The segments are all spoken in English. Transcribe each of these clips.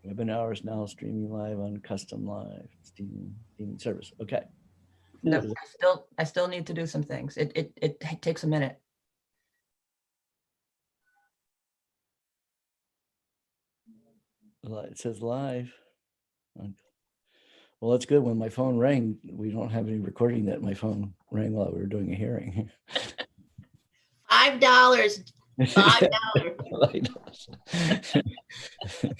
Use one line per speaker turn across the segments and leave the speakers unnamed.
Webinar is now streaming live on custom live streaming service. Okay.
No, I still need to do some things. It takes a minute.
It says live. Well, that's good. When my phone rang, we don't have any recording that my phone rang while we were doing a hearing.
$5. $5.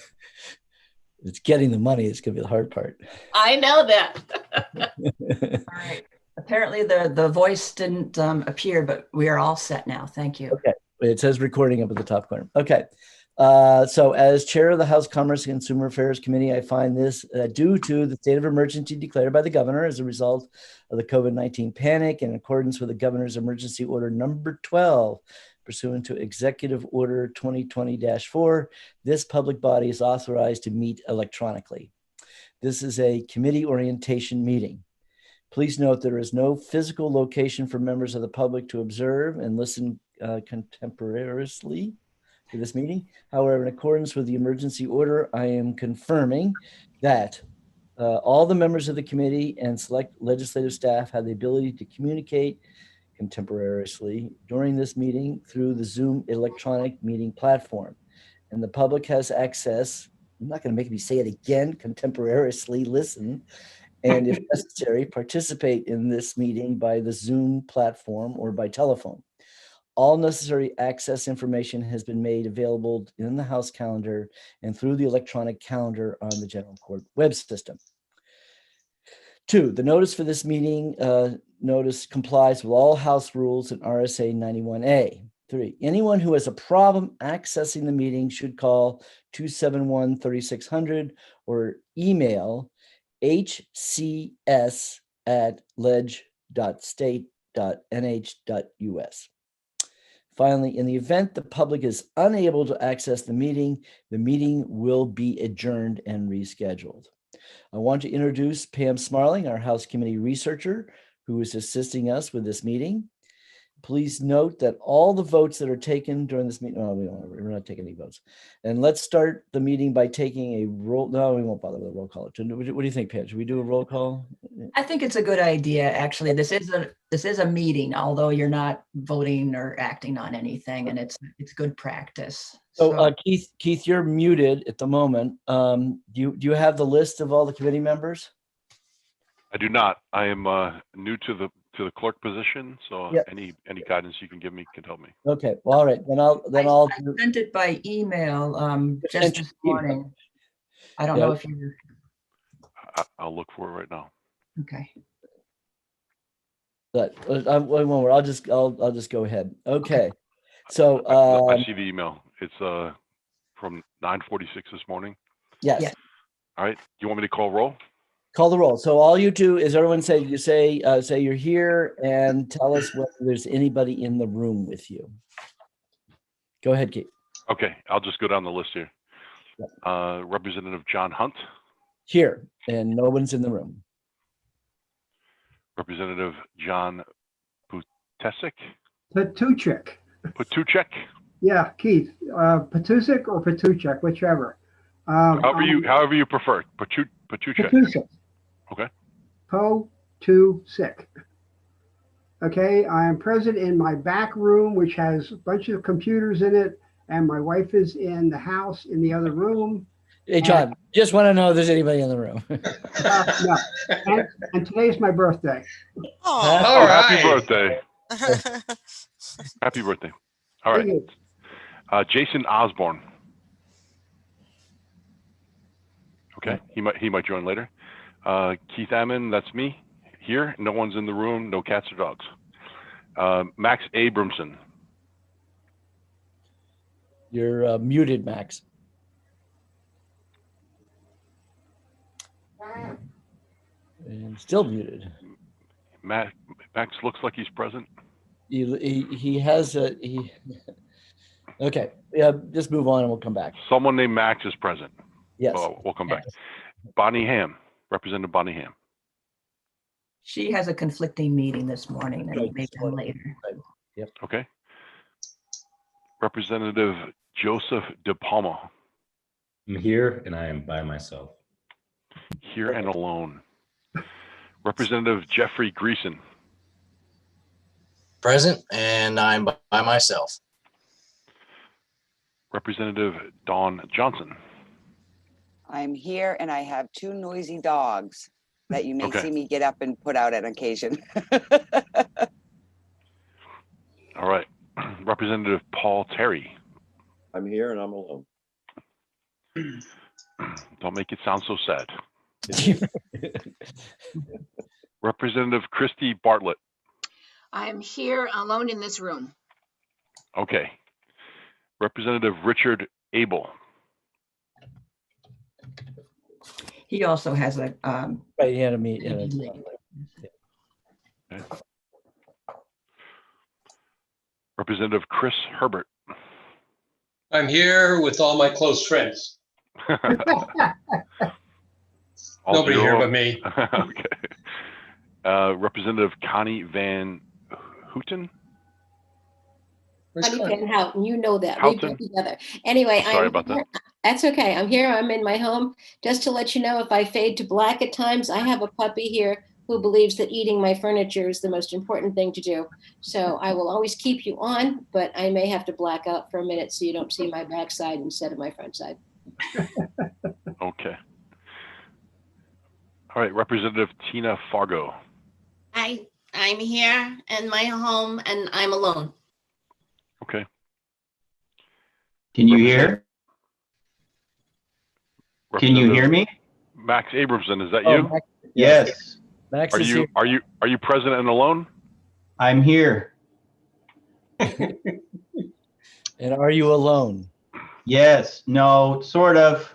It's getting the money. It's going to be the hard part.
I know that. All right. Apparently the voice didn't appear, but we are all set now. Thank you.
Okay. It says recording up at the top corner. Okay. So as chair of the House Commerce and Consumer Affairs Committee, I find this due to the state of emergency declared by the governor as a result of the COVID-19 panic in accordance with the governor's emergency order number 12, pursuant to Executive Order 2020-4, this public body is authorized to meet electronically. This is a committee orientation meeting. Please note there is no physical location for members of the public to observe and listen contemporaneously to this meeting. However, in accordance with the emergency order, I am confirming that all the members of the committee and select legislative staff have the ability to communicate contemporaneously during this meeting through the Zoom electronic meeting platform. And the public has access, I'm not going to make me say it again, contemporaneously listen, and if necessary, participate in this meeting by the Zoom platform or by telephone. All necessary access information has been made available in the House calendar and through the electronic calendar on the General Court web system. 2, the notice for this meeting notice complies with all House rules and RSA 91A. 3, anyone who has a problem accessing the meeting should call 271-3600 or email hcs@ledge.state.nh.us. Finally, in the event the public is unable to access the meeting will be adjourned and rescheduled. I want to introduce Pam Smarling, our House Committee researcher, who is assisting us with this meeting. Please note that all the votes that are taken during this meeting, we're not taking any votes. And let's start the meeting by taking a roll. No, we won't bother with a roll call. What do you think, Pam? Should we do a roll call?
I think it's a good idea. Actually, this is a meeting, although you're not voting or acting on anything, and it's good practice.
So Keith, you're muted at the moment. Do you have the list of all the committee members?
I do not. I am new to the clerk position, so yep. any guidance you can give me can help me.
Okay. Well, all right. Then I'll
sent it by email just this morning. I don't know if you.
I'll look for it right now.
Okay.
But I'll just go ahead. Okay. So
I see the email. It's from 9:46 this morning.
Yes.
All right. You want me to call roll?
Call the roll. So all you do is everyone say you're here and tell us whether there's anybody in the room with you. Go ahead, Keith.
Okay, I'll just go down the list here. Yep. Representative John Hunt.
Here, and no one's in the room.
Representative John Patusic.
Patusic. Yeah, Keith. Patusic or Patusic, whichever.
However you prefer. Patusic. Okay.
Patusic. Okay, I am present in my back room, which has a bunch of computers in it, and my wife is in the house in the other room.
Hey, John, just want to know if there's anybody in the room.
No. And today's my birthday.
Oh, all right. Happy birthday. Happy birthday. All right. Jason Osborne. Okay, he might join later. Keith Ammon, that's me here. No one's in the room. No cats or dogs. Max Abramson.
You're muted, Max. And still muted.
Max looks like he's present.
He has a he. Okay, yeah. Just move on, and we'll come back.
Someone named Max is present.
Yes.
We'll come back. Bonnie Ham, Representative Bonnie Ham.
She has a conflicting meeting this morning, and may come later.
Right. Yep.
Okay. Representative Joseph DePalma.
I'm here and I am by myself.
Here and alone. Representative Jeffrey Greason.
Present, and I'm by myself.
Representative Dawn Johnson.
I'm here and I have two noisy dogs that you may
Okay.
see me get up and put out on occasion.
All right. Representative Paul Terry.
I'm here and I'm alone.
Don't make it sound so sad. Representative Christy Bartlett.
I'm here alone in this room.
Okay. Representative Richard Abel.
He also has a,
Right, he had a meet. Yeah,
meeting.
Okay. Representative Chris Herbert.
I'm here with all my close friends. Nobody here but me.
Okay. Representative Connie Van Houten.
Honey Van Houten, you know that. We've been
Houten.
together. Anyway,
Sorry about that.
That's okay. I'm here. I'm in my home. Just to let you know, if I fade to black at times, I have a puppy here who believes that eating my furniture is the most important thing to do. So I will always keep you on, but I may have to black out for a minute so you don't see my backside instead of my front side.
Okay. All right. Representative Tina Fargo.
I'm here in my home and I'm alone.
Okay.
Can you hear? Can you hear me?
Max Abramson, is that
Oh,
you?
Max,
Yes,
Max
Are
is
you
here.
present and alone?
I'm here.
And are you alone?
Yes, no, sort of.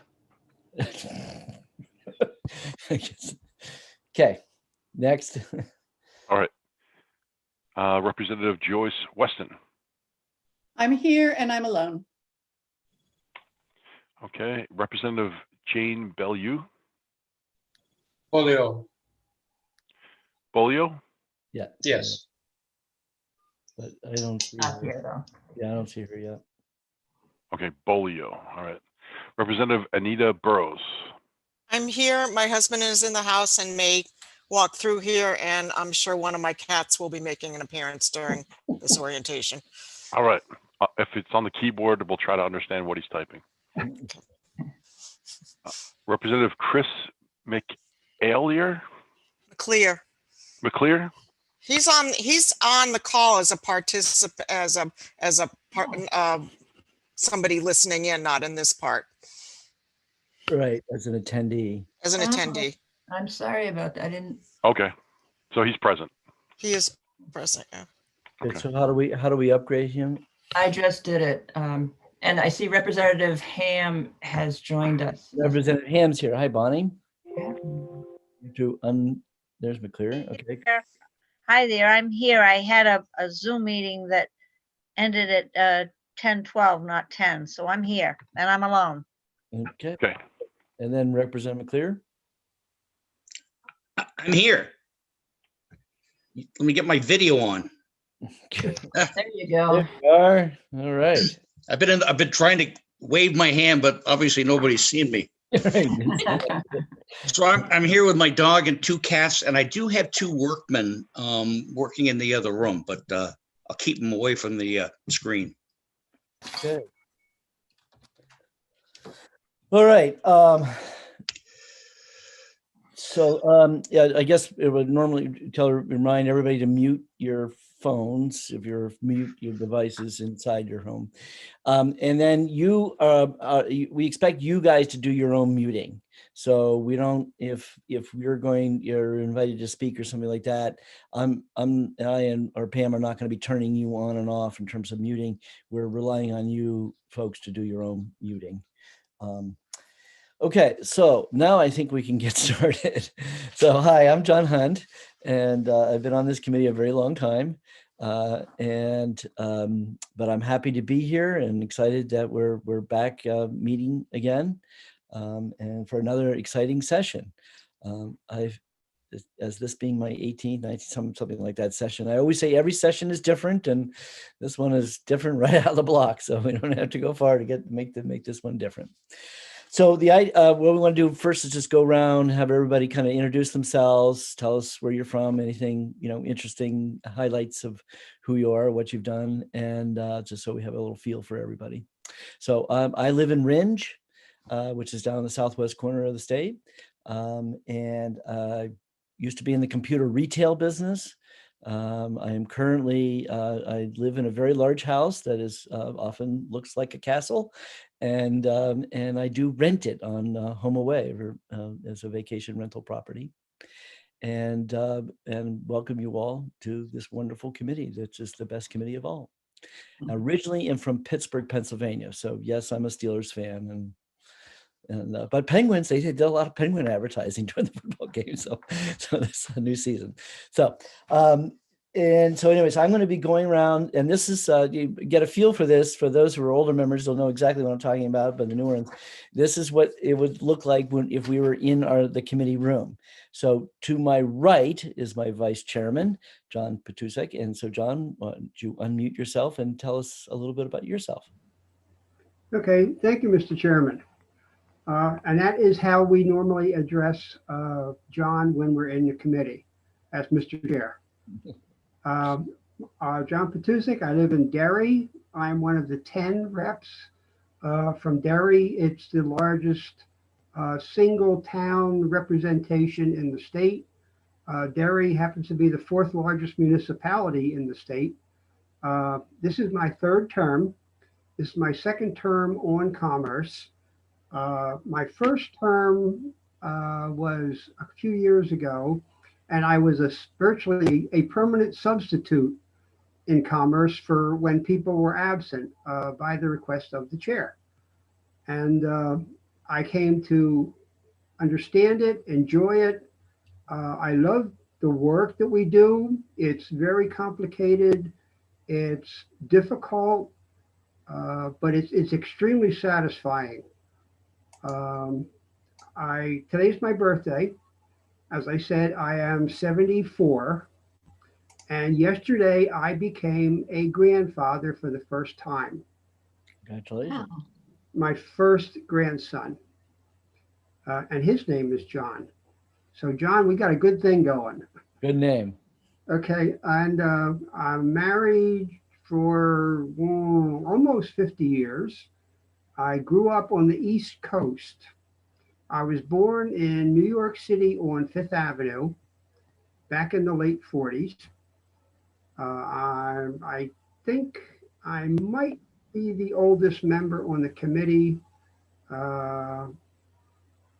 Okay, next.
All right. Representative Joyce Weston.
I'm here and I'm alone.
Okay. Representative Jane Bellew.
Polio.
Bolio.
Yeah.
Yes.
But I don't see
Not
her.
here though.
Yeah, I don't see her yet.
Okay. Bolio. All right. Representative Anita Burrows.
I'm here. My husband is in the house and may walk through here, and I'm sure one of my cats will be making an appearance during this orientation.
All right. If it's on the keyboard, we'll try to understand what he's typing. Representative Chris McAleer.
McClear. He's on the call as a participant, somebody listening in, not in this part.
Right, as an attendee.
As an attendee.
I'm sorry about that. I didn't.
Okay. So he's present.
He is present, yeah.
Okay. So how do we upgrade him?
I just did it. And I see Representative Ham has joined us.
Representative Ham's here. Hi, Bonnie.
Yeah.
There's McClear. Okay.
Hi there, I'm here. I had a Zoom meeting that ended at 10:12, not 10, so I'm here and I'm alone.
Okay.
Okay.
And then Representative McClear.
I'm here. Let me get my video on.
There you go.
There you are. All right.
I've been trying to wave my hand, but obviously nobody's seen me. So I'm here with my dog and two cats, and I do have two workmen working in the other room, but I'll keep them away from the screen.
Okay. All right. Yeah, I guess it would normally remind everybody to mute your phones if you're mute your devices inside your home, and then we expect you guys to do your own muting. So we don't, if you're invited to speak or something like that, I or Pam are not going to be turning you on and off in terms of muting. We're relying on you folks to do your own muting. Okay, so now I think we can get started. So hi, I'm John Hunt, and I've been on this committee a very long time. But I'm happy to be here and excited that we're back meeting again, and for another exciting session. As this being my 18th, 19th, something like that session. I always say every session is different, and this one is different right out of the block. So we don't have to go far to make this one different. So what we want to do first is just go around, have everybody kind of introduce themselves, tell us where you're from, anything, interesting highlights of who you are, what you've done, and just so we have a little feel for everybody. So I live in Ringe, which is down in the southwest corner of the state. And I used to be in the computer retail business. I am currently, I live in a very large house that is often looks like a castle, and I do rent it on HomeAway as a vacation rental property. And welcome you all to this wonderful committee. That's just the best committee of all. Originally, I'm from Pittsburgh, Pennsylvania. So yes, I'm a Steelers fan, but Penguins, they did a lot of Penguin advertising during the football game. So this is a new season. So, anyways, I'm going to be going around, and this is, you get a feel for this. For those who are older members, they'll know exactly what I'm talking about, but the newer ones, this is what it would look like if we were in the committee room. So to my right is my vice chairman, John Petusek. And so John, why don't you unmute yourself and tell us a little bit about yourself?
Okay, thank you, Mr. Chairman. And that is how we normally address John when we're in the committee, as Mr. Chair. John Petusek, I live in Derry. I'm one of the 10 reps from Derry. It's the largest single town representation in the state. Derry happens to be the 4th largest municipality in the state. This is my 3rd term. This is my 2nd term on Commerce. My first term was a few years ago, and I was virtually a permanent substitute in Commerce for when people were absent by the request of the chair. And I came to understand it, enjoy it. I love the work that we do. It's very complicated. It's difficult, but it's extremely satisfying. Today's my birthday. As I said, I am 74. And yesterday I became a grandfather for the first time.
Congratulations.
Wow.
My first grandson. And his name is John. So John, we got a good thing going.
Good name.
Okay, and I'm married for almost 50 years. I grew up on the East Coast. I was born in New York City on 5th Avenue back in the late 40s. I think I might be the oldest member on the committee.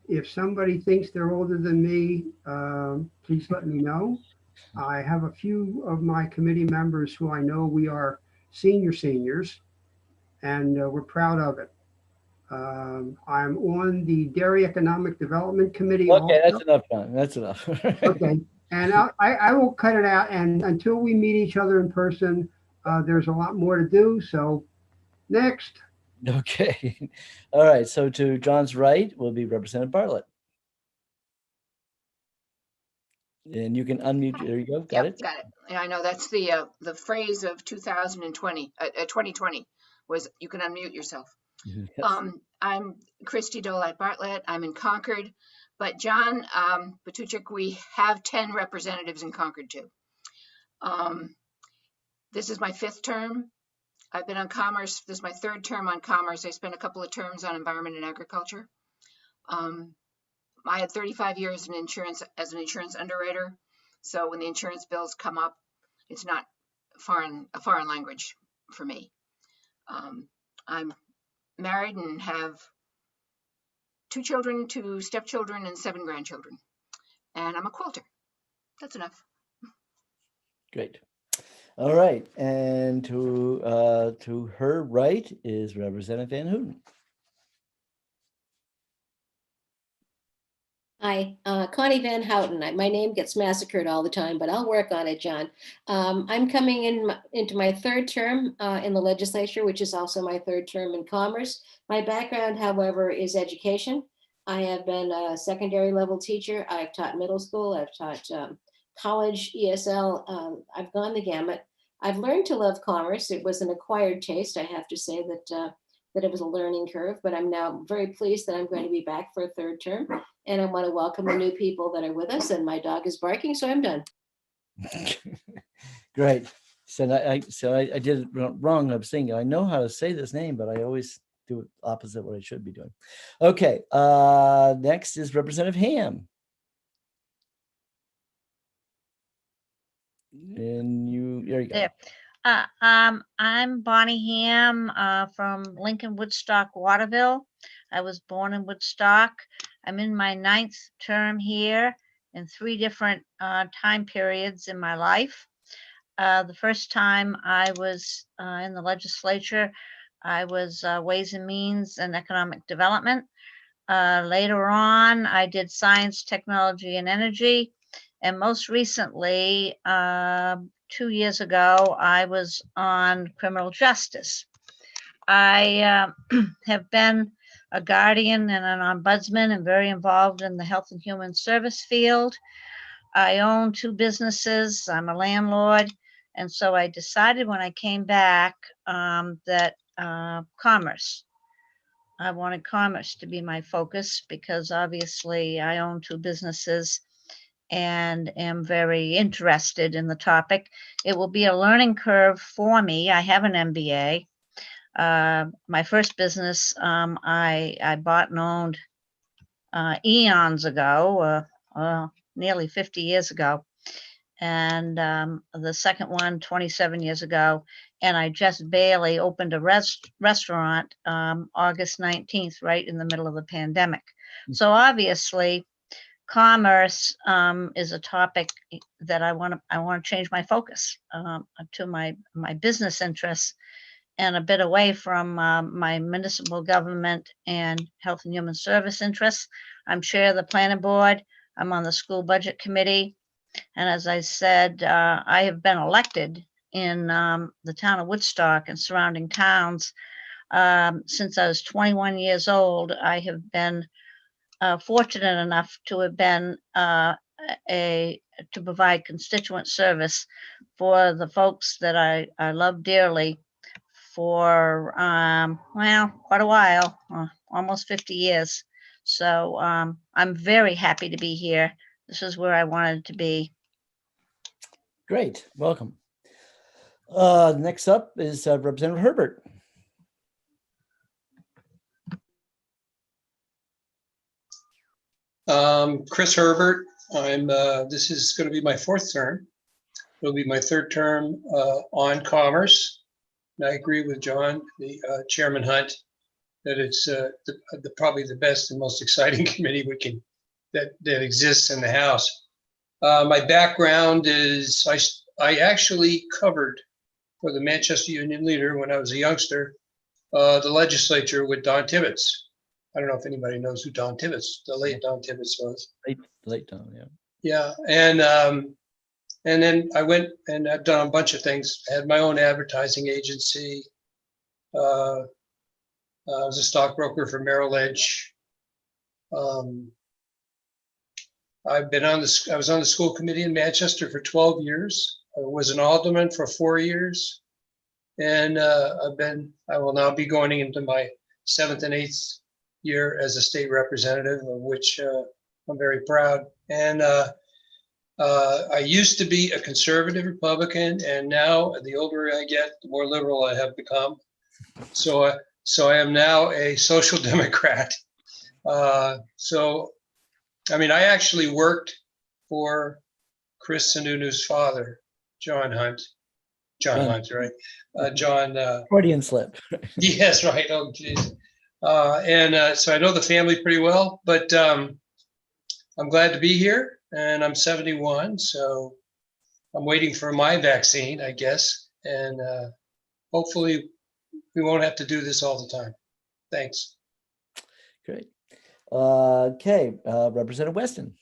If somebody thinks they're older than me, please let me know. I have a few of my committee members who I know we are seniors, and we're proud of it. I'm on the Derry Economic Development Committee.
Okay,
also.
that's enough, John. That's enough.
Okay, and I will cut it out. And until we meet each other in person, there's a lot more to do. So next.
Okay. All right. So to John's right will be Representative Bartlett. And you can unmute. There you go. Got it.
Got it. And I know that's the phrase of 2020 was you can unmute yourself.
Yes.
I'm Christy Dolat Bartlett. I'm in Concord, but John Petusek, we have 10 representatives in Concord too. This is my 5th term. I've been on Commerce. This is my 3rd term on Commerce. I spent a couple of terms on Environment and Agriculture. I had 35 years in insurance as an insurance underwriter. So when the insurance bills come up, it's not a foreign language for me. I'm married and have 2 children, 2 stepchildren, and 7 grandchildren. And I'm a quilter. That's enough.
Great. All right. And to her right is Representative Van Houten.
Hi, Connie Van Houten. My name gets massacred all the time, but I'll work on it, John. I'm coming into my 3rd term in the legislature, which is also my 3rd term in Commerce. My background, however, is education. I have been a secondary level teacher. I've taught middle school. I've taught college, ESL. I've gone the gamut. I've learned to love commerce. It was an acquired taste. I have to say that that it was a learning curve, but I'm now very pleased that I'm going to be back for a third term. And I want to welcome the new people that are with us, and my dog is barking, so I'm done.
Great. So I did it wrong. I was thinking, I know how to say this name, but I always do it opposite what I should be doing. Okay. Next is Representative Ham. And there you go.
There. I'm Bonnie Ham from Lincoln, Woodstock, Waterville. I was born in Woodstock. I'm in my 9th term here in 3 different time periods in my life. The first time I was in the legislature, I was Ways and Means and Economic Development. Later on, I did Science, Technology, and Energy. And most recently, 2 years ago, I was on Criminal Justice. I have been a guardian and an ombudsman and very involved in the health and human service field. I own 2 businesses. I'm a landlord. And so I decided when I came back that commerce. I wanted commerce to be my focus because obviously I own 2 businesses and am very interested in the topic. It will be a learning curve for me. I have an MBA. My first business I bought and owned eons ago, nearly 50 years ago. And the second one 27 years ago. And I just barely opened a restaurant August 19th, right in the middle of the pandemic. So obviously, commerce is a topic that I want to change my focus to my business interests and a bit away from my municipal government and health and human service interests. I'm chair of the planning board. I'm on the school budget committee. And as I said, I have been elected in the town of Woodstock and surrounding towns since I was 21 years old. I have been fortunate enough to have been to provide constituent service for the folks that I love dearly for, well, quite a while, almost 50 years. So I'm very happy to be here. This is where I wanted to be.
Great, welcome. Next up is Representative Herbert.
Chris Herbert. This is going to be my 4th term. It'll be my 3rd term on commerce. And I agree with John, Chairman Hunt, that it's probably the best and most exciting committee that exists in the House. My background is I actually covered for the Manchester Union Leader when I was a youngster, the legislature with Don Tibbetts. I don't know if anybody knows who Don Tibbetts, the late Don Tibbetts was.
Late Don, yeah. Yeah,
and then I went and I've done a bunch of things. I had my own advertising agency. I was a stockbroker for Merrill Lynch. I was on the school committee in Manchester for 12 years. I was an alderman for 4 years. And I will now be going into my 7th and 8th year as a state representative, of which I'm very proud. And I used to be a conservative Republican, and now the older I get, the more liberal I have become. So I am now a social democrat. I mean, I actually worked for Chris Sununu's father, John Hunt. John Hunt, right? John.
Freudian slip.
Yes, right. Oh, geez. So I know the family pretty well, but I'm glad to be here, and I'm 71, so I'm waiting for my vaccine, I guess, and hopefully we won't have to do this all the time. Thanks.
Great. Okay, Representative Weston.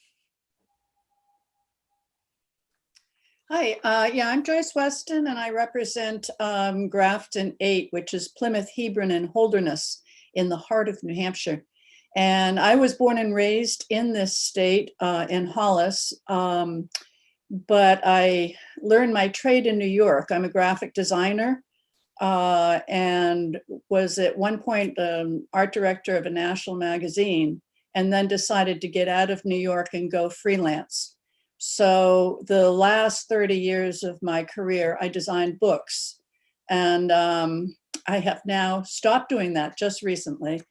Hi, yeah, I'm Joyce Weston, and I represent Grafton 8, which is Plymouth, Hebron, and Holderness in the heart of New Hampshire. And I was born and raised in this state in Hollis, but I learned my trade in New York. I'm a graphic designer. and was at one point art director of a national magazine, and then decided to get out of New York and go freelance. So the last 30 years of my career, I designed books. And I have now stopped doing that just recently.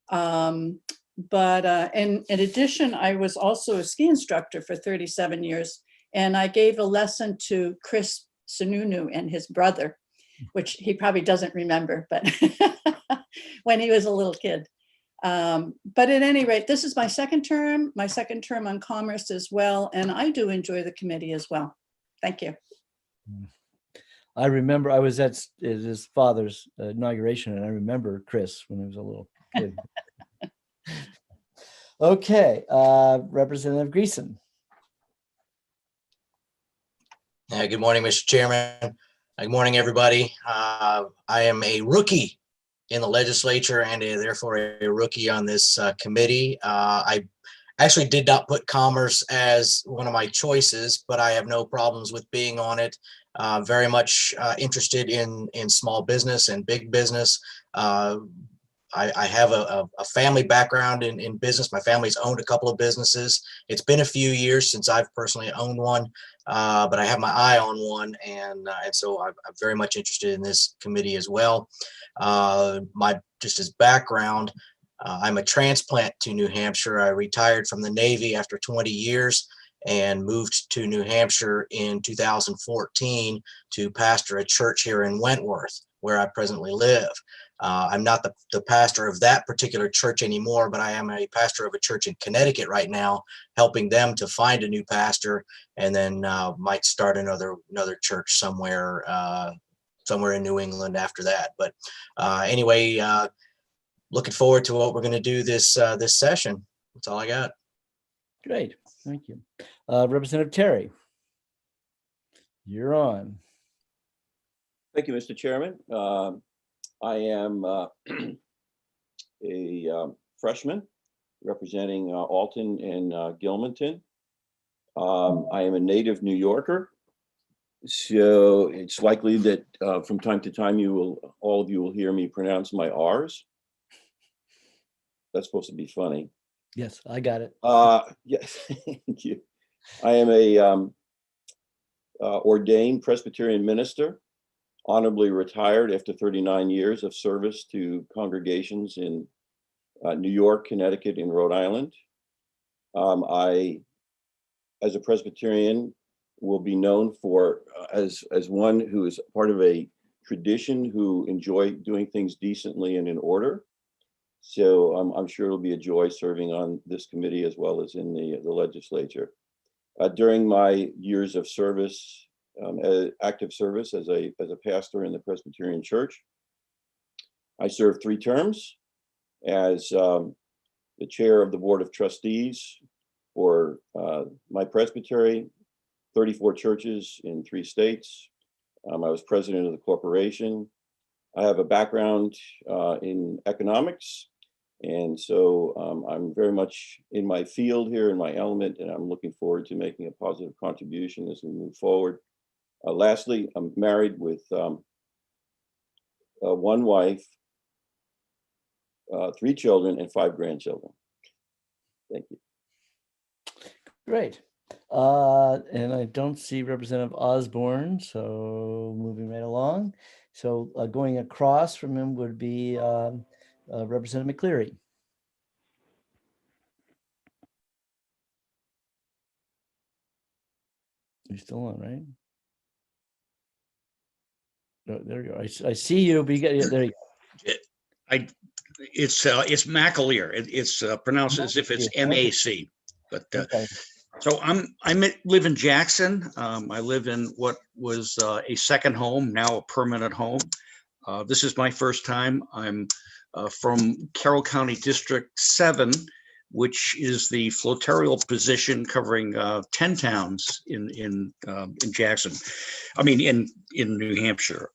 But in addition, I was also a ski instructor for 37 years. And I gave a lesson to Chris Sununu and his brother, which he probably doesn't remember, but when he was a little kid. But at any rate, this is my second term on commerce as well. And I do enjoy the committee as well. Thank you.
I remember I was at his father's inauguration, and I remember Chris when he was a little kid. Okay, Representative Greason.
Good morning, Mr. Chairman. Good morning, everybody. I am a rookie in the legislature and therefore a rookie on this committee. I actually did not put commerce as one of my choices, but I have no problems with being on it. Very much interested in small business and big business. I have a family background in business. My family's owned a couple of businesses. It's been a few years since I've personally owned one, but I have my eye on one, and so I'm very much interested in this committee as well. Just as background, I'm a transplant to New Hampshire. I retired from the Navy after 20 years and moved to New Hampshire in 2014 to pastor a church here in Wentworth, where I presently live. I'm not the pastor of that particular church anymore, but I am a pastor of a church in Connecticut right now, helping them to find a new pastor, and then might start another church somewhere in New England after that. But anyway, looking forward to what we're going to do this session. That's all I got.
Great, thank you. Representative Terry, you're on.
Thank you, Mr. Chairman. I am a freshman representing Alton and Gilmanton. I am a native New Yorker, so it's likely that from time to time all of you will hear me pronounce my R's. That's supposed to be funny.
Yes, I got it.
Yes, thank you. I am a ordained Presbyterian minister, honorably retired after 39 years of service to congregations in New York, Connecticut, and Rhode Island. I, as a Presbyterian, will be known for as one who is part of a tradition who enjoy doing things decently and in order. So I'm sure it'll be a joy serving on this committee as well as in the legislature. During my years of service, active service as a pastor in the Presbyterian Church, I served 3 terms as the chair of the Board of Trustees for my presbytery, 34 churches in 3 states. I was president of the corporation. I have a background in economics, and so I'm very much in my field here, in my element, and I'm looking forward to making a positive contribution as we move forward. Lastly, I'm married with 1 wife, 3 children, and 5 grandchildren. Thank you.
Great. And I don't see Representative Osborne, so moving right along. So going across from him would be Representative McCleary. You're still on, right? Oh, there you go. I see you, but you got there. You go.
It's McAleer. It's pronounced as if it's MAC, but
Okay.
so I live in Jackson. I live in what was a second home, now a permanent home. This is my first time. I'm from Carroll County District 7, which is the flotarial position covering 10 towns in Jackson. I mean, in New Hampshire.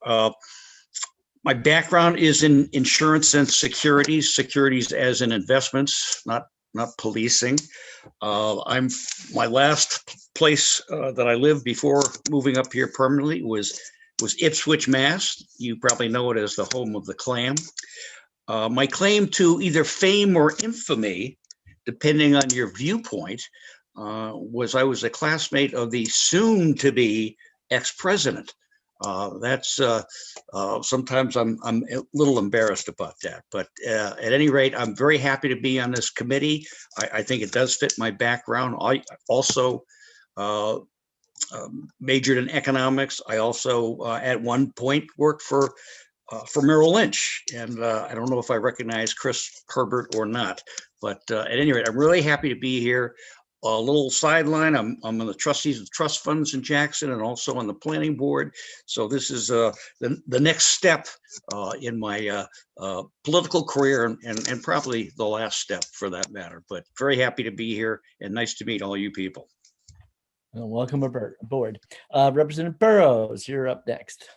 My background is in insurance and securities as in investments, not policing. My last place that I lived before moving up here permanently was was Ipswich, Mass. You probably know it as the home of the clam. My claim to either fame or infamy, depending on your viewpoint, was I was a classmate of the soon-to-be ex-president. That's sometimes I'm a little embarrassed about that, but at any rate, I'm very happy to be on this committee. I think it does fit my background. I also majored in economics. I also at one point worked for Merrill Lynch, and I don't know if I recognize Chris Herbert or not, but at any rate, I'm really happy to be here. A little sideline, I'm on the trustees of trust funds in Jackson and also on the planning board. So this is the next step in my political career and probably the last step for that matter, but very happy to be here and nice to meet all you people.
Well, welcome aboard. Representative Burrows, you're up next.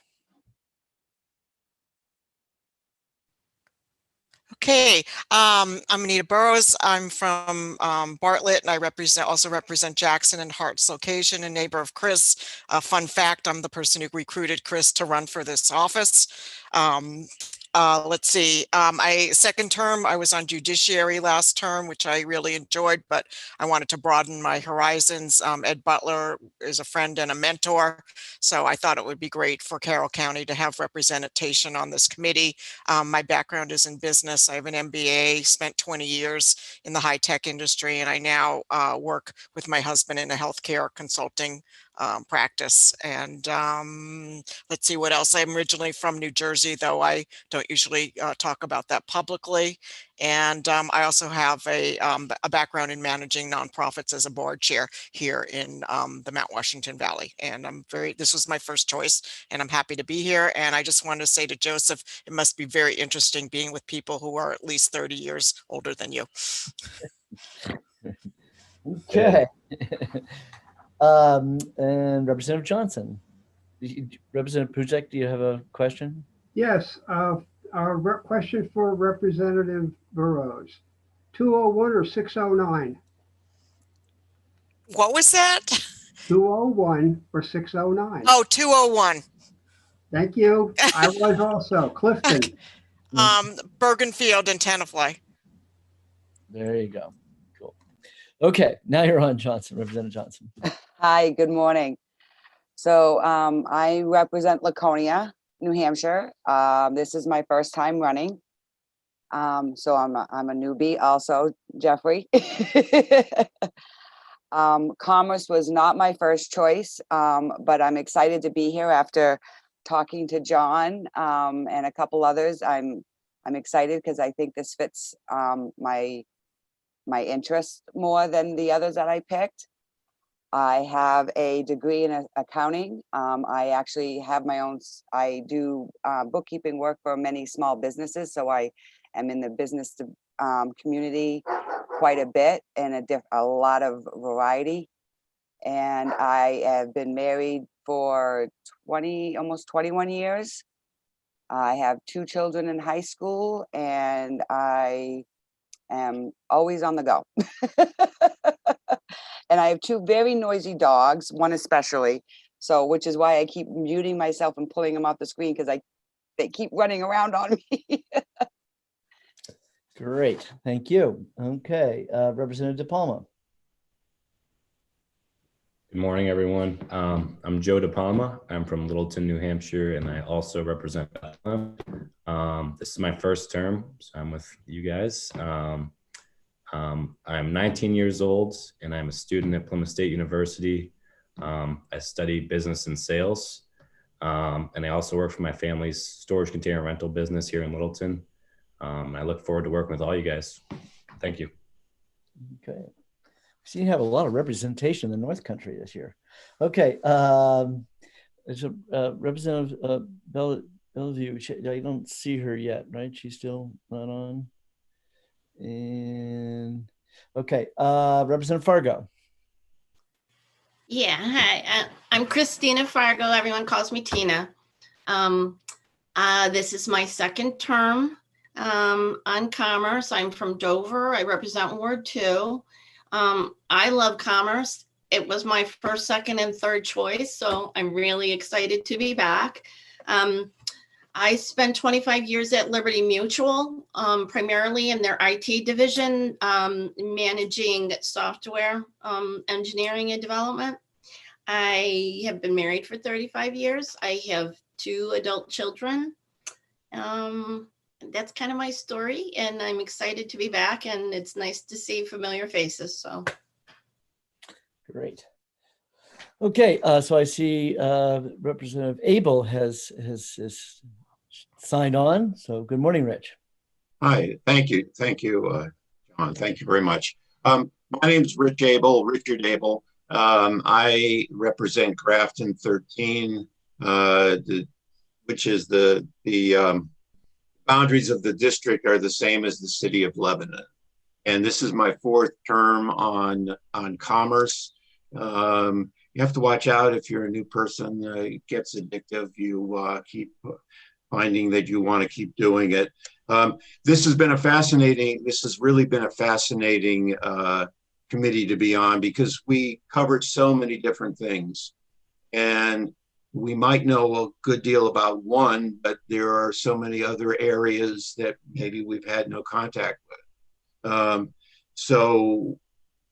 Okay, I'm Anita Burrows. I'm from Bartlett, and I also represent Jackson and Hart's location, a neighbor of Chris. Fun fact, I'm the person who recruited Chris to run for this office. Let's see, second term, I was on judiciary last term, which I really enjoyed, but I wanted to broaden my horizons. Ed Butler is a friend and a mentor, so I thought it would be great for Carroll County to have representation on this committee. My background is in business. I have an MBA, spent 20 years in the high-tech industry, and I now work with my husband in a healthcare consulting practice. And let's see what else. I'm originally from New Jersey, though I don't usually talk about that publicly. And I also have a background in managing nonprofits as a board chair here in the Mount Washington Valley. And this was my first choice, and I'm happy to be here. And I just wanted to say to Joseph, it must be very interesting being with people who are at least 30 years older than you.
Okay. And Representative Johnson. Representative Pujek, do you have a question?
Yes, our question for Representative Burrows, 201 or 609?
What was that?
201 or 609?
Oh, 201.
Thank you. I was also. Clifton.
Bergenfield and Tenafly.
There you go. Cool. Okay, now you're on, Johnson, Representative Johnson.
Hi, good morning. So I represent Laconia, New Hampshire. This is my first time running. So I'm a newbie also, Jeffrey. Commerce was not my first choice, but I'm excited to be here after talking to John and a couple others. I'm excited because I think this fits my interest more than the others that I picked. I have a degree in accounting. I actually have my own, I do bookkeeping work for many small businesses. So I am in the business community quite a bit and a lot of variety. And I have been married for almost 21 years. I have 2 children in high school, and I am always on the go. And I have 2 very noisy dogs, one especially. So, which is why I keep muting myself and pulling them off the screen because they keep running around on me.
Great, thank you. Okay, Representative DePalma.
Good morning, everyone. I'm Joe DePalma. I'm from Littleton, New Hampshire, and I also represent Bethlehem. This is my first term, so I'm with you guys. I'm 19 years old, and I'm a student at Plymouth State University. I study business and sales, and I also work for my family's storage container rental business here in Littleton. I look forward to working with all you guys. Thank you.
Okay. So you have a lot of representation in the North Country this year. Okay. Representative Bellevue, I don't see her yet, right? She's still not on. And okay, Representative Fargo.
Yeah, hi, I'm Christina Fargo. Everyone calls me Tina. This is my second term on Commerce. I'm from Dover. I represent Ward 2. I love Commerce. it was my first, second, and third choice, so I'm really excited to be back. I spent 25 years at Liberty Mutual, primarily in their IT division, managing software engineering and development. I have been married for 35 years. I have 2 adult children. That's kind of my story, and I'm excited to be back, and it's nice to see familiar faces. So
Great. Okay, so I see Representative Abel has signed on. So good morning, Rich.
Hi, thank you, John. Thank you very much. My name is Rich Abel, Richard Abel. I represent Grafton 13, which is the boundaries of the district are the same as the city of Lebanon. And this is my 4th term on Commerce. You have to watch out if you're a new person. It gets addictive. You keep finding that you want to keep doing it. This has really been a fascinating committee to be on, because we covered so many different things. And we might know a good deal about one, but there are so many other areas that maybe we've had no contact with. So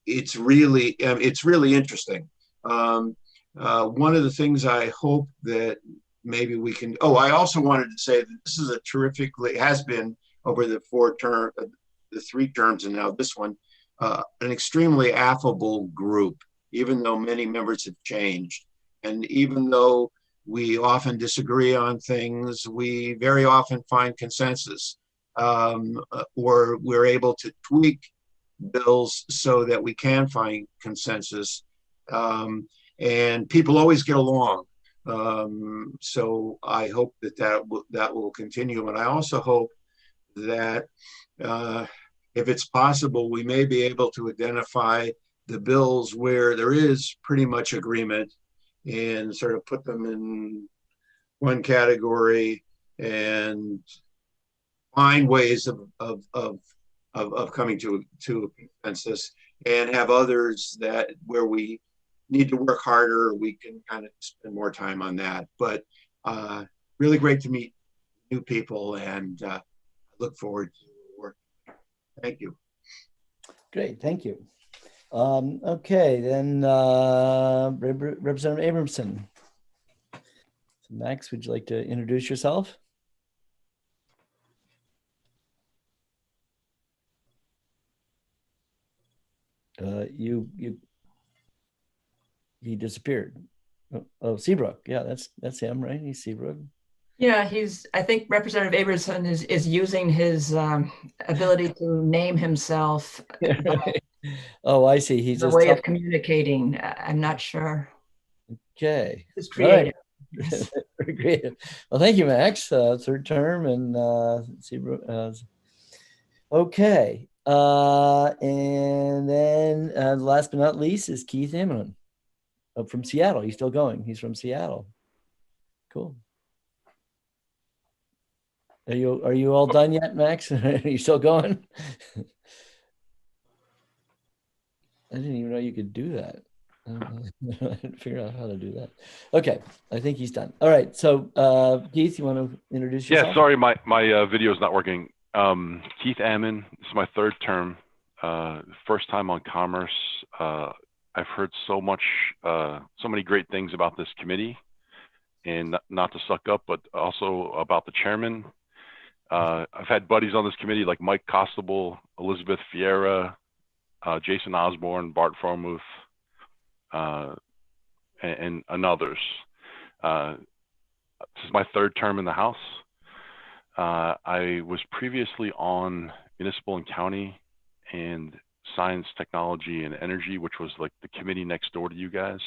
it's really interesting. One of the things I hope that maybe we can, I also wanted to say that this is has been over the 3 terms and now this one, an extremely affable group, even though many members have changed. And even though we often disagree on things, we very often find consensus, or we're able to tweak bills so that we can find consensus. And people always get along. So I hope that will continue. And I also hope that if it's possible, we may be able to identify the bills where there is pretty much agreement and sort of put them in one category and find ways of coming to a consensus, and have others that where we need to work harder, we can kind of spend more time on that. But really great to meet new people, and I look forward to work. Thank you.
Great, thank you. Okay, then Representative Abramson. So Max, would you like to introduce yourself? He disappeared. Oh, Seabrook. Yeah, that's him, right? He's Seabrook.
Yeah, I think Representative Abramson is using his ability to name himself.
Oh, I see. He's
a
just
way of communicating. I'm not sure.
Okay.
It's creative.
Right. Very creative. Well, thank you, Max. 3rd term and Seabrook. Okay. And then last but not least is Keith Amon from Seattle. He's still going. He's from Seattle. Cool. Are you all done yet, Max? Are you still going? I didn't even know you could do that. I didn't figure out how to do that. Okay, I think he's done. All right, so Keith, you want to introduce yourself?
Yeah, sorry, my video is not working. Keith Ammon, this is my 3rd term, first time on Commerce. I've heard so many great things about this committee, and not to suck up, but also about the chairman. I've had buddies on this committee like Mike Costable, Elizabeth Fiera, Jason Osborne, Bart Farmuth, and others. This is my 3rd term in the House. I was previously on Municipal and County and Science, Technology, and Energy, which was like the committee next door to you guys.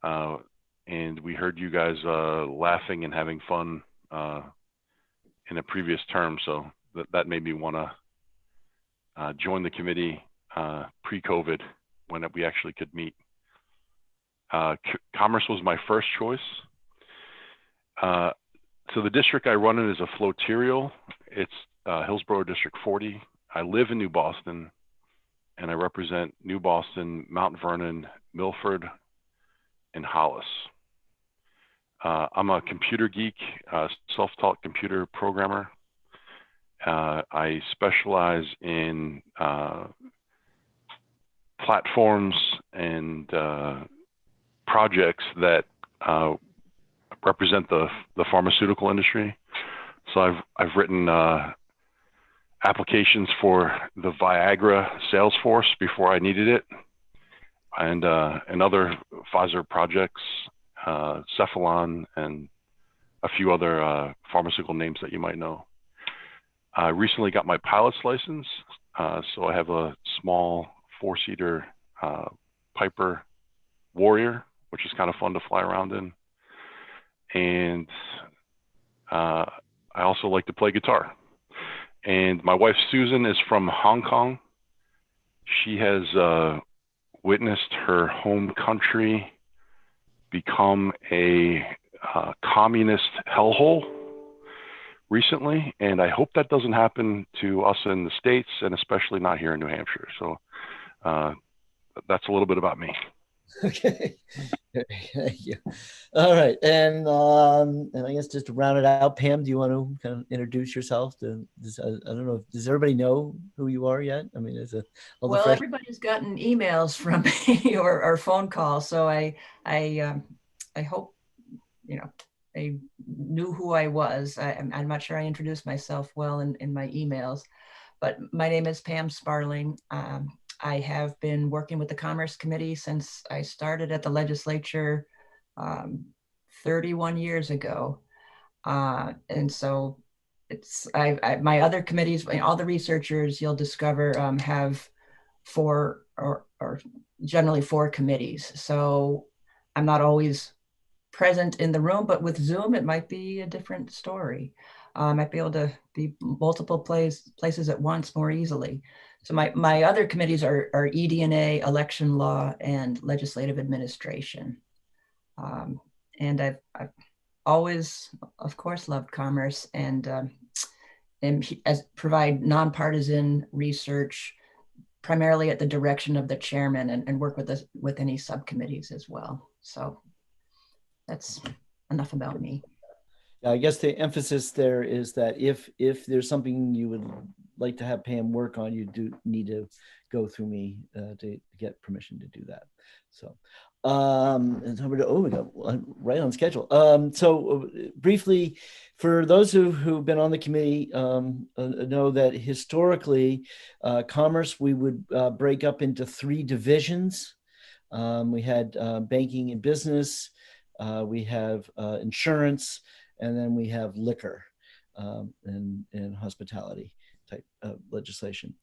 And we heard you guys laughing and having fun in a previous term, so that made me want to join the committee pre-COVID when we actually could meet. Commerce was my first choice. So the district I run in is a flotarial. It's Hillsborough District 40. I live in New Boston, and I represent New Boston, Mount Vernon, Milford, and Hollis. I'm a computer geek, self-taught computer programmer. I specialize in platforms and projects that represent the pharmaceutical industry. So I've written applications for the Viagra sales force before I needed it, and other Pfizer projects, Cephalon, and a few other pharmaceutical names that you might know. I recently got my pilot's license, so I have a small 4-seater Piper Warrior, which is kind of fun to fly around in. And I also like to play guitar. And my wife, Susan, is from Hong Kong. She has witnessed her home country become a communist hellhole recently, and I hope that doesn't happen to us in the States, and especially not here in New Hampshire. So that's a little bit about me.
Okay, thank you. All right, and I guess just to round it out, Pam, do you want to kind of introduce yourself? I don't know, does everybody know who you are yet? I mean,
Well, everybody's gotten emails from me or phone calls, so I hope they knew who I was. I'm not sure I introduced myself well in my emails, but my name is Pam Sparling. I have been working with the Commerce Committee since I started at the legislature 31 years ago. And so my other committees, all the researchers you'll discover have 4 or generally 4 committees. So I'm not always present in the room, but with Zoom, it might be a different story. I might be able to be multiple places at once more easily. So my other committees are ED&A, election law, and legislative administration. And I've always, of course, loved commerce and provide nonpartisan research, primarily at the direction of the chairman, and work with any subcommittees as well. So that's enough about me.
I guess the emphasis there is that if there's something you would like to have Pam work on, you do need to go through me to get permission to do that. So, and we got right on schedule. So briefly, for those who've been on the committee, know that historically, commerce, we would break up into 3 divisions. We had banking and business, we have insurance, and then we have liquor and hospitality type of legislation.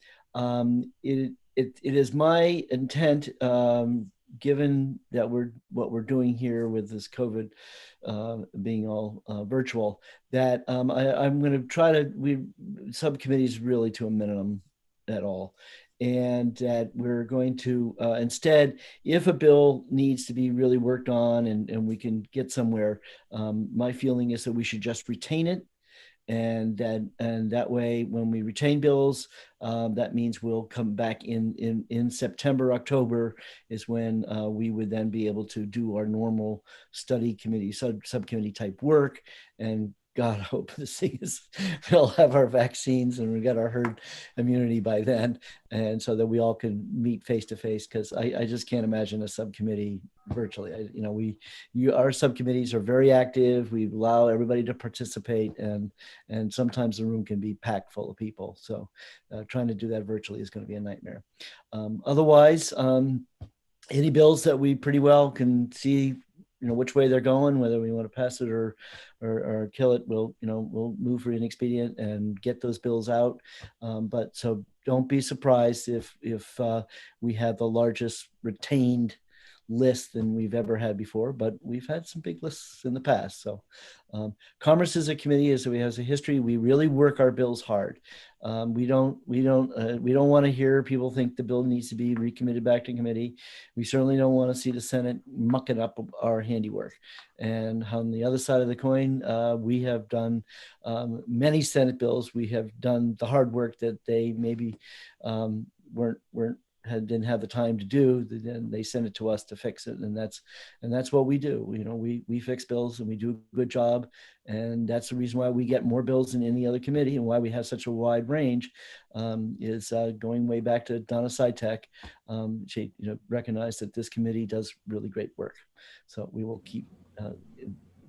It is my intent, given that what we're doing here with this COVID being all virtual, that I'm going to try to subcommittees really to a minimum at all. And that we're going to instead, if a bill needs to be really worked on and we can get somewhere, my feeling is that we should just retain it. And that way, when we retain bills, that means we'll come back in September, October is when we would then be able to do our normal study committee, subcommittee type work. And God, I hope this thing we'll have our vaccines and we got our herd immunity by then. And so that we all can meet face to face, because I just can't imagine a subcommittee virtually. Our subcommittees are very active. We allow everybody to participate, and sometimes the room can be packed full of people. So trying to do that virtually is going to be a nightmare. Otherwise, any bills that we pretty well can see which way they're going, whether we want to pass it or kill it, we'll move for inexpedient and get those bills out. But so don't be surprised if we have the largest retained list than we've ever had before, but we've had some big lists in the past. So Commerce as a committee has a history. We really work our bills hard. We don't want to hear people think the bill needs to be recommitted back to committee. We certainly don't want to see the Senate mucking up our handiwork. And on the other side of the coin, we have done many Senate bills. We have done the hard work that they maybe weren't didn't have the time to do, then they send it to us to fix it, and that's what we do. You know, we fix bills and we do a good job, and that's the reason why we get more bills than any other committee and why we have such a wide range. Is going way back to Donna Sitek. She recognized that this committee does really great work, so we will keep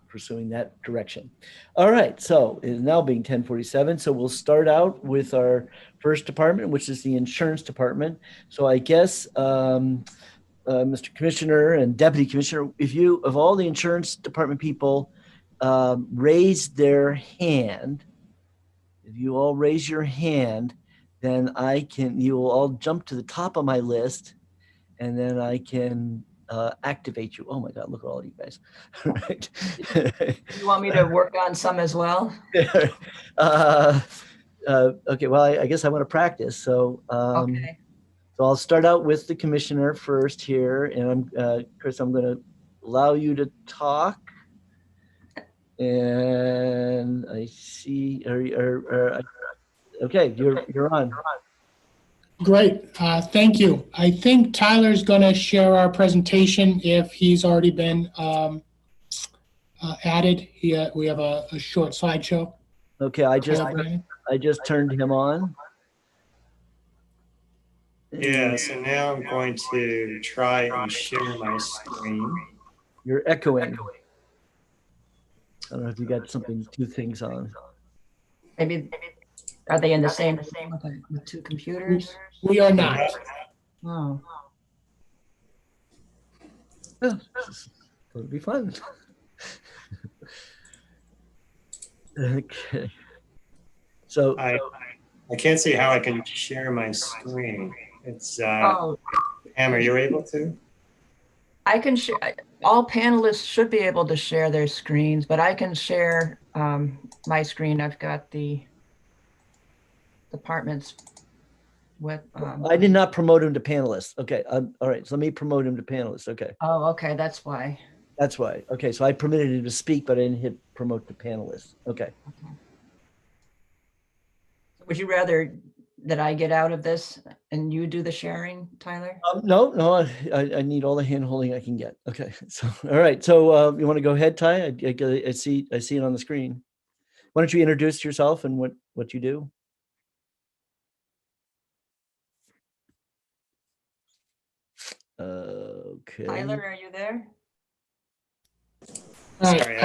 pursuing that direction. All right, so it is now being 10:47, so we'll start out with our first department, which is the insurance department. So I guess, Mr. Commissioner and Deputy Commissioner, if you, of all the insurance department people, raise their hand, if you all raise your hand, then you will all jump to the top of my list, and then I can activate you. Oh my God, look at all of you guys. Right.
You want me to work on some as well?
Okay, well, I guess I want to practice. So,
Okay.
So I'll start out with the commissioner first here, and Chris, I'm going to allow you to talk. And I see, okay, you're on.
Great, thank you. I think Tyler's going to share our presentation if he's already been added. We have a short slideshow.
Okay, I just turned him on.
Yeah, so now I'm going to try and share my screen.
You're echoing. I don't know if you got two things on.
Maybe, are they in the same with two computers?
We are not.
Oh.
It'll be fun. Okay. So
I can't see how I can share my screen. It's Pam, are you able to?
I can share. All panelists should be able to share their screens, but I can share my screen. I've got the department's web.
I did not promote him to panelist. Okay. All right. So let me promote him to panelist. Okay.
Oh, okay. That's why.
That's why. Okay. So I permitted him to speak, but I didn't hit promote to panelist. Okay.
Would you rather that I get out of this and you do the sharing, Tyler?
No, I need all the hand holding I can get. Okay. So, all right. So you want to go ahead, Ty? I see it on the screen. Why don't you introduce yourself and what you do? Okay.
Tyler, are you there?
All right.
Sorry,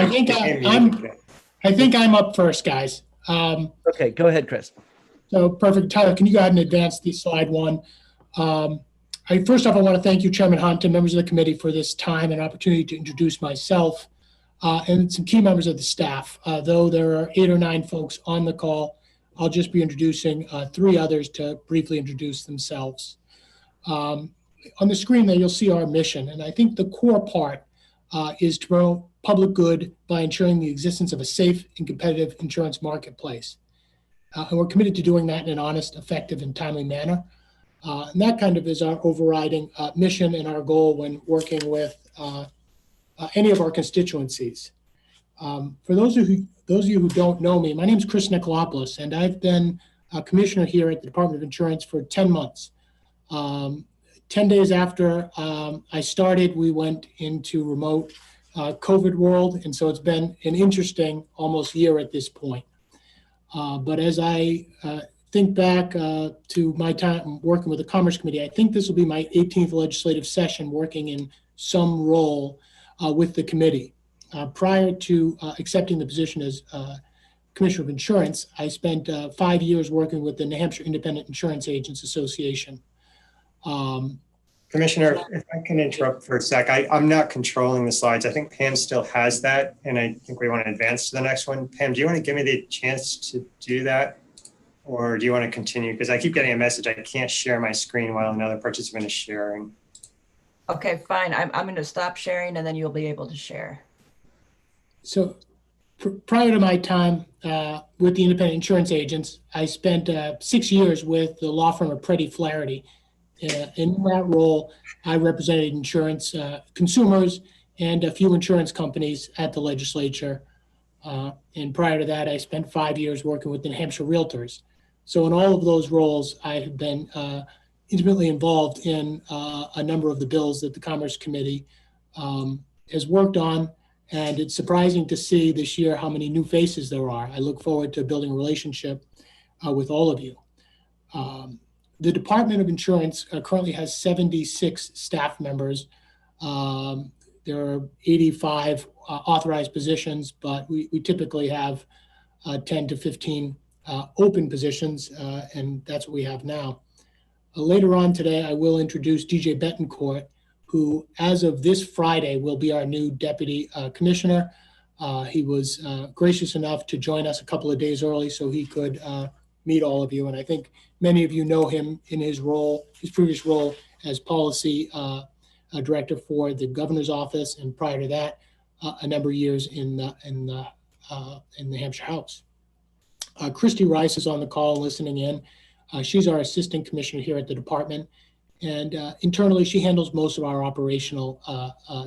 I think I'm up first, guys.
Okay, go ahead, Chris.
So perfect. Tyler, can you go ahead and advance the slide one? First off, I want to thank you, Chairman Hunt, and members of the committee for this time and opportunity to introduce myself and some key members of the staff. Though there are 8 or 9 folks on the call, I'll just be introducing 3 others to briefly introduce themselves. On the screen there, you'll see our mission, and I think the core part is to promote public good by ensuring the existence of a safe and competitive insurance marketplace. And we're committed to doing that in an honest, effective, and timely manner. And that kind of is our overriding mission and our goal when working with any of our constituencies. For those of you who don't know me, my name is Chris Nicolopoulos, and I've been a commissioner here at the Department of Insurance for 10 months. 10 days after I started, we went into remote COVID world, and so it's been an interesting almost year at this point. But as I think back to my time working with the Commerce Committee, I think this will be my 18th legislative session working in some role with the committee. Prior to accepting the position as Commissioner of Insurance, I spent 5 years working with the New Hampshire Independent Insurance Agents Association.
Commissioner, if I can interrupt for a sec, I'm not controlling the slides. I think Pam still has that, and I think we want to advance to the next one. Pam, do you want to give me the chance to do that? Or do you want to continue? Because I keep getting a message, I can't share my screen while another participant is sharing.
Okay, fine. I'm going to stop sharing and then you'll be able to share.
So prior to my time with the independent insurance agents, I spent 6 years with the law firm of Preddy Flaherty. In that role, I represented insurance consumers and a few insurance companies at the legislature. And prior to that, I spent 5 years working with the New Hampshire Realtors. So in all of those roles, I have been intimately involved in a number of the bills that the Commerce Committee has worked on. And it's surprising to see this year how many new faces there are. I look forward to building a relationship with all of you. The Department of Insurance currently has 76 staff members. There are 85 authorized positions, but we typically have 10 to 15 open positions, and that's what we have now. Later on today, I will introduce DJ Betancourt, who, as of this Friday, will be our new Deputy Commissioner. He was gracious enough to join us a couple of days early so he could meet all of you. And I think many of you know him in his role, his previous role as Policy Director for the Governor's Office, and prior to that, a number of years in the Hampshire House. Christy Rice is on the call listening in. She's our Assistant Commissioner here at the department. And internally, she handles most of our operational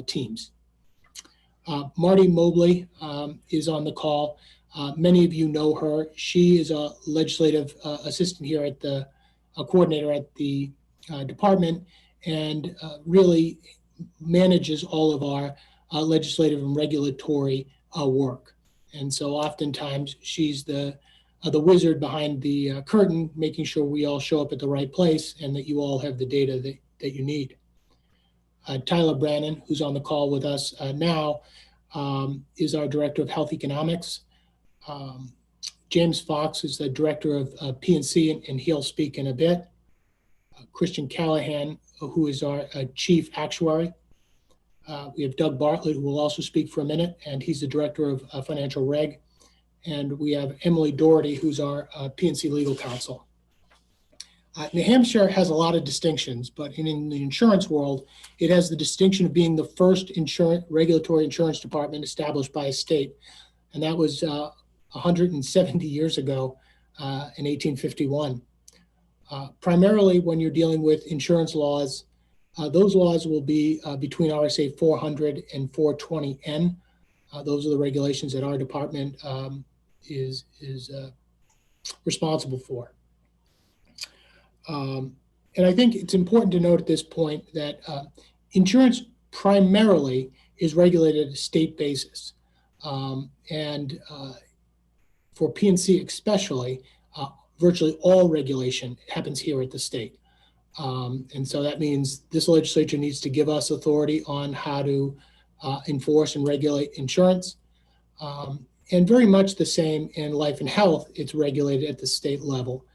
teams. Marty Mobley is on the call. Many of you know her. She is a legislative assistant here at the coordinator at the department, and really manages all of our legislative and regulatory work. And so oftentimes she's the wizard behind the curtain, making sure we all show up at the right place and that you all have the data that you need. Tyler Brannon, who's on the call with us now, is our Director of Health Economics. James Fox is the Director of P&C, and he'll speak in a bit. Christian Callahan, who is our Chief Actuary. We have Doug Bartlett, who will also speak for a minute, and he's the Director of Financial Reg. And we have Emily Doherty, who's our P&C Legal Counsel. New Hampshire has a lot of distinctions, but in the insurance world, it has the distinction of being the first regulatory insurance department established by a state. And that was 170 years ago in 1851. Primarily when you're dealing with insurance laws, those laws will be between RSA 400 and 420N. Those are the regulations that our department is responsible for. And I think it's important to note at this point that insurance primarily is regulated at a state basis. And for P&C especially, virtually all regulation happens here at the state. And so that means this legislature needs to give us authority on how to enforce and regulate insurance. And very much the same in life and health, it's regulated at the state level.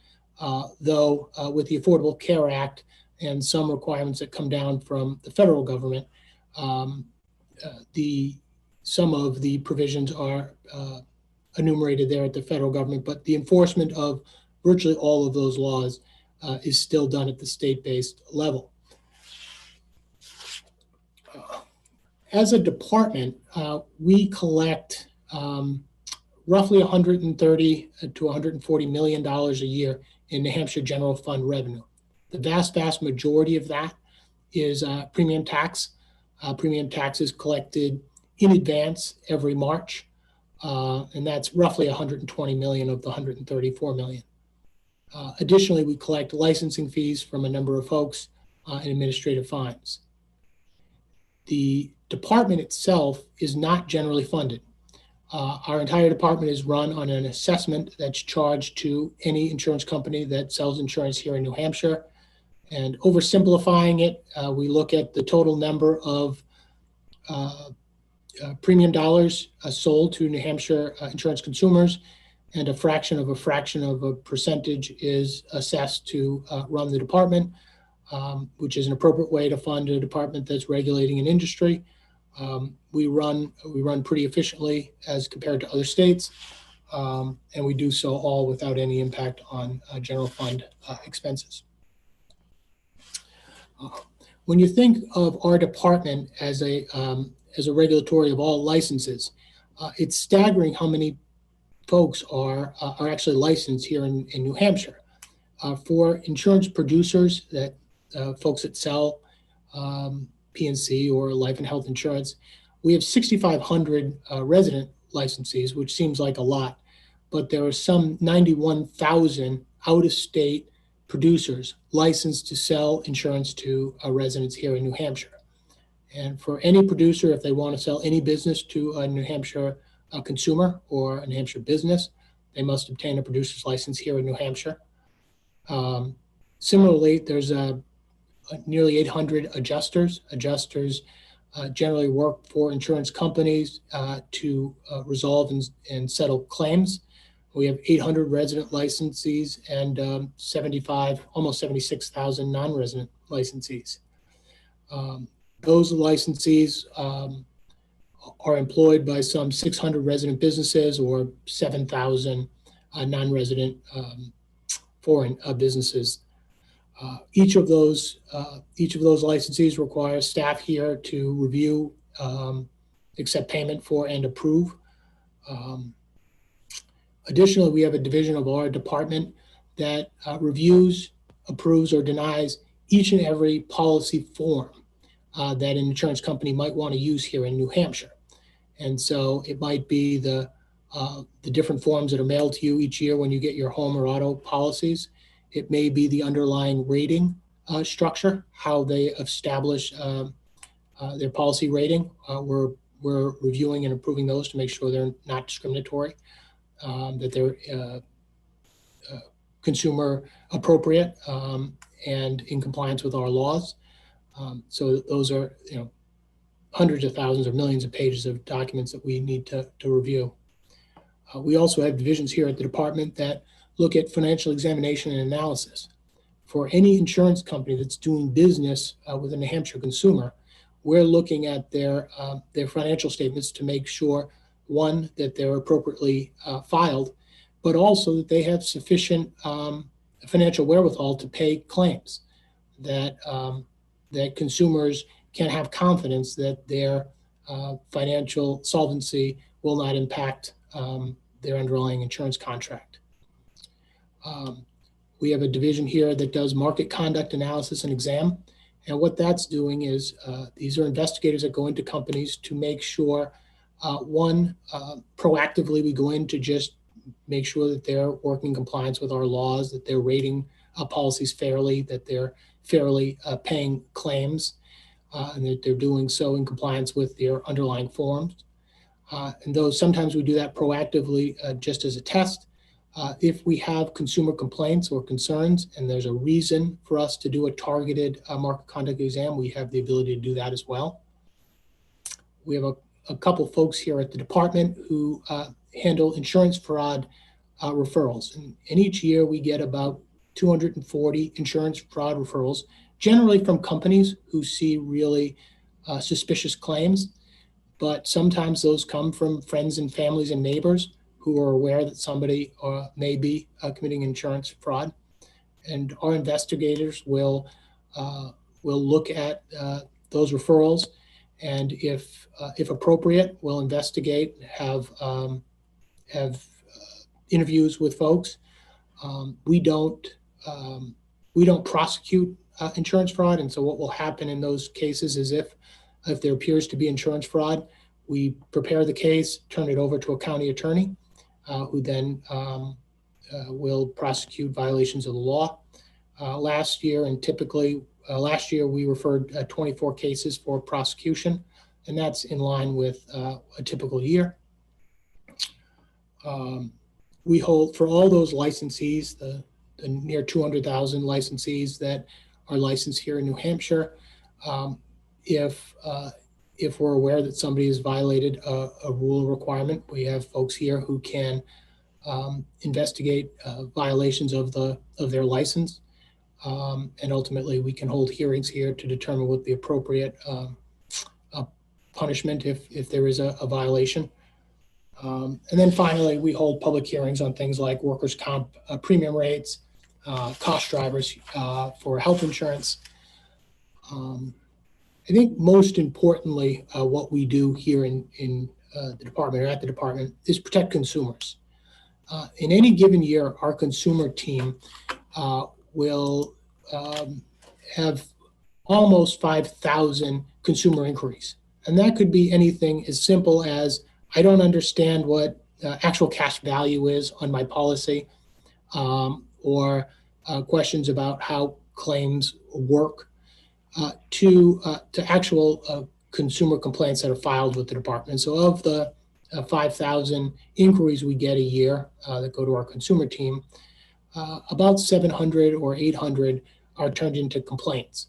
Though with the Affordable Care Act and some requirements that come down from the federal government, some of the provisions are enumerated there at the federal government, but the enforcement of virtually all of those laws is still done at the state-based level. As a department, we collect roughly $130 to $140 million a year in New Hampshire general fund revenue. The vast majority of that is premium tax. Premium tax is collected in advance every March, and that's roughly 120 million of the 134 million. Additionally, we collect licensing fees from a number of folks and administrative fines. The department itself is not generally funded. Our entire department is run on an assessment that's charged to any insurance company that sells insurance here in New Hampshire. And oversimplifying it, we look at the total number of premium dollars sold to New Hampshire insurance consumers, and a fraction of a percentage is assessed to run the department, which is an appropriate way to fund a department that's regulating an industry. We run pretty efficiently as compared to other states, and we do so all without any impact on general fund expenses. When you think of our department as a regulatory of all licenses, it's staggering how many folks are actually licensed here in New Hampshire. For insurance producers, that folks that sell P&C or life and health insurance, we have 6,500 resident licensees, which seems like a lot, but there are some 91,000 out-of-state producers licensed to sell insurance to residents here in New Hampshire. And for any producer, if they want to sell any business to a New Hampshire consumer or a New Hampshire business, they must obtain a producer's license here in New Hampshire. Similarly, there's nearly 800 adjusters. Adjusters generally work for insurance companies to resolve and settle claims. We have 800 resident licensees and almost 76,000 non-resident licensees. Those licensees are employed by some 600 resident businesses or 7,000 non-resident foreign businesses. Each of those licensees requires staff here to review, accept payment for, and approve. Additionally, we have a division of our department that reviews, approves, or denies each and every policy form that an insurance company might want to use here in New Hampshire. And so it might be the different forms that are mailed to you each year when you get your home or auto policies. It may be the underlying rating structure, how they establish their policy rating. We're reviewing and approving those to make sure they're not discriminatory, that they're consumer appropriate and in compliance with our laws. So those are, hundreds of thousands or millions of pages of documents that we need to review. We also have divisions here at the department that look at financial examination and analysis. For any insurance company that's doing business with a New Hampshire consumer, we're looking at their financial statements to make sure, one, that they're appropriately filed, but also that they have sufficient financial wherewithal to pay claims, that consumers can have confidence that their financial solvency will not impact their underlying insurance contract. We have a division here that does market conduct analysis and exam. And what that's doing is these are investigators that go into companies to make sure, proactively we go in to just make sure that they're working in compliance with our laws, that they're rating policies fairly, that they're fairly paying claims, and that they're doing so in compliance with their underlying forms. And though sometimes we do that proactively just as a test, if we have consumer complaints or concerns and there's a reason for us to do a targeted market conduct exam, we have the ability to do that as well. We have a couple folks here at the department who handle insurance fraud referrals. And each year we get about 240 insurance fraud referrals, generally from companies who see really suspicious claims. But sometimes those come from friends and families and neighbors who are aware that somebody may be committing insurance fraud. And our investigators will look at those referrals, and if appropriate, we'll investigate, have interviews with folks. We don't prosecute insurance fraud, and so what will happen in those cases is if there appears to be insurance fraud, we prepare the case, turn it over to a county attorney, who then will prosecute violations of the law. Last year we referred 24 cases for prosecution, and that's in line with a typical year. We hold, for all those licensees, the near 200,000 licensees that are licensed here in New Hampshire, if we're aware that somebody has violated a rule requirement, we have folks here who can investigate violations of their license, and ultimately we can hold hearings here to determine what the appropriate punishment if there is a violation. And then finally, we hold public hearings on things like workers' comp premium rates, cost drivers for health insurance. I think most importantly, what we do here in the department or at the department is protect consumers. In any given year, our consumer team will have almost 5,000 consumer inquiries. And that could be anything as simple as, I don't understand what actual cash value is on my policy, or questions about how claims work, to actual consumer complaints that are filed with the department. So of the 5,000 inquiries we get a year that go to our consumer team, about 700 or 800 are turned into complaints.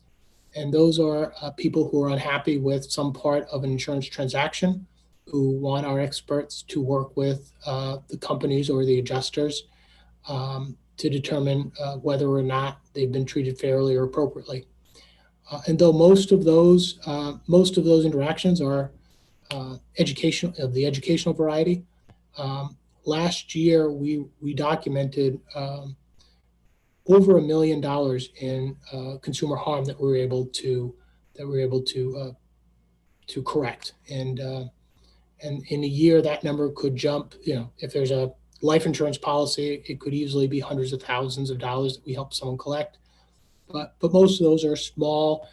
And those are people who are unhappy with some part of an insurance transaction, who want our experts to work with the companies or the adjusters to determine whether or not they've been treated fairly or appropriately. And though most of those interactions are educational, of the educational variety, last year we documented over $1 million in consumer harm that we were able to correct. And in a year, that number could jump. If there's a life insurance policy, it could easily be hundreds of thousands of dollars that we help someone collect. But most of those are small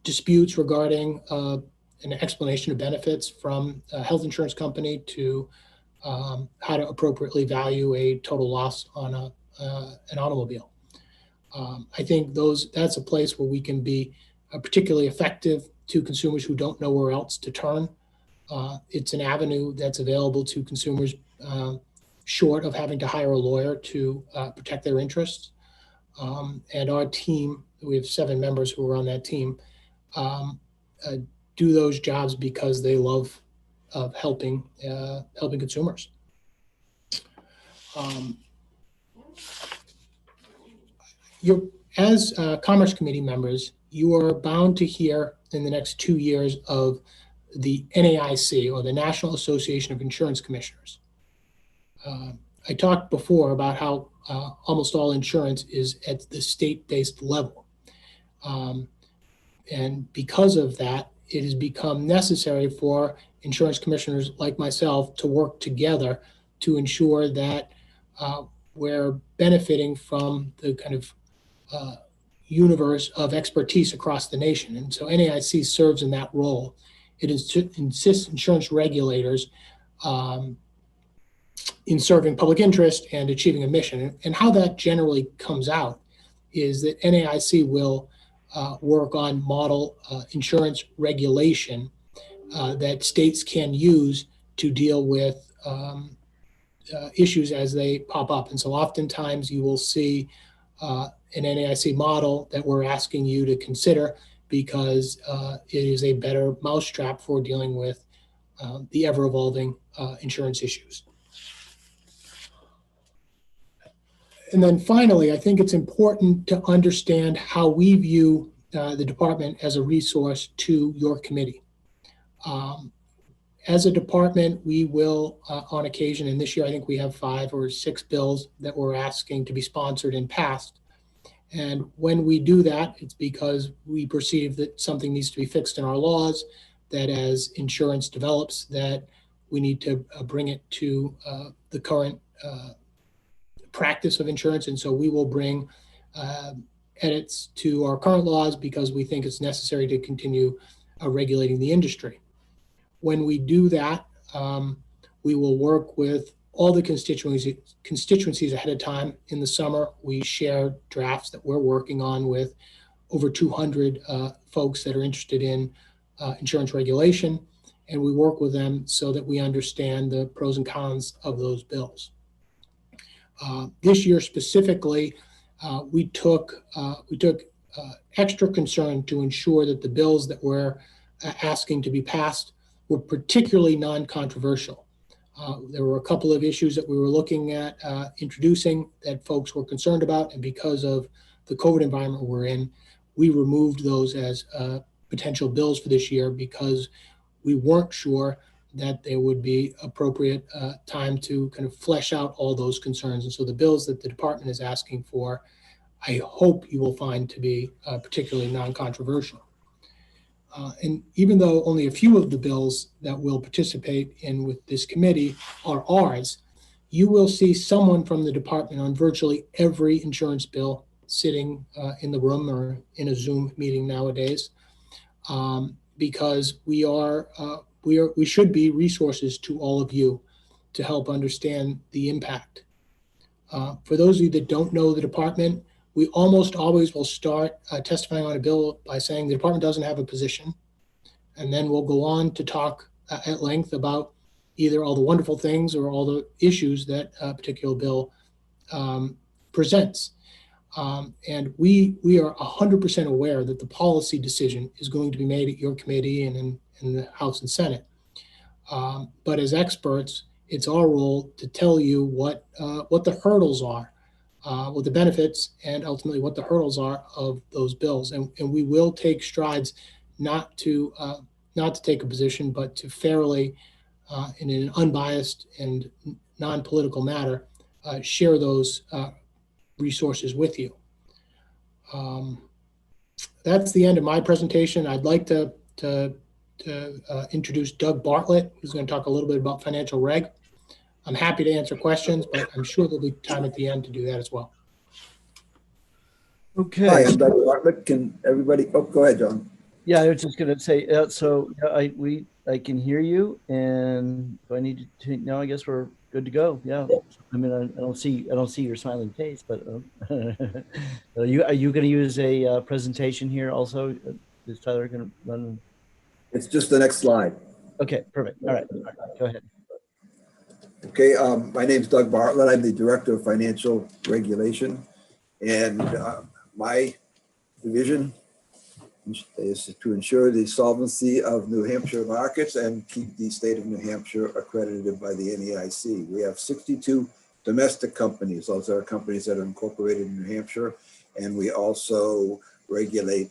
disputes regarding an explanation of benefits from a health insurance company to how to appropriately value a total loss on an automobile. I think that's a place where we can be particularly effective to consumers who don't know where else to turn. It's an avenue that's available to consumers short of having to hire a lawyer to protect their interests. And our team, we have 7 members who are on that team, do those jobs because they love helping consumers. As Commerce Committee members, you are bound to hear in the next 2 years of the NAIC, or the National Association of Insurance Commissioners. I talked before about how almost all insurance is at the state-based level. And because of that, it has become necessary for insurance commissioners like myself to work together to ensure that we're benefiting from the kind of universe of expertise across the nation. And so NAIC serves in that role. It insists insurance regulators in serving public interest and achieving a mission. And how that generally comes out is that NAIC will work on model insurance regulation that states can use to deal with issues as they pop up. And so oftentimes you will see an NAIC model that we're asking you to consider because it is a better mousetrap for dealing with the ever-evolving insurance issues. And then finally, I think it's important to understand how we view the department as a resource to your committee. As a department, we will, on occasion, and this year I think we have 5 or 6 bills that we're asking to be sponsored and passed. And when we do that, it's because we perceive that something needs to be fixed in our laws, that as insurance develops, that we need to bring it to the current practice of insurance. And so we will bring edits to our current laws because we think it's necessary to continue regulating the industry. When we do that, we will work with all the constituencies ahead of time. In the summer, we share drafts that we're working on with over 200 folks that are interested in insurance regulation, and we work with them so that we understand the pros and cons of those bills. This year specifically, we took extra concern to ensure that the bills that we're asking to be passed were particularly non-controversial. There were a couple of issues that we were looking at introducing that folks were concerned about, and because of the COVID environment we're in, we removed those as potential bills for this year because we weren't sure that there would be appropriate time to kind of flesh out all those concerns. And so the bills that the department is asking for, I hope you will find to be particularly non-controversial. And even though only a few of the bills that we'll participate in with this committee are ours, you will see someone from the department on virtually every insurance bill sitting in the room or in a Zoom meeting nowadays, because we should be resources to all of you to help understand the impact. For those of you that don't know the department, we almost always will start testifying on a bill by saying the department doesn't have a position. And then we'll go on to talk at length about either all the wonderful things or all the issues that a particular bill presents. And we are 100% aware that the policy decision is going to be made at your committee and in the House and Senate. But as experts, it's our role to tell you what the hurdles are, what the benefits, and ultimately what the hurdles are of those bills. And we will take strides not to take a position, but to fairly, in an unbiased and non-political manner, share those resources with you. That's the end of my presentation. I'd like to introduce Doug Bartlett, who's going to talk a little bit about financial reg. I'm happy to answer questions, but I'm sure there'll be time at the end to do that as well.
Okay.
Hi, I'm Doug Bartlett. Can everybody, oh, go ahead, John.
Yeah, I was just going to say, so I can hear you, and do I need to, no, I guess we're good to go. Yeah. I mean, I don't see your smiling face, but are you going to use a presentation here also? Is Tyler going to run?
It's just the next slide.
Okay, perfect. All right, go ahead.
Okay, my name is Doug Bartlett. I'm the Director of Financial Regulation, and my division is to ensure the solvency of New Hampshire markets and keep the state of New Hampshire accredited by the NAIC. We have 62 domestic companies. Those are companies that are incorporated in New Hampshire, and we also regulate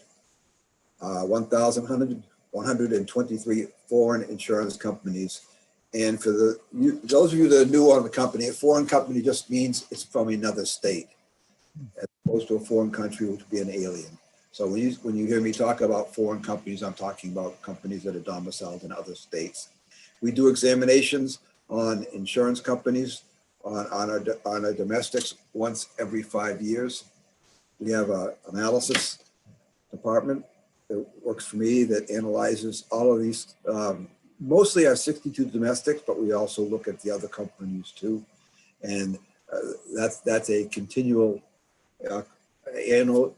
1,123 foreign insurance companies. And for those of you that are new on the company, a foreign company just means it's from another state, as opposed to a foreign country, which would be an alien. So when you hear me talk about foreign companies, I'm talking about companies that are domiciled in other states. We do examinations on insurance companies, on our domestics once every 5 years. We have an analysis department that works for me that analyzes all of these, mostly our 62 domestics, but we also look at the other companies too. And that's a continual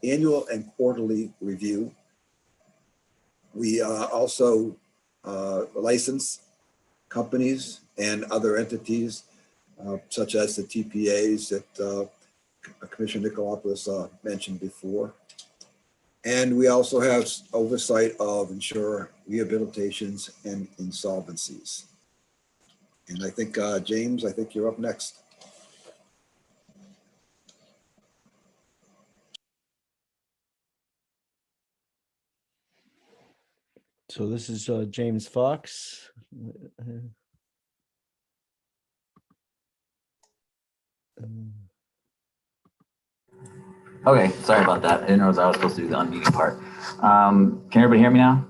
annual and quarterly review. We also license companies and other entities, such as the TPAs that Commissioner Nicolopoulos mentioned before. And we also have oversight of insurer rehabilitations and insolvencies. And I think, James, I think you're up next.
So this is James Fox.
Okay, sorry about that. I didn't know I was supposed to do the unmuting part. Can everybody hear me now?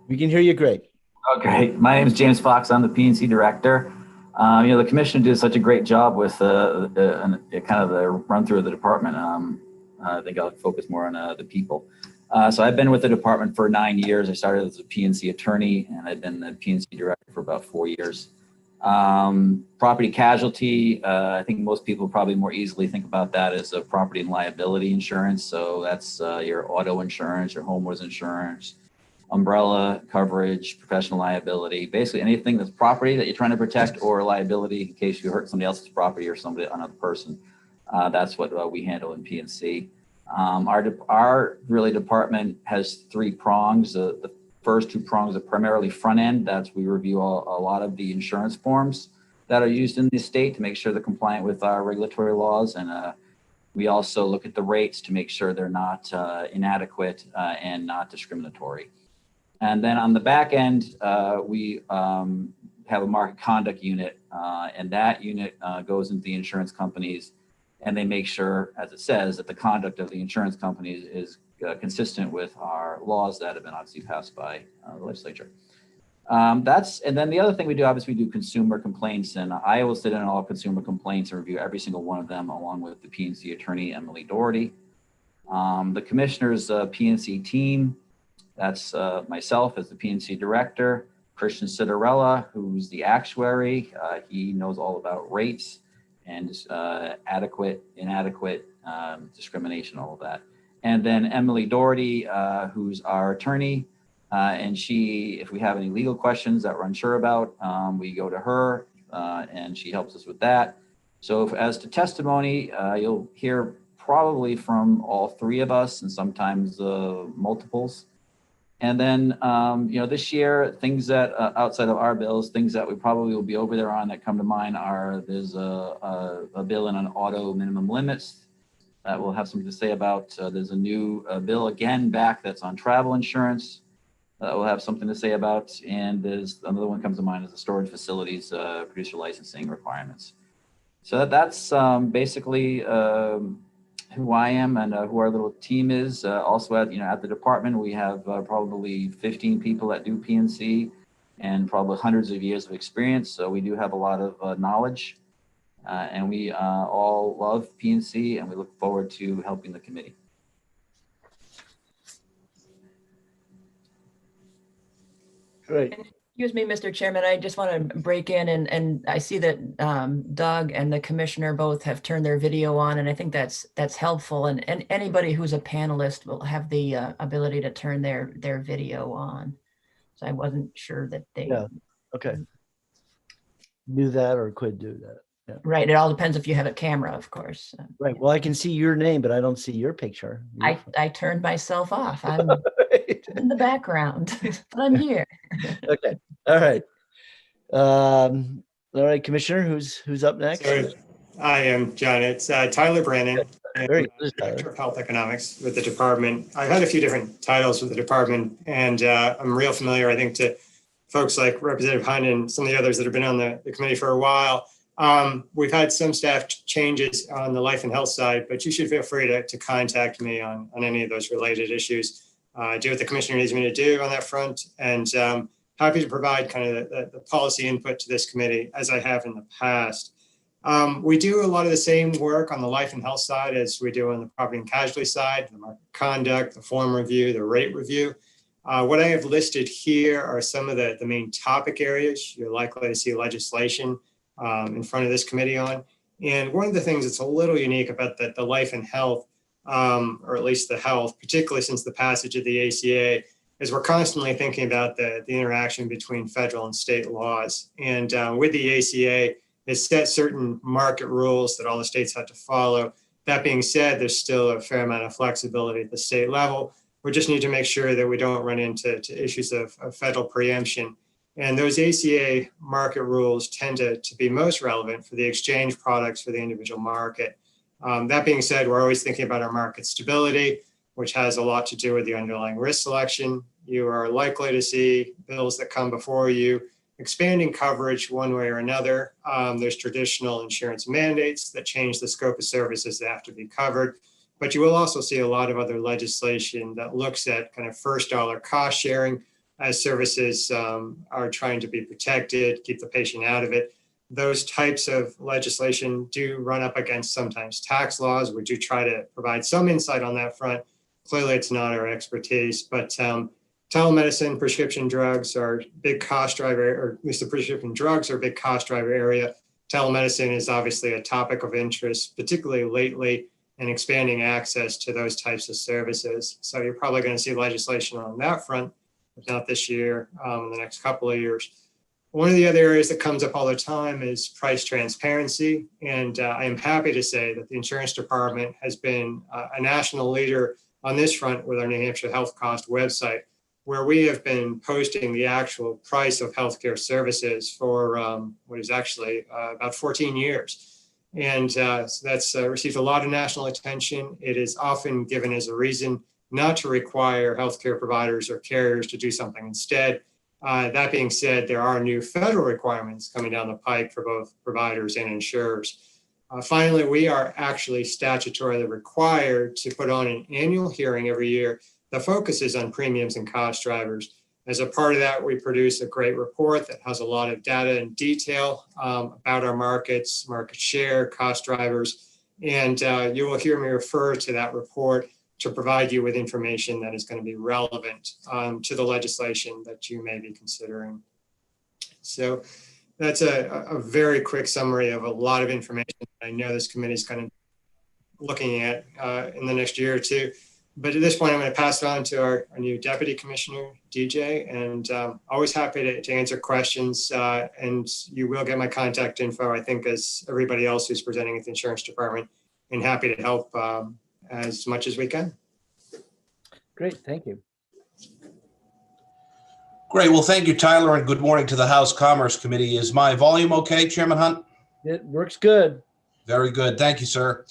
We can hear you great.
Okay, my name is James Fox. I'm the P&C director. The commission did such a great job with kind of the run through of the department. I think I'll focus more on the people. So I've been with the department for 9 years. I started as a P&C attorney, and I've been the P&C director for about 4 years. Property casualty, I think most people probably more easily think about that as a property and liability insurance. So that's your auto insurance, your homeowners insurance, umbrella coverage, professional liability, basically anything that's property that you're trying to protect or liability in case you hurt somebody else's property or another person. That's what we handle in P&C. Our really department has 3 prongs. The first 2 prongs are primarily front end. That's we review a lot of the insurance forms that are used in the state to make sure they're compliant with our regulatory laws. And we also look at the rates to make sure they're not inadequate and not discriminatory. And then on the back end, we have a market conduct unit, and that unit goes into the insurance companies, and they make sure, as it says, that the conduct of the insurance companies is consistent with our laws that have been obviously passed by the legislature. And then the other thing we do, obviously, we do consumer complaints, and I will sit in all consumer complaints and review every single one of them, along with the P&C attorney, Emily Doherty. The commissioner's P&C team, that's myself as the P&C director, Christian Citarella, who's the actuary. He knows all about rates and adequate, inadequate, discrimination, all of that. And then Emily Doherty, who's our attorney, and she, if we have any legal questions that we're unsure about, we go to her, and she helps us with that. So as to testimony, you'll hear probably from all three of us, and sometimes multiples. And then, this year, things that outside of our bills, things that we probably will be over there on that come to mind are, there's a bill in on auto minimum limits that we'll have something to say about. There's a new bill again back that's on travel insurance that we'll have something to say about. And there's another one comes to mind is the storage facilities, producer licensing requirements. So that's basically who I am and who our little team is. Also at the department, we have probably 15 people that do PNC and probably hundreds of years of experience. So we do have a lot of knowledge, and we all love PNC, and we look forward to helping the committee.
Great.
Excuse me, Mr. Chairman, I just want to break in and I see that Doug and the commissioner both have turned their video on, and I think that's helpful. And anybody who's a panelist will have the ability to turn their video on. So I wasn't sure that they
okay. Knew that or could do that. Yeah.
Right. It all depends if you have a camera, of course.
Right. Well, I can see your name, but I don't see your picture.
I turned myself off. I'm in the background, but I'm here.
Okay. All right. All right, Commissioner, who's up next?
So, I am John. It's Tyler Brannon,
Very good,
Director of Health Economics with the department. I've had a few different titles with the department, and I'm real familiar, I think, to folks like Representative Hunt and some of the others that have been on the committee for a while. We've had some staff changes on the life and health side, but you should feel free to contact me on any of those related issues. Do what the commissioner needs me to do on that front, and happy to provide kind of the policy input to this committee as I have in the past. We do a lot of the same work on the life and health side as we do on the property and casualty side, the market conduct, the form review, the rate review. What I have listed here are some of the main topic areas you're likely to see legislation in front of this committee on. And one of the things that's a little unique about the life and health, or at least the health, particularly since the passage of the ACA, is we're constantly thinking about the interaction between federal and state laws. And with the ACA, it set certain market rules that all the states have to follow. That being said, there's still a fair amount of flexibility at the state level. We just need to make sure that we don't run into issues of federal preemption. And those ACA market rules tend to be most relevant for the exchange products for the individual market. That being said, we're always thinking about our market stability, which has a lot to do with the underlying risk selection. You are likely to see bills that come before you expanding coverage one way or another. There's traditional insurance mandates that change the scope of services that have to be covered. But you will also see a lot of other legislation that looks at kind of first dollar cost sharing as services are trying to be protected, keep the patient out of it. Those types of legislation do run up against sometimes tax laws. We do try to provide some insight on that front. Clearly, it's not our expertise, but telemedicine, prescription drugs are big cost driver, or at least the prescription drugs are a big cost driver area. Telemedicine is obviously a topic of interest, particularly lately, and expanding access to those types of services. So you're probably going to see legislation on that front, if not this year, in the next couple of years. One of the other areas that comes up all the time is price transparency. And I am happy to say that the insurance department has been a national leader on this front with our New Hampshire Health Cost website, where we have been posting the actual price of healthcare services for what is actually about 14 years. And so that's received a lot of national attention. It is often given as a reason not to require healthcare providers or carriers to do something instead. That being said, there are new federal requirements coming down the pike for both providers and insurers. Finally, we are actually statutorily required to put on an annual hearing every year that focuses on premiums and cost drivers. As a part of that, we produce a great report that has a lot of data and detail about our markets, market share, cost drivers, and you will hear me refer to that report to provide you with information that is going to be relevant to the legislation that you may be considering. So that's a very quick summary of a lot of information I know this committee is kind of looking at in the next year or two. But at this point, I'm going to pass it on to our new Deputy Commissioner, DJ, and always happy to answer questions. And you will get my contact info, I think, as everybody else who's presenting at the Insurance Department, and happy to help as much as we can.
Great, thank you.
Great. Well, thank you, Tyler, and good morning to the House Commerce Committee. Is my volume okay, Chairman Hunt?
It works good.
Very good. Thank you, sir.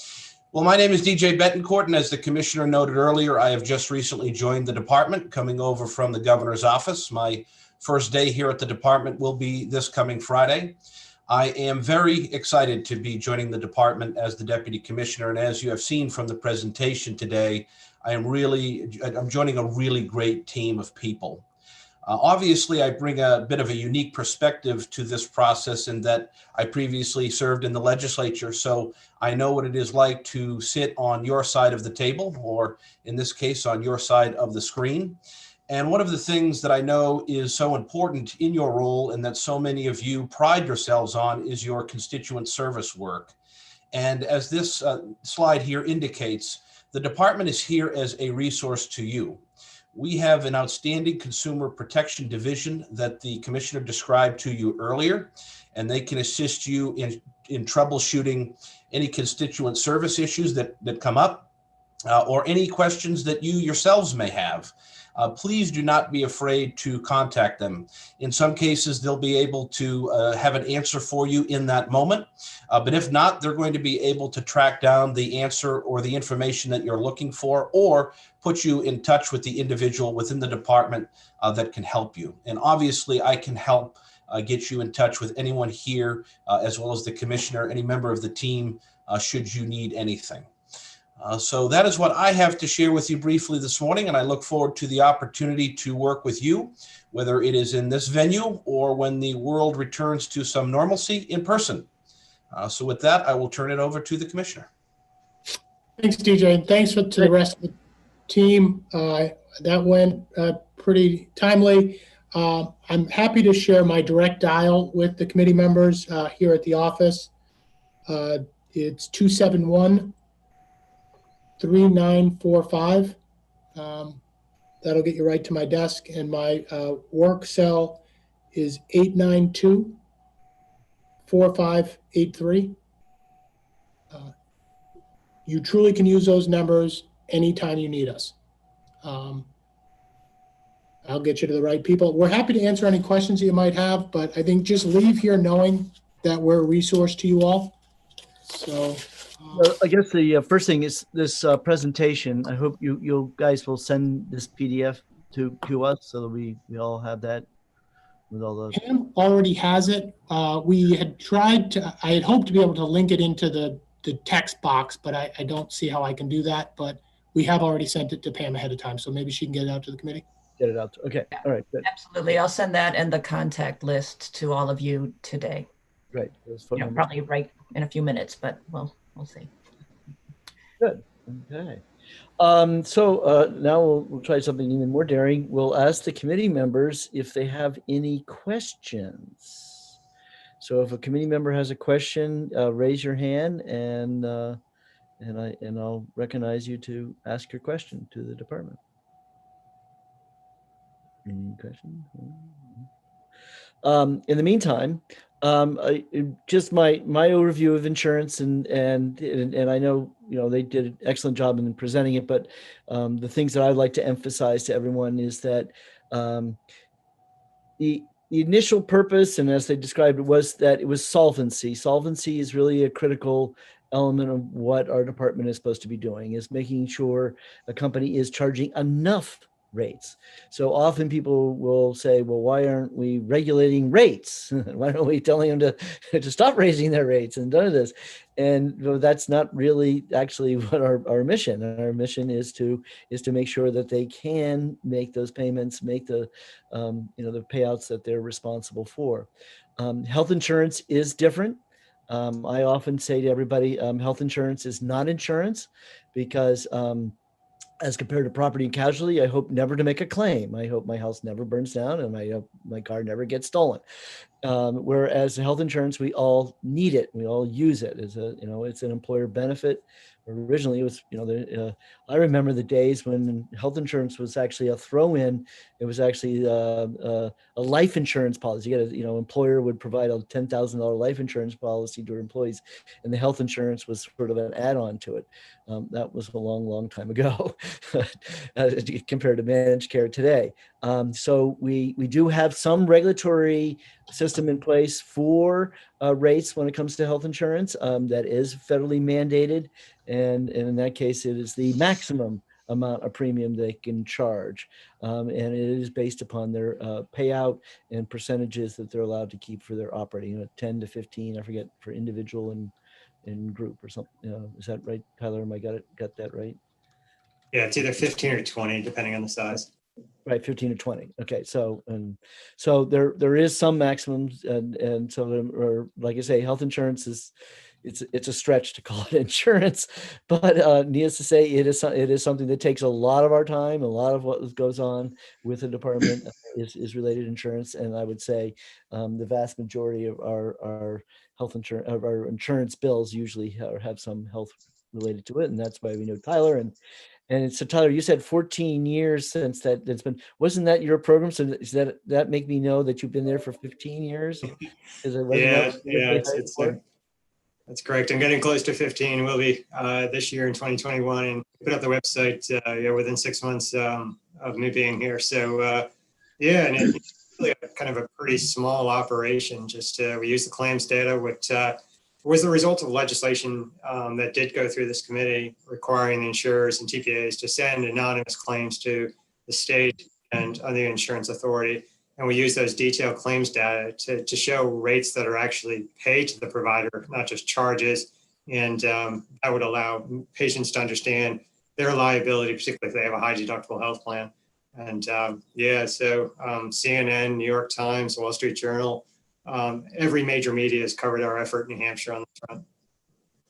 Well, my name is DJ Betancourt, and as the commissioner noted earlier, I have just recently joined the department, coming over from the governor's office. My first day here at the department will be this coming Friday. I am very excited to be joining the department as the deputy commissioner, and as you have seen from the presentation today, I'm joining a really great team of people. Obviously, I bring a bit of a unique perspective to this process in that I previously served in the legislature, so I know what it is like to sit on your side of the table, or in this case, on your side of the screen. And one of the things that I know is so important in your role and that so many of you pride yourselves on is your constituent service work. And as this slide here indicates, the department is here as a resource to you. We have an outstanding consumer protection division that the commissioner described to you earlier, and they can assist you in troubleshooting any constituent service issues that come up or any questions that you yourselves may have. Please do not be afraid to contact them. In some cases, they'll be able to have an answer for you in that moment. But if not, they're going to be able to track down the answer or the information that you're looking for, or put you in touch with the individual within the department that can help you. And obviously, I can help get you in touch with anyone here, as well as the commissioner, any member of the team, should you need anything. So that is what I have to share with you briefly this morning, and I look forward to the opportunity to work with you, whether it is in this venue or when the world returns to some normalcy in person. So with that, I will turn it over to the commissioner.
Thanks, DJ, and thanks to the rest of the team. That went pretty timely. I'm happy to share my direct dial with the committee members here at the office. It's 271-3945. That'll get you right to my desk, and my work cell is 892-4583. You truly can use those numbers anytime you need us. I'll get you to the right people. We're happy to answer any questions that you might have, but I think just leave here knowing that we're a resource to you all. So
well, I guess the first thing is this presentation. I hope you guys will send this PDF to us so that we all have that with all those.
Pam already has it. We had tried to, I had hoped to be able to link it into the text box, but I don't see how I can do that. But we have already sent it to Pam ahead of time, so maybe she can get it out to the committee.
Get it out. Okay. All right. Good.
Absolutely. I'll send that and the contact list to all of you today.
Great.
Probably right in a few minutes, but we'll see.
Good. Okay. So now we'll try something even more daring. We'll ask the committee members if they have any questions. So if a committee member has a question, raise your hand, and I'll recognize you to ask your question to the department. Any questions? In the meantime, just my overview of insurance, and I know they did an excellent job in presenting it, but the things that I'd like to emphasize to everyone is that the initial purpose, and as they described it, was that it was solvency. Solvency is really a critical element of what our department is supposed to be doing, is making sure a company is charging enough rates. So often people will say, well, why aren't we regulating rates? Why aren't we telling them to stop raising their rates and do this? And that's not really actually what our mission. Our mission is to make sure that they can make those payments, make the the payouts that they're responsible for. Health insurance is different. I often say to everybody, health insurance is not insurance, because as compared to property and casualty, I hope never to make a claim. I hope my house never burns down and my car never gets stolen. Whereas health insurance, we all need it. We all use it as it's an employer benefit. Originally, it was, I remember the days when health insurance was actually a throw-in. It was actually a life insurance policy. Employer would provide a $10,000 life insurance policy to their employees, and the health insurance was sort of an add-on to it. That was a long, long time ago compared to managed care today. So we do have some regulatory system in place for rates when it comes to health insurance that is federally mandated. And in that case, it is the maximum amount of premium they can charge. And it is based upon their payout and percentages that they're allowed to keep for their operating, 10 to 15, I forget, for individual and group or something. Is that right, Tyler? Am I got that right?
Yeah, it's either 15 or 20, depending on the size.
Right, 15 or 20. Okay, so there is some maximums, and so or like I say, health insurance is it's a stretch to call it insurance, but needless to say, it is something that takes a lot of our time. A lot of what goes on with the department is related to insurance, and I would say the vast majority of our health insurance of our insurance bills usually have some health related to it, and that's why we know Tyler. And so Tyler, you said 14 years since that's been, wasn't that your program? So does that make me know that you've been there for 15 years?
That's correct. I'm getting close to 15. We'll be this year in 2021, and put up the website within 6 months of me being here. So and it's really kind of a pretty small operation. Just we use the claims data, which was the result of legislation that did go through this committee requiring the insurers and TPAs to send anonymous claims to the state and the insurance authority. And we use those detailed claims data to show rates that are actually paid to the provider, not just charges. And that would allow patients to understand their liability, particularly if they have a high deductible health plan. And so CNN, New York Times, Wall Street Journal, every major media has covered our effort in New Hampshire on this front.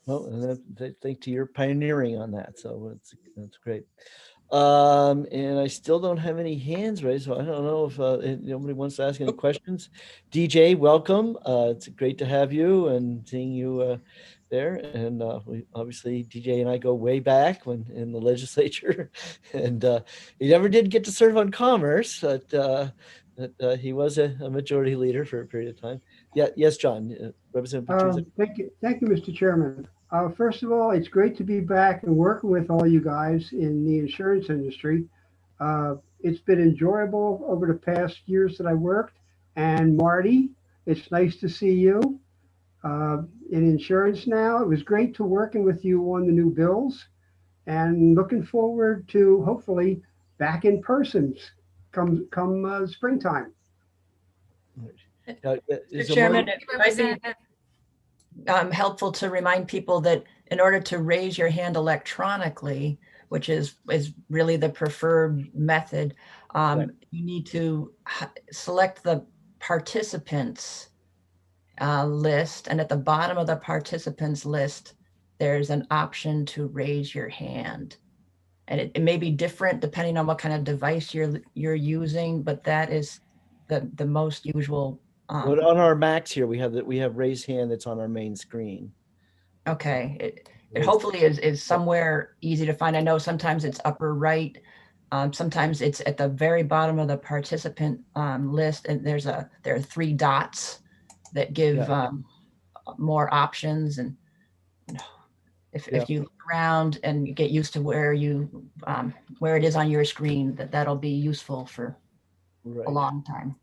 Well, and thanks to your pioneering on that. So that's great. And I still don't have any hands raised, so I don't know if nobody wants to ask any questions. DJ, welcome. It's great to have you and seeing you there. And we obviously, DJ and I go way back when in the legislature, and he never did get to serve on Commerce, but he was a majority leader for a period of time. Yeah, yes, John. Representative
Thank you, Mr. Chairman. First of all, it's great to be back and working with all you guys in the insurance industry. It's been enjoyable over the past years that I worked. And Marty, it's nice to see you in insurance now. It was great to working with you on the new bills, and looking forward to hopefully back in person come springtime.
Mr. Chairman, it might be helpful to remind people that in order to raise your hand electronically, which is really the preferred method, you need to select the participants list, and at the bottom of the participants list, there's an option to raise your hand. And it may be different depending on what kind of device you're using, but that is the most usual.
But on our Macs here, we have raised hand that's on our main screen.
Okay, it hopefully is somewhere easy to find. I know sometimes it's upper right, sometimes it's at the very bottom of the participant list, and there are 3 dots that give more options. And if you look around and you get used to where it is on your screen, that'll be useful for a long time.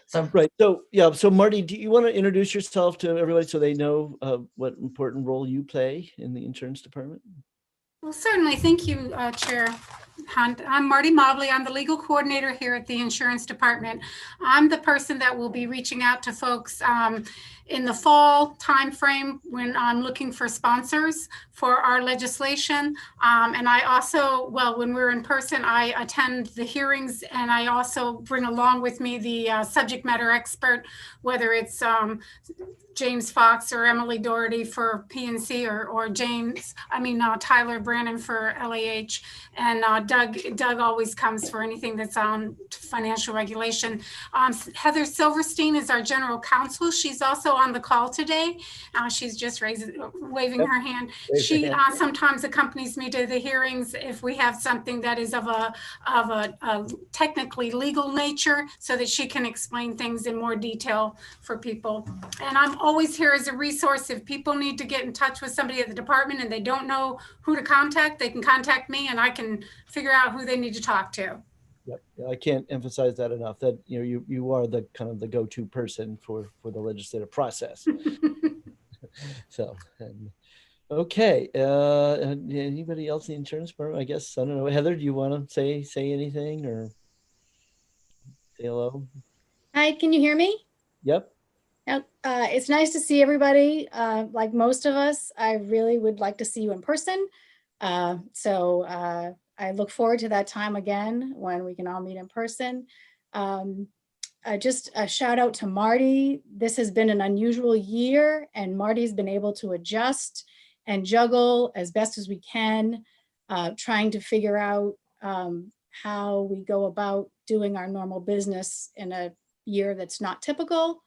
So
Marty, do you want to introduce yourself to everybody so they know what important role you play in the insurance department?
Well, certainly. Thank you, Chair Hunt. I'm Marty Mobley. I'm the legal coordinator here at the insurance department. I'm the person that will be reaching out to folks in the fall timeframe when I'm looking for sponsors for our legislation. And I also, well, when we're in person, I attend the hearings, and I also bring along with me the subject matter expert, whether it's James Fox or Emily Doherty for PNC, or Tyler Brannon for LAH, and Doug always comes for anything that's on financial regulation. Heather Silverstein is our general counsel. She's also on the call today. She's just waving her hand. She sometimes accompanies me to the hearings if we have something that is of a technically legal nature, so that she can explain things in more detail for people. And I'm always here as a resource. If people need to get in touch with somebody at the department and they don't know who to contact, they can contact me, and I can figure out who they need to talk to.
Yep. I can't emphasize that enough, that you are the kind of the go-to person for the legislative process. So, okay. Anybody else in the insurance department? I guess, I don't know. Heather, do you want to say anything or say hello?
Hi, can you hear me?
Yep.
It's nice to see everybody. Like most of us, I really would like to see you in person. So I look forward to that time again when we can all meet in person. Just a shout out to Marty. This has been an unusual year, and Marty's been able to adjust and juggle as best as we can, trying to figure out how we go about doing our normal business in a year that's not typical.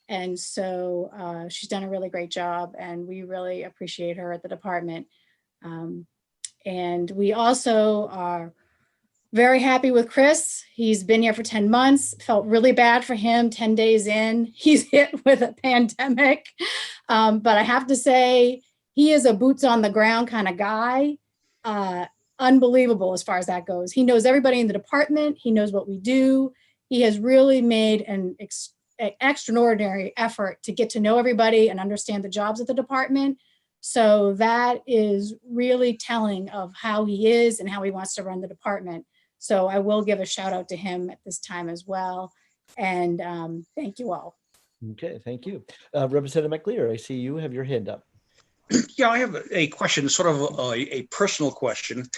And so she's done a really great job, and we really appreciate her at the department. And we also are very happy with Chris. He's been here for 10 months, felt really bad for him 10 days in. He's hit with a pandemic. But I have to say, he is a boots on the ground kind of guy. Unbelievable as far as that goes. He knows everybody in the department. He knows what we do. He has really made an extraordinary effort to get to know everybody and understand the jobs of the department. So that is really telling of how he is and how he wants to run the department. So I will give a shout out to him at this time as well. And thank you all.
Okay, thank you. Representative McLear, I see you have your hand up.
Yeah, I have a question, sort of a personal question.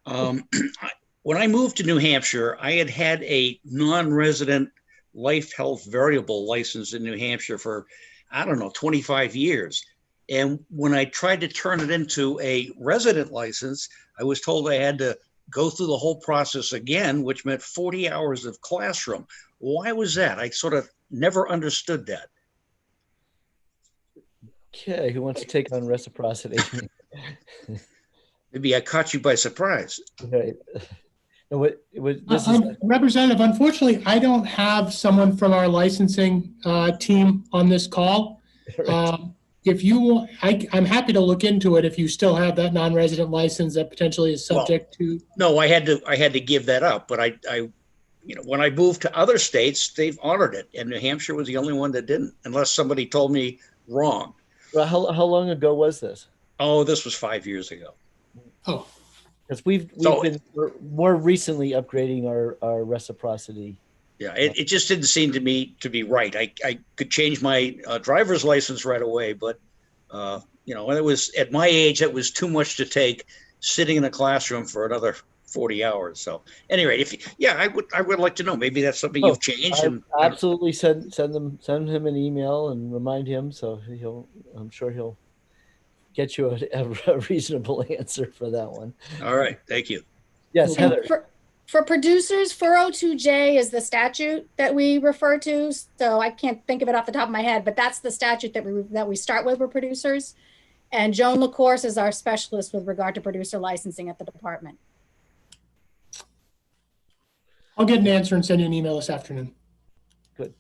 When I moved to New Hampshire, I had a non-resident life health variable license in New Hampshire for, 25 years. And when I tried to turn it into a resident license, I was told I had to go through the whole process again, which meant 40 hours of classroom. Why was that? I sort of never understood that.
Okay, who wants to take on reciprocity?
Maybe I caught you by surprise.
Okay.
Representative, unfortunately, I don't have someone from our licensing team on this call. If you, I'm happy to look into it if you still have that non-resident license that potentially is subject to.
No, I had to give that up, but I when I moved to other states, they've honored it, and New Hampshire was the only one that didn't, unless somebody told me wrong.
Well, how long ago was this?
Oh, this was 5 years ago.
Oh,
because we've been more recently upgrading our reciprocity.
Yeah, it just didn't seem to me to be right. I could change my driver's license right away, but when it was at my age, it was too much to take sitting in a classroom for another 40 hours. So anyway, I would like to know, maybe that's something you've changed.
Absolutely send him an email and remind him, so I'm sure he'll get you a reasonable answer for that one.
All right, thank you.
Yes, Heather.
For producers, 402J is the statute that we refer to. So I can't think of it off the top of my head, but that's the statute that we start with for producers. And Joan LaCourse is our specialist with regard to producer licensing at the department.
I'll get an answer and send you an email this afternoon.
Good.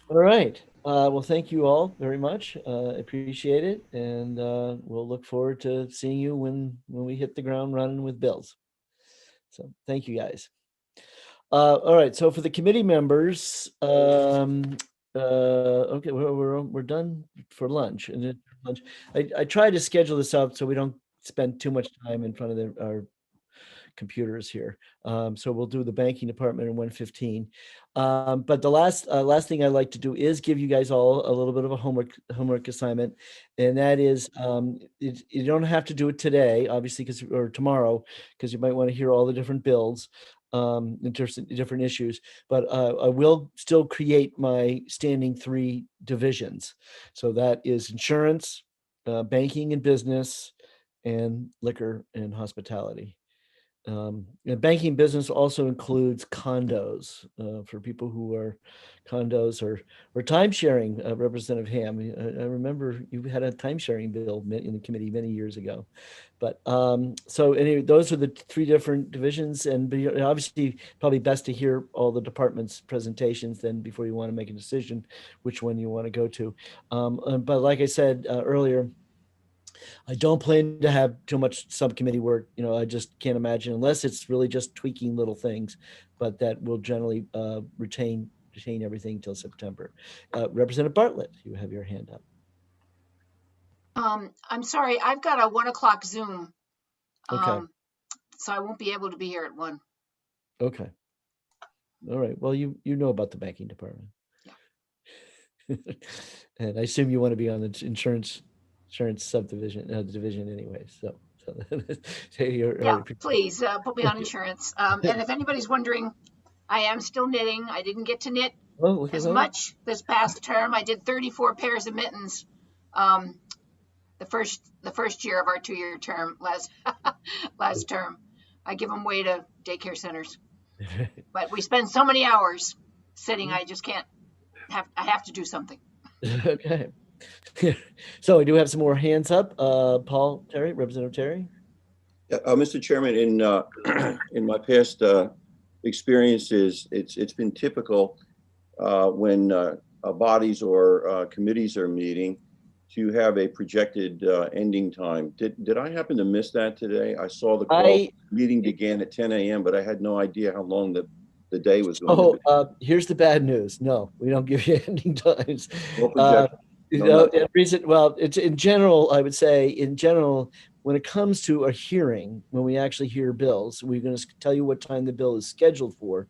All right. Well, thank you all very much. Appreciate it. And we'll look forward to seeing you when we hit the ground running with bills. So thank you guys. All right. So for the committee members, okay, we're done for lunch. And I try to schedule this up so we don't spend too much time in front of our computers here. So we'll do the banking department in 1:15. But the last thing I'd like to do is give you guys all a little bit of a homework assignment, and that is you don't have to do it today, obviously, or tomorrow, because you might want to hear all the different bills in terms of different issues. But I will still create my standing 3 divisions. So that is insurance, banking and business, and liquor and hospitality. And banking business also includes condos for people who are condos or time sharing. Representative Ham, I remember you had a time sharing bill in the committee many years ago. But so anyway, those are the 3 different divisions, and obviously probably best to hear all the departments' presentations then before you want to make a decision which one you want to go to. But like I said earlier, I don't plan to have too much subcommittee work. I just can't imagine, unless it's really just tweaking little things, but that will generally retain everything until September. Representative Bartlett, you have your hand up.
I'm sorry, I've got a 1 o'clock Zoom.
Okay.
So I won't be able to be here at 1.
Okay. All right. Well, you know about the banking department. Yeah. And I assume you want to be on the insurance subdivision, division anyway. So
yeah, please put me on insurance. And if anybody's wondering, I am still knitting. I didn't get to knit as much this past term. I did 34 pairs of mittens the first year of our 2-year term last term. I give them away to daycare centers. But we spend so many hours sitting, I just can't I have to do something.
Okay. So we do have some more hands up. Paul Terry, Representative Terry.
Mr. Chairman, in my past experiences, it's been typical when bodies or committees are meeting to have a projected ending time. Did I happen to miss that today? I saw the meeting began at 10 a.m., but I had no idea how long the day was going to be.
Here's the bad news. No, we don't give you ending times.
No,
it's in general, I would say, when it comes to a hearing, when we actually hear bills, we're going to tell you what time the bill is scheduled for.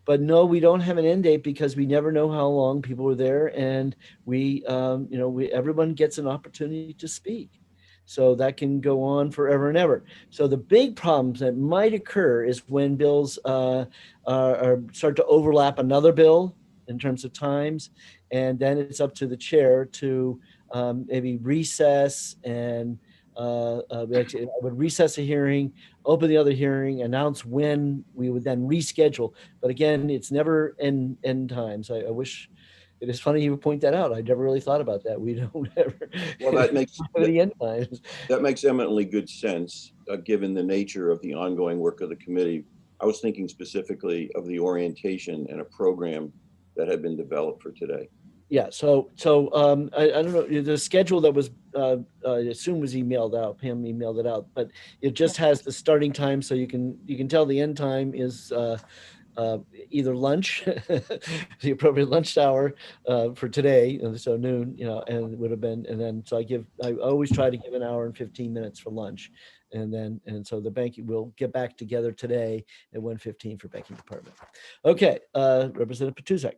But no, we don't have an end date because we never know how long people are there, and everyone gets an opportunity to speak. So that can go on forever and ever. So the big problems that might occur is when bills start to overlap another bill in terms of times, and then it's up to the chair to maybe recess and I would recess a hearing, open the other hearing, announce when we would then reschedule. But again, it's never end times. I wish. It is funny you would point that out. I never really thought about that. We don't ever.
Well, that makes
the end times.
That makes eminently good sense, given the nature of the ongoing work of the committee. I was thinking specifically of the orientation and a program that had been developed for today.
Yeah. So I don't know, the schedule that was I assume was emailed out. Pam emailed it out, but it just has the starting time, so you can tell the end time is either lunch, the appropriate lunch hour for today, so noon, and it would have been, and then so I always try to give an hour and 15 minutes for lunch, and so the banking will get back together today at 1:15 for banking department. Okay, Representative Petuzak.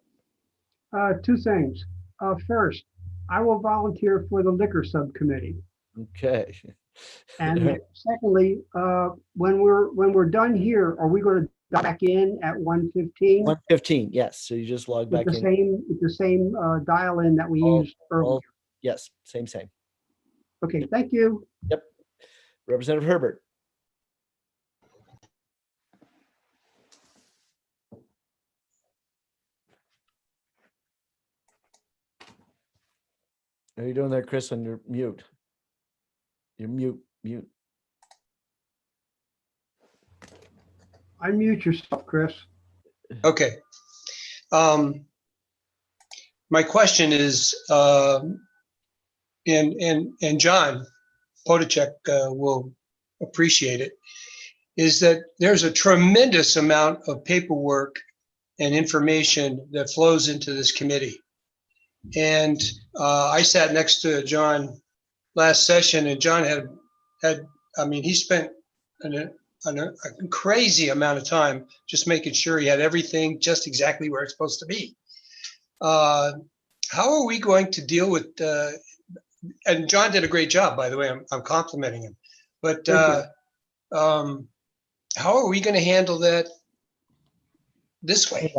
2 things. First, I will volunteer for the liquor subcommittee.
Okay.
And secondly, when we're done here, are we going to back in at 1:15?
1:15, yes. So you just log back in.
The same dial in that we used earlier.
Yes, same.
Okay, thank you.
Yep. Representative Herbert. How are you doing there, Chris, on your mute? You're mute.
Unmute yourself, Chris.
Okay. My question is, and John Podacek will appreciate it, is that there's a tremendous amount of paperwork and information that flows into this committee. And I sat next to John last session, and John he spent a crazy amount of time just making sure he had everything just exactly where it's supposed to be. How are we going to deal with, and John did a great job, by the way, I'm complimenting him, but how are we going to handle that this way?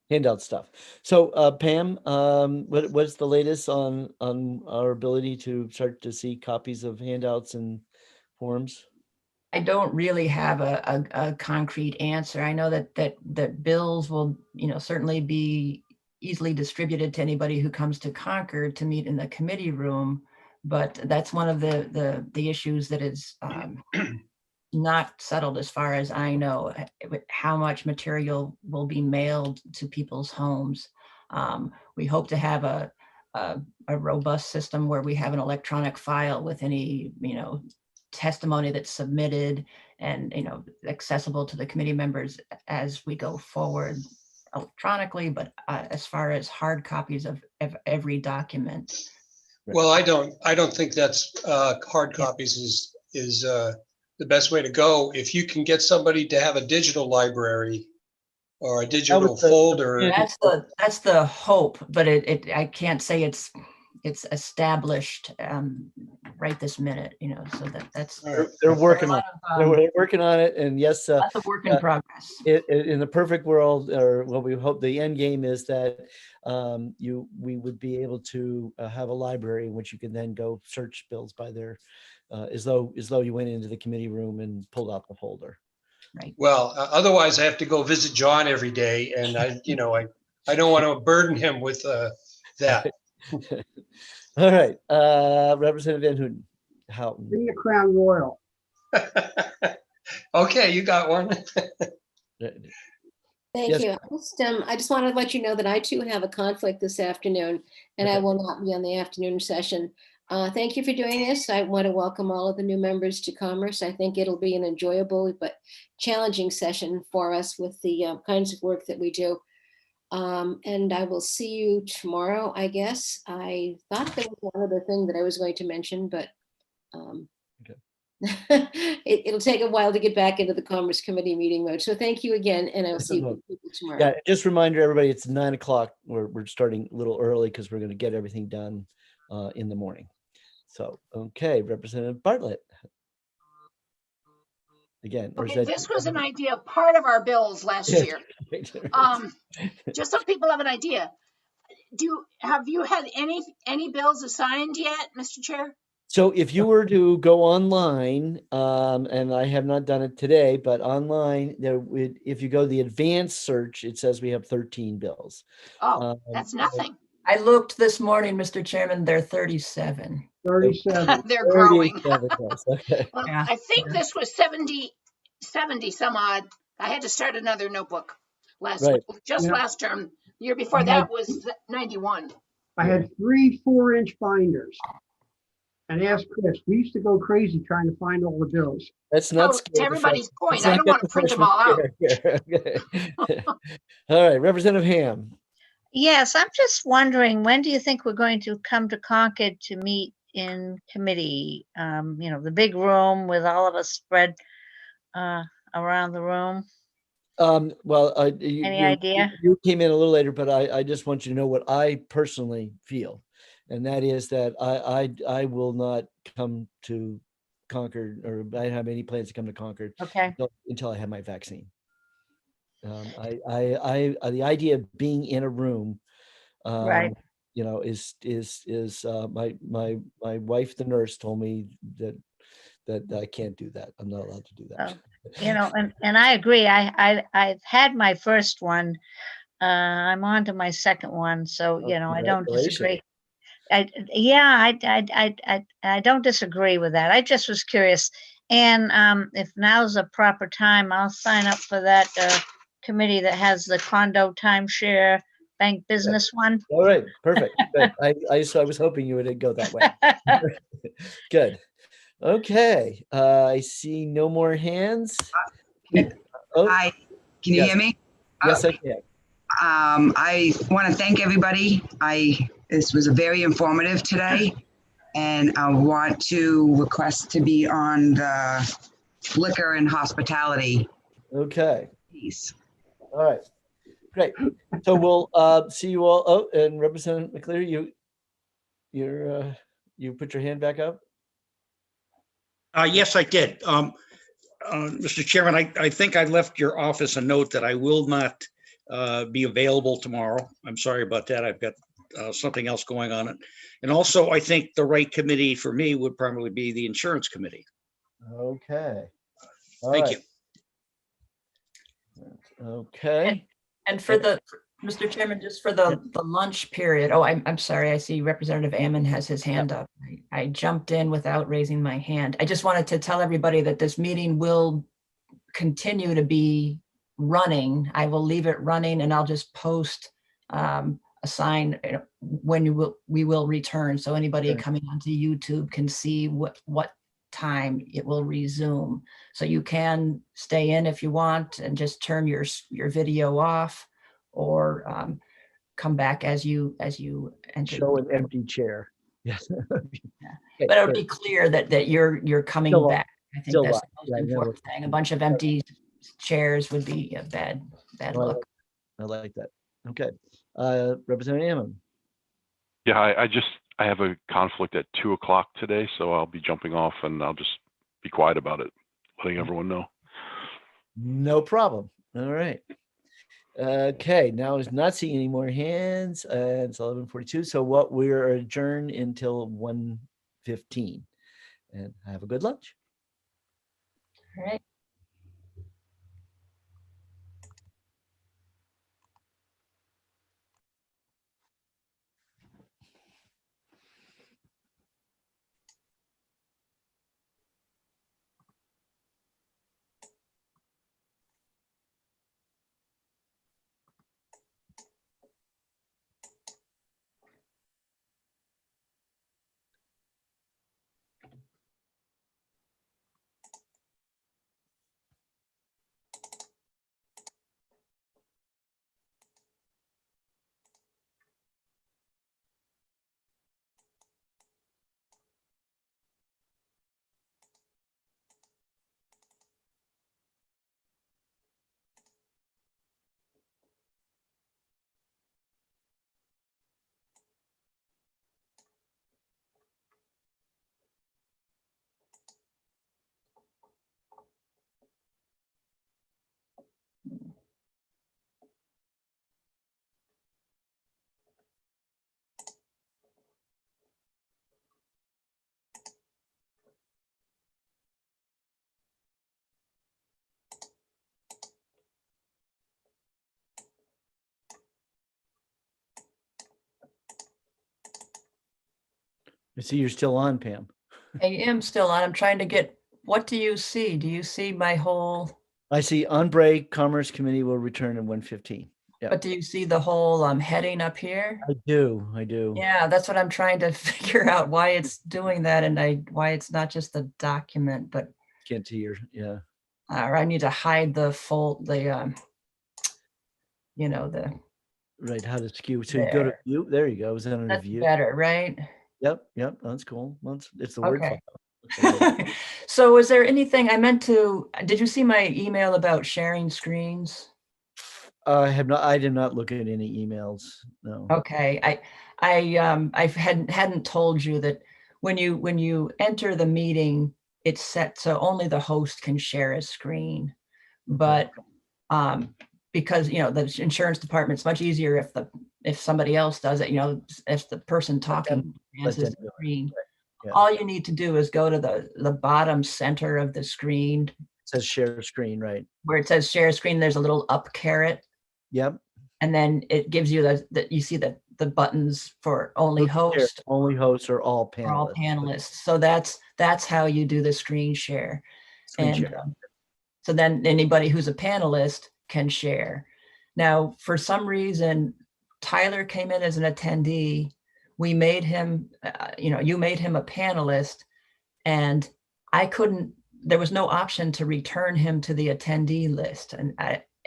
Handout stuff. So Pam, what's the latest on our ability to start to see copies of handouts and forms?
I don't really have a concrete answer. I know that bills will, certainly be easily distributed to anybody who comes to Concord to meet in the committee room, but that's one of the issues that is not settled as far as I know, how much material will be mailed to people's homes. We hope to have a robust system where we have an electronic file with any, testimony that's submitted and, accessible to the committee members as we go forward electronically, but as far as hard copies of every document.
Well, I don't think that's hard copies is the best way to go. If you can get somebody to have a digital library or a digital folder.
That's the hope, but I can't say it's established right this minute, so that's
they're working on it. They're working on it, and yes,
that's a work in progress.
In the perfect world, or what we hope the end game is that we would be able to have a library in which you can then go search bills by their as though you went into the committee room and pulled out the folder.
Right.
Well, otherwise I have to go visit John every day, and I don't want to burden him with that.
All right, Representative Van Houten. Houghton.
Bring the Crown Royal.
Okay, you got one.
Thank you. I just wanted to let you know that I too have a conflict this afternoon, and I will not be on the afternoon session. Thank you for doing this. I want to welcome all of the new members to Commerce. I think it'll be an enjoyable but challenging session for us with the kinds of work that we do. And I will see you tomorrow, I guess. I thought there was one other thing that I was going to mention, but it'll take a while to get back into the Commerce Committee meeting mode. So thank you again, and I'll see you tomorrow.
Yeah, just a reminder, everybody, it's 9 o'clock. We're starting a little early because we're going to get everything done in the morning. So, okay, Representative Bartlett. Again,
okay, this was an idea of part of our bills last year. Just so people have an idea. Have you had any bills assigned yet, Mr. Chair?
So if you were to go online, and I have not done it today, but online, if you go to the advanced search, it says we have 13 bills.
Oh, that's nothing.
I looked this morning, Mr. Chairman, they're 37.
37.
They're growing.
Okay.
Well, yeah. I think this was 70 some odd. I had to start another notebook last term. The year before that was 91.
I had 3 4-inch binders. And ask Chris, we used to go crazy trying to find all the bills.
That's not
to everybody's point. I don't want to print them all out.
Okay. All right, Representative Ham.
Yes, I'm just wondering, when do you think we're going to come to Concord to meet in committee? The big room with all of us spread around the room.
Well,
any idea?
You came in a little later, but I just want you to know what I personally feel. And that is that I will not come to Concord, or I don't have any plans to come to Concord until I have my vaccine. The idea of being in a room,
right,
is my wife, the nurse, told me that I can't do that. I'm not allowed to do that.
And I agree. I've had my first one. I'm on to my second one, so I don't disagree. I don't disagree with that. I just was curious. And if now's a proper time, I'll sign up for that committee that has the condo timeshare bank business one.
All right, perfect. Good. I was hoping you would go that way. Good. Okay. I see no more hands.
Hi, can you hear me?
Yes, I can.
I want to thank everybody. This was very informative today, and I want to request to be on the liquor and hospitality
Okay.
piece.
All right. Great. So we'll see you all. Oh, and Representative McCleary, you put your hand back up?
Yes, I did. Mr. Chairman, I think I left your office a note that I will not be available tomorrow. I'm sorry about that. I've got something else going on. And also, I think the right committee for me would probably be the Insurance Committee.
Okay. All
Thank
right. Okay.
And for the, Mr. Chairman, just for the lunch period, oh, I'm sorry, I see Representative Ammon has his hand up. I jumped in without raising my hand. I just wanted to tell everybody that this meeting will continue to be running. I will leave it running and I'll just post a sign when we will return. So anybody coming onto YouTube can see what time it will resume. So you can stay in if you want and just turn your video off, or come back as you enter.
Show an empty chair. Yes.
Yeah. But it'll be clear that you're coming
Still
back. I think that's the most
yeah,
important thing. A bunch of empty chairs would be a bad look.
I like that. Okay. Representative Ammon.
Yeah, I have a conflict at 2 o'clock today, so I'll be jumping off and I'll just be quiet about it, letting everyone know.
No problem. All right. Okay, now is not seeing any more hands, and it's 11:42. So what we're adjourned until 1:15, and have a good lunch.
All right.
I see you're still on, Pam.
I am still on. I'm trying to get, what do you see? Do you see my whole?
I see on break, Commerce Committee will return at 1:15. Yeah.
But do you see the whole heading up here?
I do.
Yeah, that's what I'm trying to figure out, why it's doing that, and why it's not just the document, but
Can't see your, yeah.
or I need to hide the
Right, how to skew. So you go to view. There you go. Is that under
that's
view?
better, right?
Yep. That's cool. It's the word
Okay.
file.
So is there anything I meant to, did you see my email about sharing screens?
I did not look at any emails. No.
Okay, I hadn't told you that when you enter the meeting, it's set so only the host can share a screen, but because the insurance department's much easier if somebody else does it. If the person talking answers the screen,
Yeah.
all you need to do is go to the bottom center of the screen.
It says share screen, right?
Where it says share screen, there's a little up caret.
Yep.
And then it gives you you see the buttons for only host.
Only host or all panelists.
Or all panelists. So that's how you do the screen share.
Screen
And
share.
so then anybody who's a panelist can share. Now, for some reason, Tyler came in as an attendee. We made him, you made him a panelist, and there was no option to return him to the attendee list. And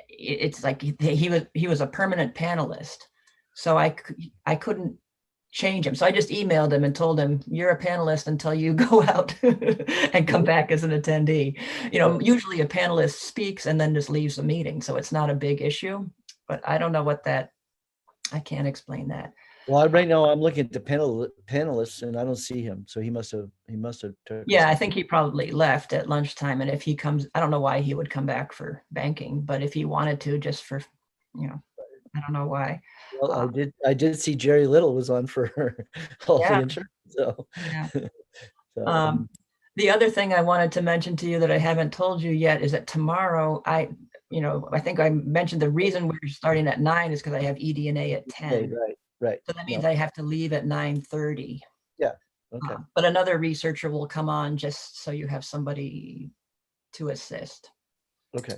it's like he was a permanent panelist. So I couldn't change him. So I just emailed him and told him, you're a panelist until you go out and come back as an attendee. Usually a panelist speaks and then just leaves the meeting. So it's not a big issue, but I don't know what that, I can't explain that.
Well, right now I'm looking at the panelists and I don't see him. So he must have
Yeah, I think he probably left at lunchtime. And if he comes, I don't know why he would come back for banking, but if he wanted to, just for, I don't know why.
Well, I did see Jerry Little was on for all the insurance. So,
yeah.
So,
the other thing I wanted to mention to you that I haven't told you yet is that tomorrow I think I mentioned the reason we're starting at 9 is because I have ED&A at 10.
Right.
So that means I have to leave at 9:30.
Yeah. Okay.
But another researcher will come on just so you have somebody to assist.
Okay.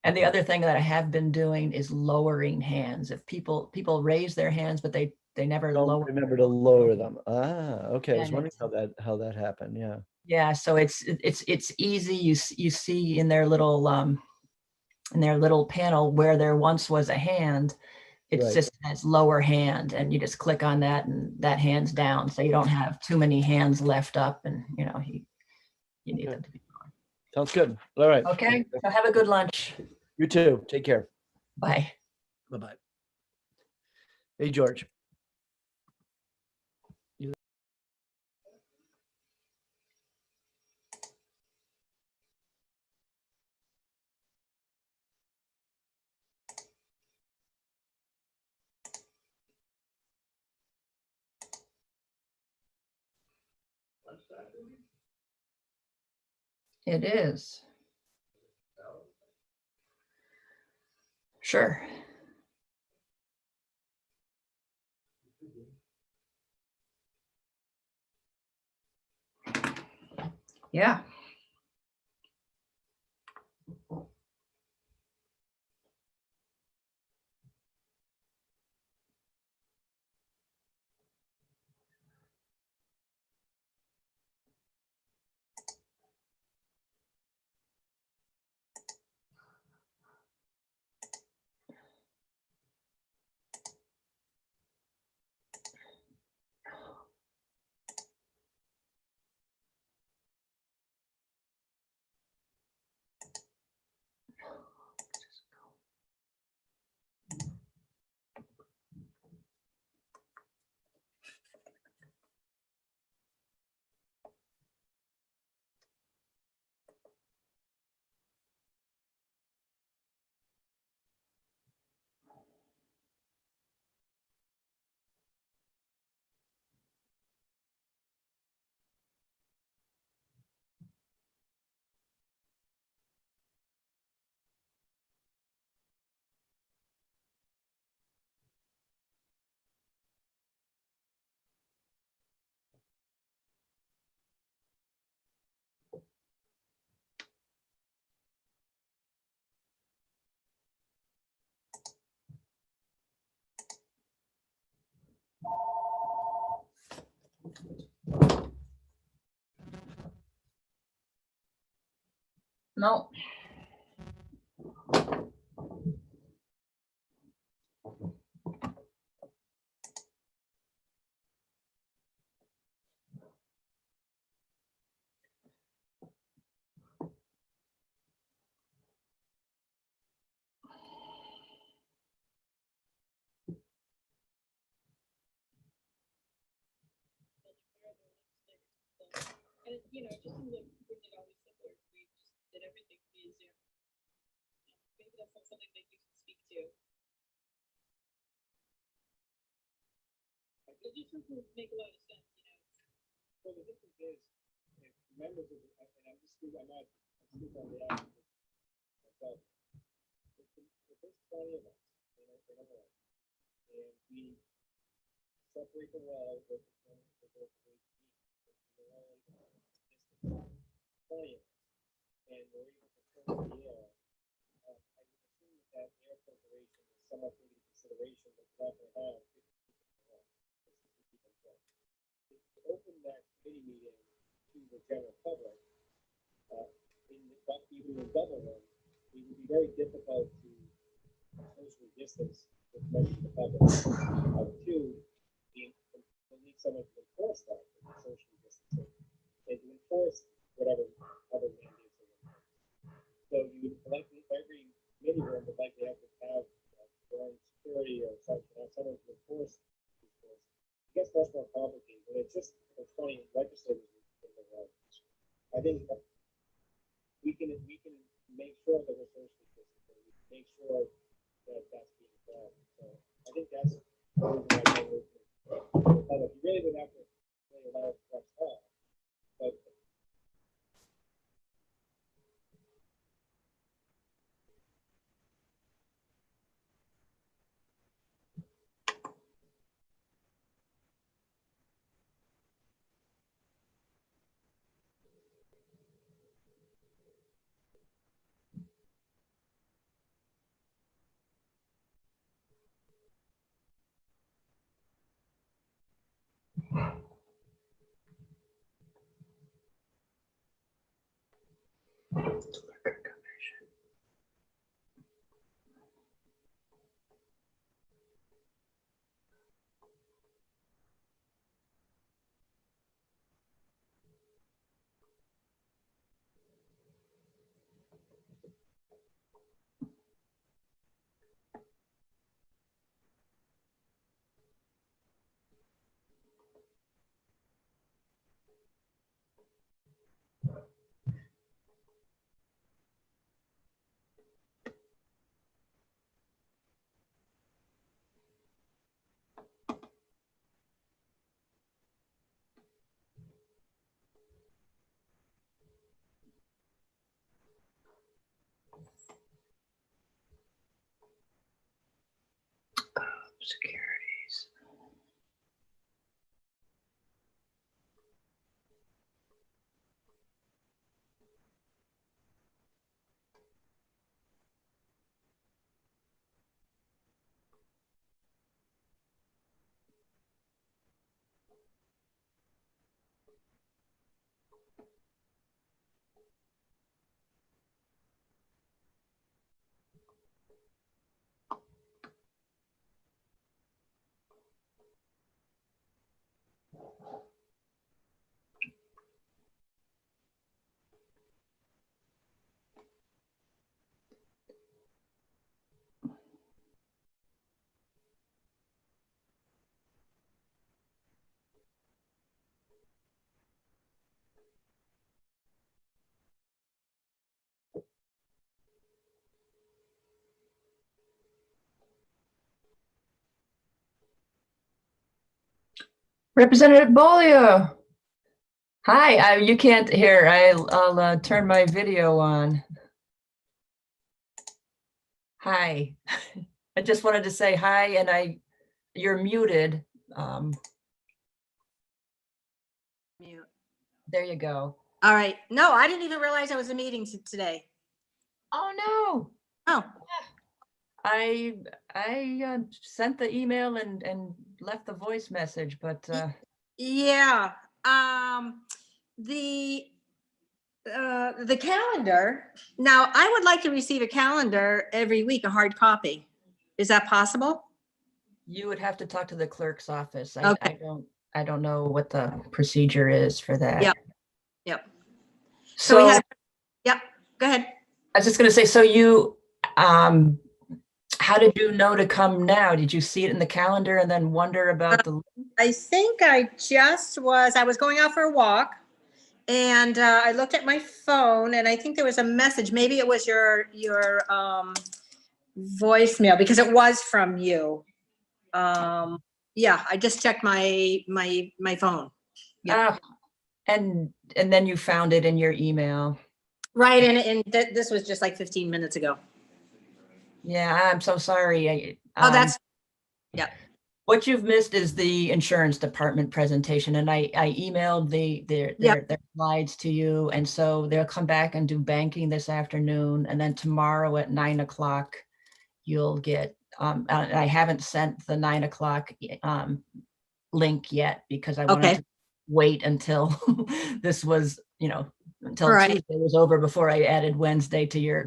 And the other thing that I have been doing is lowering hands. If people raise their hands, but they never
don't remember to lower them. Okay. I was wondering how that happened. Yeah.
Yeah. So it's easy. You see in their little panel where there once was a hand, it's just as lower hand, and you just click on that and that hand's down. So you don't have too many hands left up, and you need them to be gone.
Sounds good. All right.
Okay. So have a good lunch.
You too. Take care.
Bye.
Bye-bye. Hey, George.
It is. Sure. Yeah. No.
Just in the bring it always simpler, we just did everything via Zoom. Maybe that's not something that you can speak to. It just doesn't make a lot of sense, Well, the difference is, if members of and I'm just speaking, I'm speaking on behalf of myself. If there's 20 of us in a room, and we separate the wall with the and we're able to filter the air. I would assume that air filtration is somewhat in consideration, but we're not going to have 50 people. To open that committee meeting to the general public, even in double room, it would be very difficult to socially distance with most of the public. Two, the someone to enforce that social distancing. They can enforce whatever other mandates are in place. So you would likely, every committee room would likely have to have their own security or someone to enforce these rules. It gets much more complicated, and it's just for 20 legislators. I think that we can make sure that we're socially disciplined. We can make sure that that's being done. So I think that's you really would have to really allow it to press all. But
Securities. Representative Bolio. Hi, you can't hear. I'll turn my video on. Hi. I just wanted to say hi, and you're muted.
Mute.
There you go.
All right. No, I didn't even realize I was a meeting today.
Oh, no.
Oh.
I sent the email and left the voice message, but
Yeah. The calendar. Now, I would like to receive a calendar every week, a hard copy. Is that possible?
you would have to talk to the clerk's office.
Okay.
I don't know what the procedure is for that.
Yep. Yep.
So
we have, yeah, go ahead.
I was just going to say, so you, how did you know to come now? Did you see it in the calendar and then wonder about the?
I think I was going out for a walk, and I looked at my phone, and I think there was a message. Maybe it was your voicemail, because it was from you. Yeah, I just checked my phone. Yeah.
And then you found it in your email.
Right, and this was just like 15 minutes ago.
Yeah, I'm so sorry.
Yeah.
What you've missed is the insurance department presentation, and I emailed their slides to you, and so they'll come back and do banking this afternoon, and then tomorrow at 9 o'clock, you'll get. I haven't sent the 9 o'clock link yet because I wanted to wait until this was, until Tuesday was over before I added Wednesday to your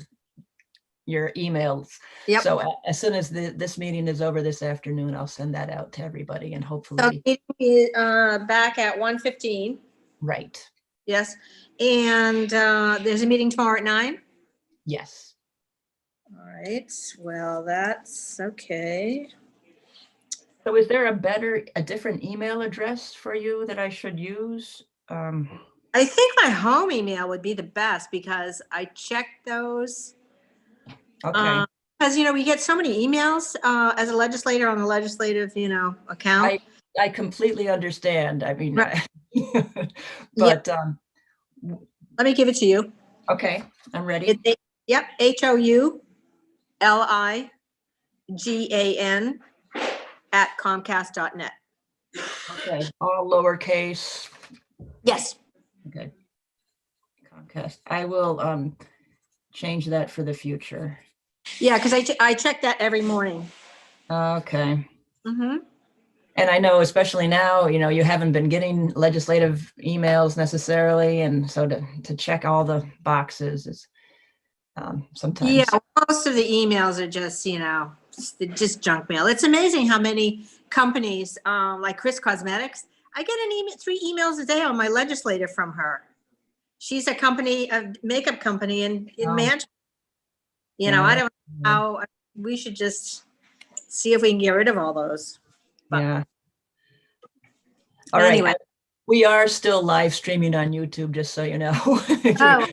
your emails.
Yep.
So as soon as this meeting is over this afternoon, I'll send that out to everybody and
So
hopefully.
meeting is, back at 1:15.
Right.
Yes. And there's a meeting tomorrow at 9.
Yes.
All right. Well, that's okay.
So is there a different email address for you that I should use?
I think my home email would be the best because I check those.
Okay.
Because, we get so many emails as a legislator on the legislative, account.
I completely understand. I mean,
Right.
but
let me give it to you.
Okay, I'm ready.
Yep. HOULIGAN@comcast.net.
Okay, all lowercase.
Yes.
Okay. Comcast. I will change that for the future.
Yeah, because I check that every morning.
Okay.
Mm-hmm.
And I know, especially now, you haven't been getting legislative emails necessarily, and so to check all the boxes is sometimes.
Yeah, most of the emails are just, just junk mail. It's amazing how many companies, like Chris Cosmetics, I get 3 emails a day on my legislator from her. She's a makeup company in Manchester. I don't know how we should just see if we can get rid of all those.
Yeah. All right.
Anyway.
We are still live streaming on YouTube, just so you know.
Oh.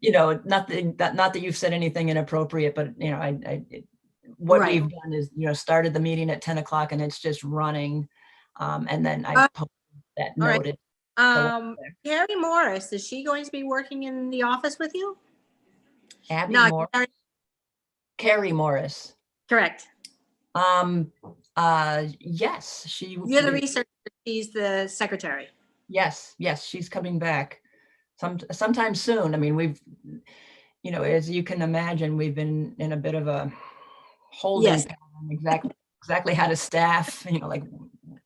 Not that you've said anything inappropriate, but what
Right.
we've done is started the meeting at 10 o'clock and it's just running, and then I posted that noted.
Carrie Morris, is she going to be working in the office with you?
Abby
No,
Morris. Carrie Morris.
Correct.
Yes,
You're the researcher. She's the secretary.
Yes, she's coming back sometime soon. I mean, we've, as you can imagine, we've been in a bit of a holding pattern, exactly how to staff, like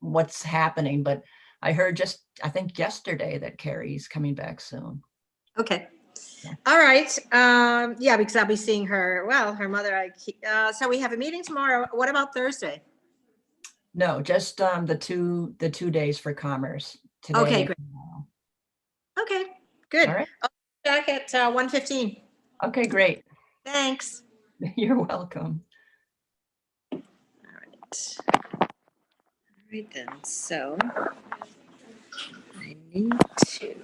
what's happening. But I heard I think yesterday that Carrie's coming back soon.
Okay. Yeah. All right. Yeah, because I'll be seeing her. Well, her mother. So we have a meeting tomorrow. What about Thursday?
No, just the 2 days for commerce today.
Okay, great. Okay, good.
All right.
I'll be back at 1:15.
Okay, great.
Thanks.
You're welcome.
All right. All right then. So I need to.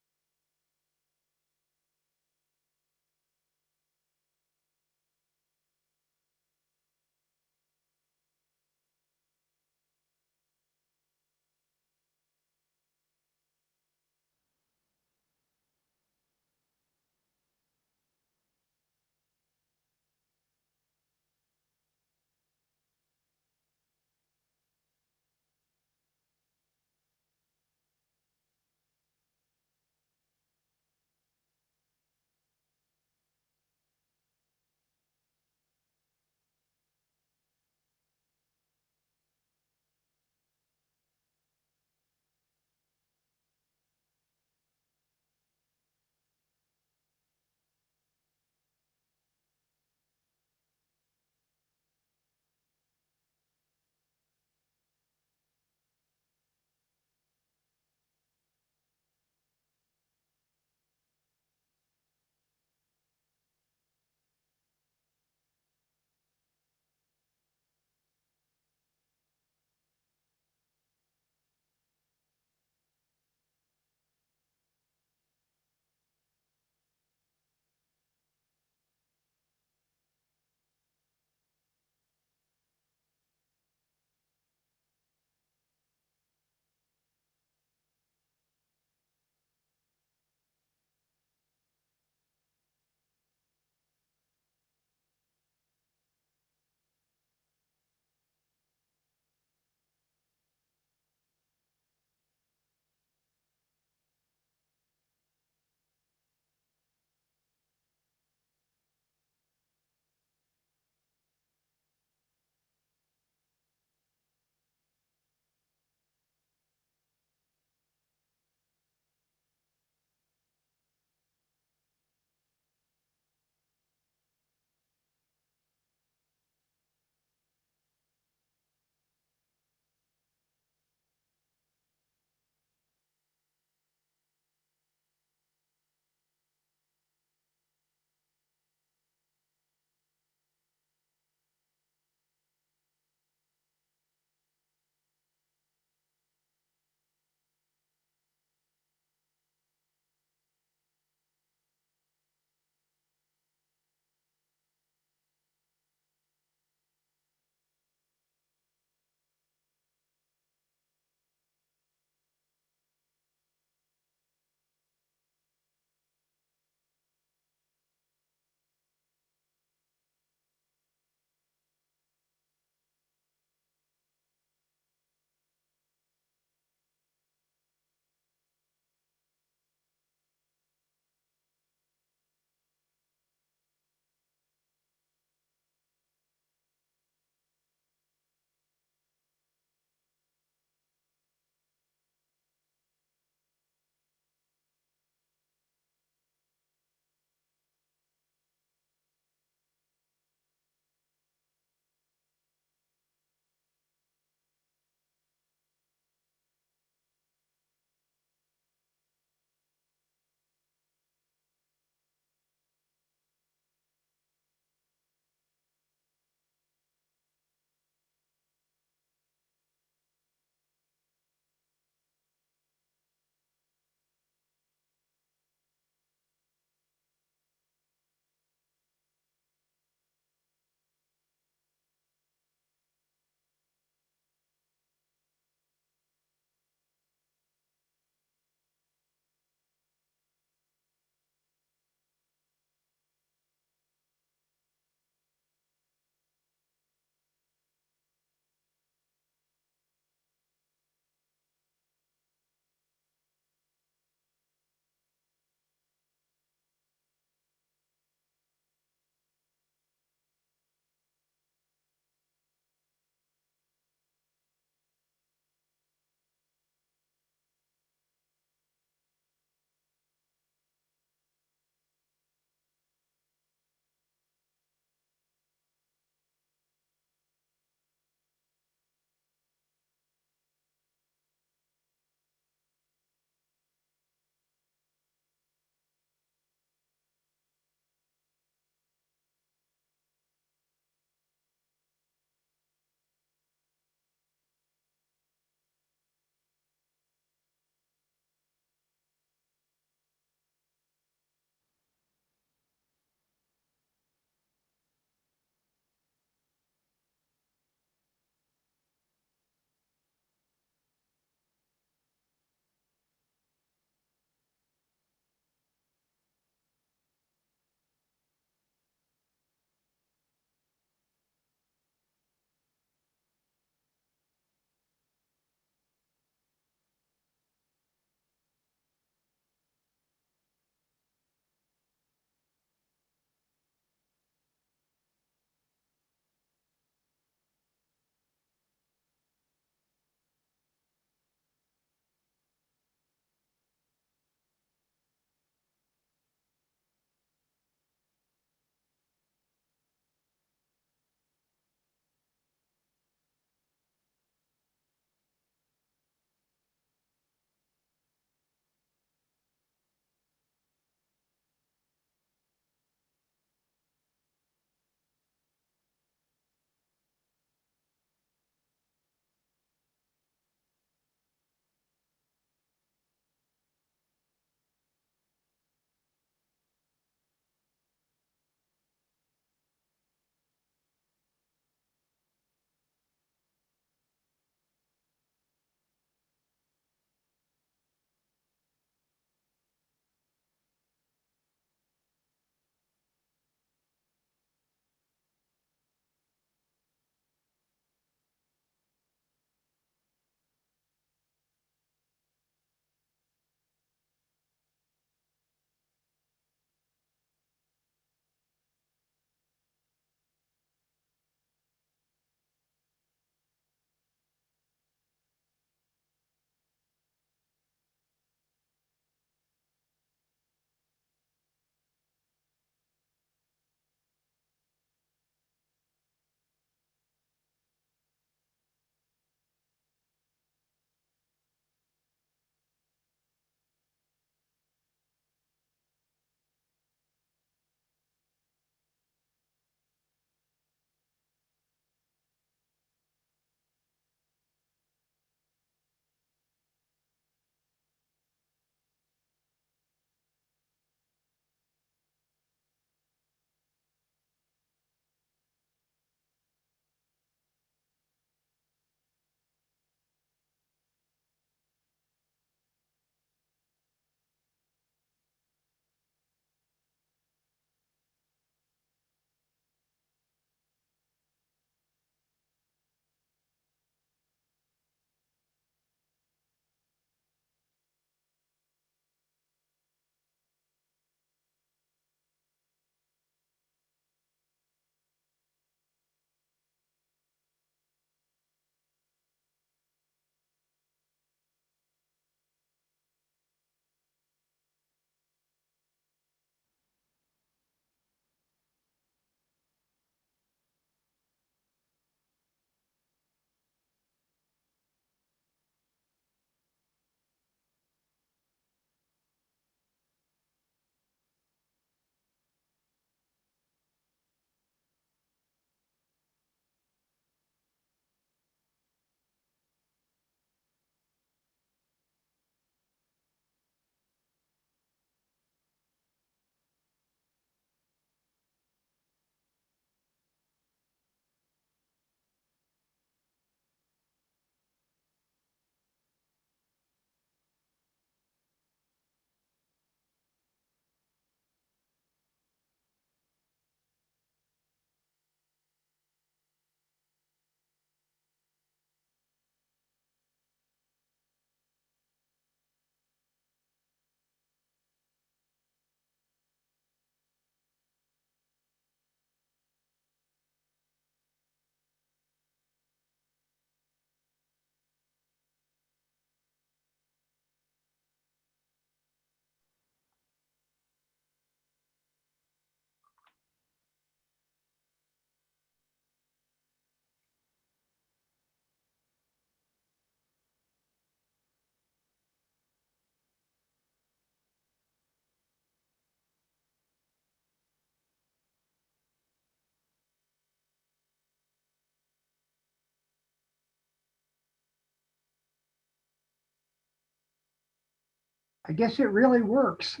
I guess it really works.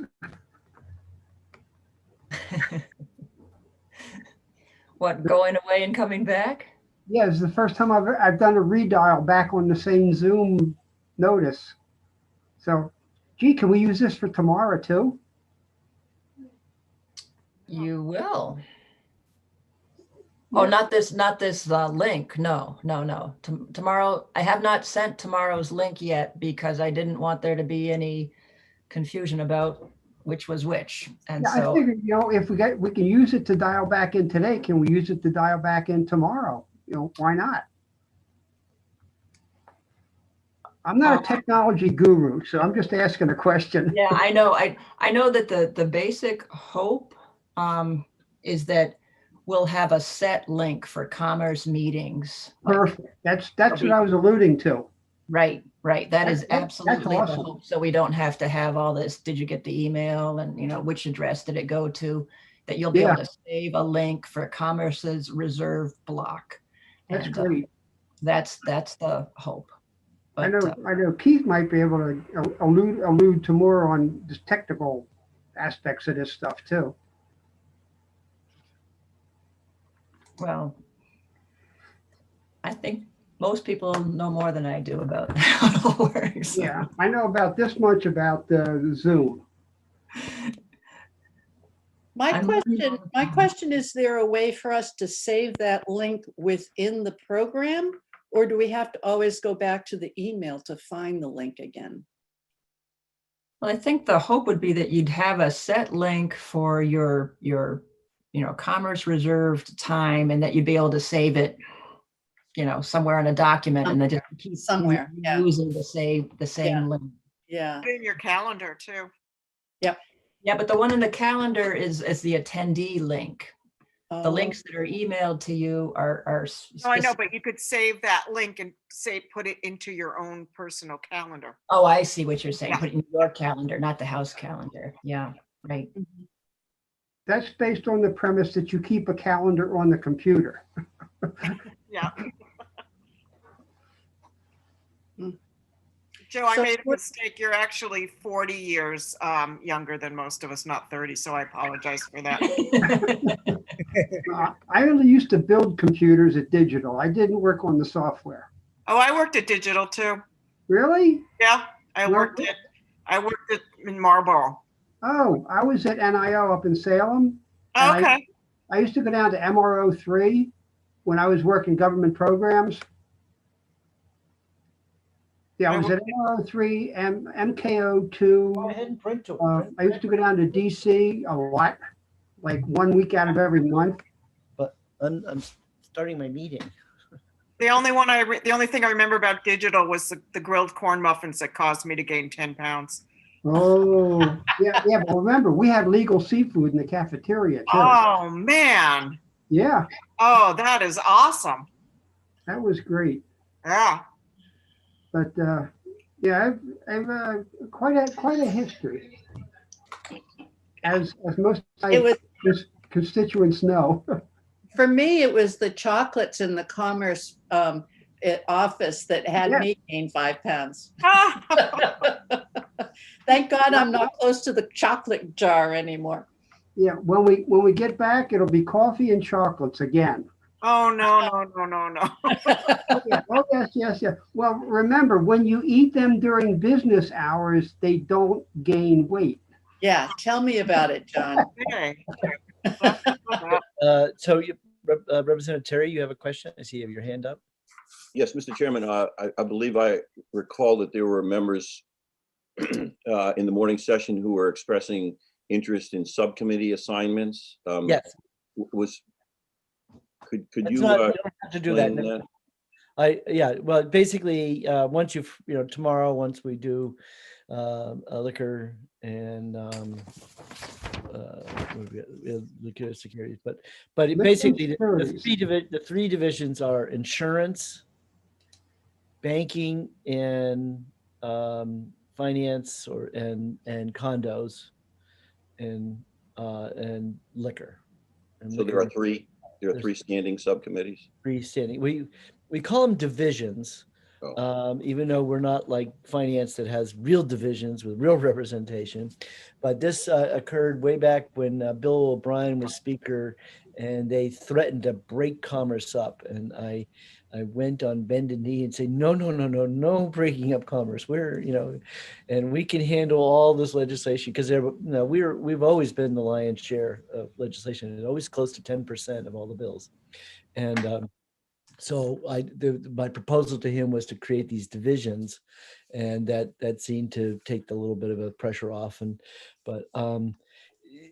What, going away and coming back?
Yeah, it's the first time I've done a redial back on the same Zoom notice. So, gee, can we use this for tomorrow too?
You will. Oh, not this link. No. Tomorrow, I have not sent tomorrow's link yet because I didn't want there to be any confusion about which was which. And
Yeah,
so
I figured, if we can use it to dial back in today, can we use it to dial back in tomorrow? Why not? I'm not a technology guru, so I'm just asking a question.
yeah, I know. I know that the basic hope is that we'll have a set link for commerce meetings.
Perfect. That's what I was alluding to.
Right. That is
That's
absolutely the
awesome.
hope. So we don't have to have all this, did you get the email and which address did it go to? That you'll be able to save a link for Commerce's reserve block.
That's
And,
great.
That's the hope.
I
But,
know Keith might be able to allude to more on the technical aspects of this stuff too.
well, I think most people know more than I do about how it all works.
Yeah, I know about this much about the Zoom.
My question, is there a way for us to save that link within the program? Or do we have to always go back to the email to find the link again?
Well, I think the hope would be that you'd have a set link for your Commerce reserved time, and that you'd be able to save it, somewhere in a document, and then just keep
somewhere
using the same link.
Yeah.
Put it in your calendar too.
Yep.
Yeah, but the one in the calendar is the attendee link. The links that are emailed to you are
No, I know, but you could save that link and put it into your own personal calendar.
Oh, I see what you're saying.
Yeah.
Put it in your calendar, not the house calendar. Yeah, right.
That's based on the premise that you keep a calendar on the computer.
Yeah. Joe, I made a mistake. You're actually 40 years younger than most of us, not 30. So I apologize for that.
I only used to build computers at Digital. I didn't work on the software.
Oh, I worked at Digital too.
Really?
Yeah, I worked in Marlboro.
Oh, I was at NIO up in Salem.
Oh, okay.
I used to go down to MRO3 when I was working government programs. Yeah, I was at MRO3, MKO2.
Go ahead and print to
I used to go down to DC a lot, like 1 week out of every month.
But I'm starting my meeting.
The only thing I remember about Digital was the grilled corn muffins that caused me to gain 10 pounds.
Oh, yeah. But remember, we had legal seafood in the cafeteria too.
Oh man.
Yeah.
Oh, that is awesome.
That was great.
Yeah.
But yeah, I've quite a history, as most constituents know.
For me, it was the chocolates in the Commerce office that had me gain 5 pounds. Thank God I'm not close to the chocolate jar anymore.
Yeah, when we get back, it'll be coffee and chocolates again.
Oh no.
Oh yes. Well, remember, when you eat them during business hours, they don't gain weight.
Yeah, tell me about it, John.
Okay.
So, Representative Terry, you have a question? I see you have your hand up.
Yes, Mr. Chairman, I believe I recall that there were members in the morning session who were expressing interest in subcommittee assignments.
Yes.
Could you?
You don't have to do that. No. Well, basically, once tomorrow, once we do liquor and liquor securities, but basically the three divisions are insurance, banking, and finance and condos, and liquor.
So there are three standing subcommittees.
Three standing. We call them divisions, even though we're not like finance that has real divisions with real representation. But this occurred way back when Bill O'Brien was speaker, and they threatened to break Commerce up. And I went on bended knee and say, no breaking up Commerce. We're, and we can handle all this legislation, because we've always been the lion's share of legislation, and always close to 10% of all the bills. And so my proposal to him was to create these divisions, and that seemed to take a little bit of a pressure off. But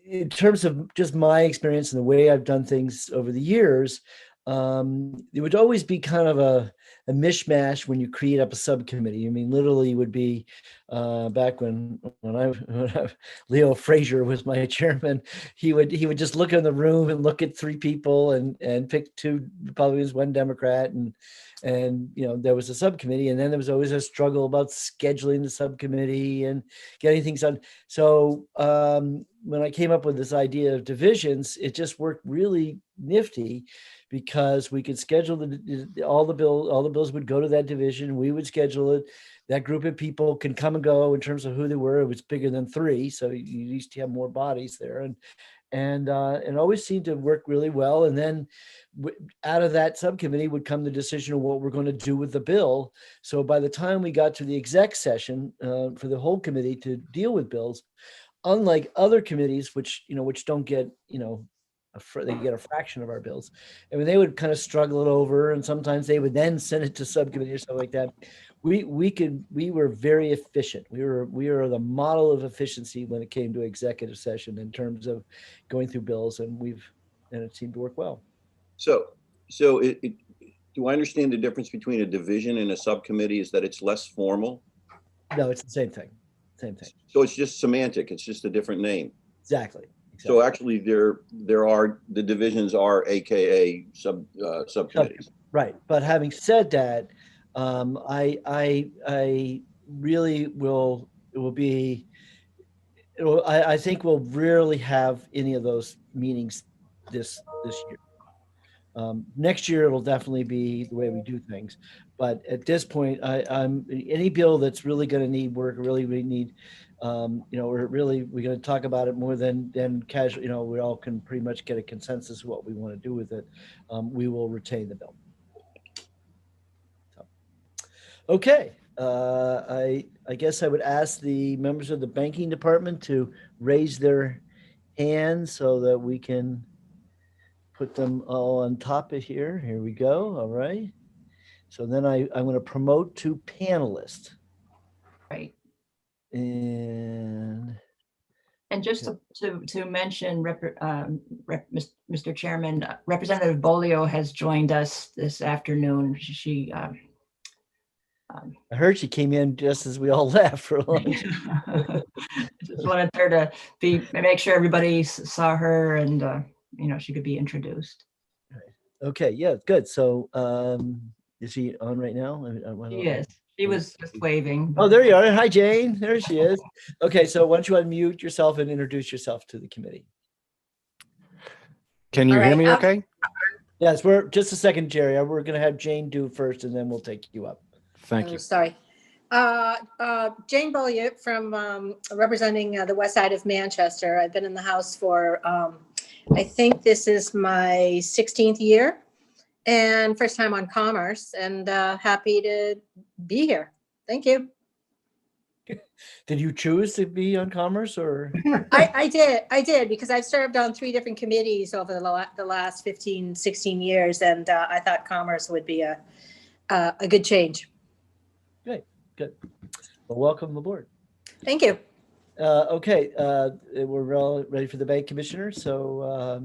in terms of just my experience and the way I've done things over the years, it would always be kind of a mishmash when you create up a subcommittee. I mean, literally would be back when Leo Frazier was my chairman, he would just look in the room and look at three people and pick two Republicans, one Democrat, and there was a subcommittee, and then there was always a struggle about scheduling the subcommittee and getting things done. So when I came up with this idea of divisions, it just worked really nifty, because we could schedule all the bills would go to that division. We would schedule it. That group of people can come and go in terms of who they were. It was bigger than three, so you used to have more bodies there, and always seemed to work really well. And then out of that subcommittee would come the decision of what we're going to do with the bill. So by the time we got to the exec session for the whole committee to deal with bills, unlike other committees, which don't get, they get a fraction of our bills. I mean, they would kind of struggle it over, and sometimes they would then send it to subcommittee or something like that. We were very efficient. We were the model of efficiency when it came to executive session in terms of going through bills, and it seemed to work well.
So do I understand the difference between a division and a subcommittee is that it's less formal?
No, it's the same thing.
So it's just semantic. It's just a different name.
Exactly.
So actually, the divisions are AKA subcommittees.
Right. But having said that, I really will. It will be. I think we'll rarely have any of those meetings this year. Next year it'll definitely be the way we do things. But at this point, I'm any bill that's really going to need work, really need. We're going to talk about it more than casual. We all can pretty much get a consensus of what we want to do with it. We will retain the bill. So, okay. I guess I would ask the members of the banking department to raise their hands so that we can put them all on top of here. Here we go. All right. So then I'm going to promote two panelists.
Right.
And
just to mention, Mr. Chairman, Representative Bolio has joined us this afternoon. She
I heard she came in just as we all left for lunch.
Just wanted her to make sure everybody saw her and she could be introduced.
Okay, yeah, good. So is she on right now?
Yes. She was just waving.
Oh, there you are. Hi, Jane. There she is. Okay, so why don't you unmute yourself and introduce yourself to the committee?
Can you hear me okay?
Yes, we're just a second, Jerry. We're going to have Jane do first, and then we'll take you up.
Thank you.
Sorry. Jane Bollier from representing the west side of Manchester. I've been in the House for, I think this is my 16th year. And first time on Commerce, and happy to be here. Thank you.
Did you choose to be on Commerce, or?
I did because I've served on 3 different committees over the last 15, 16 years, and I thought Commerce would be a good change.
Great, good. Well, welcome aboard.
Thank you.
Okay, we're all ready for the bank commissioner. So,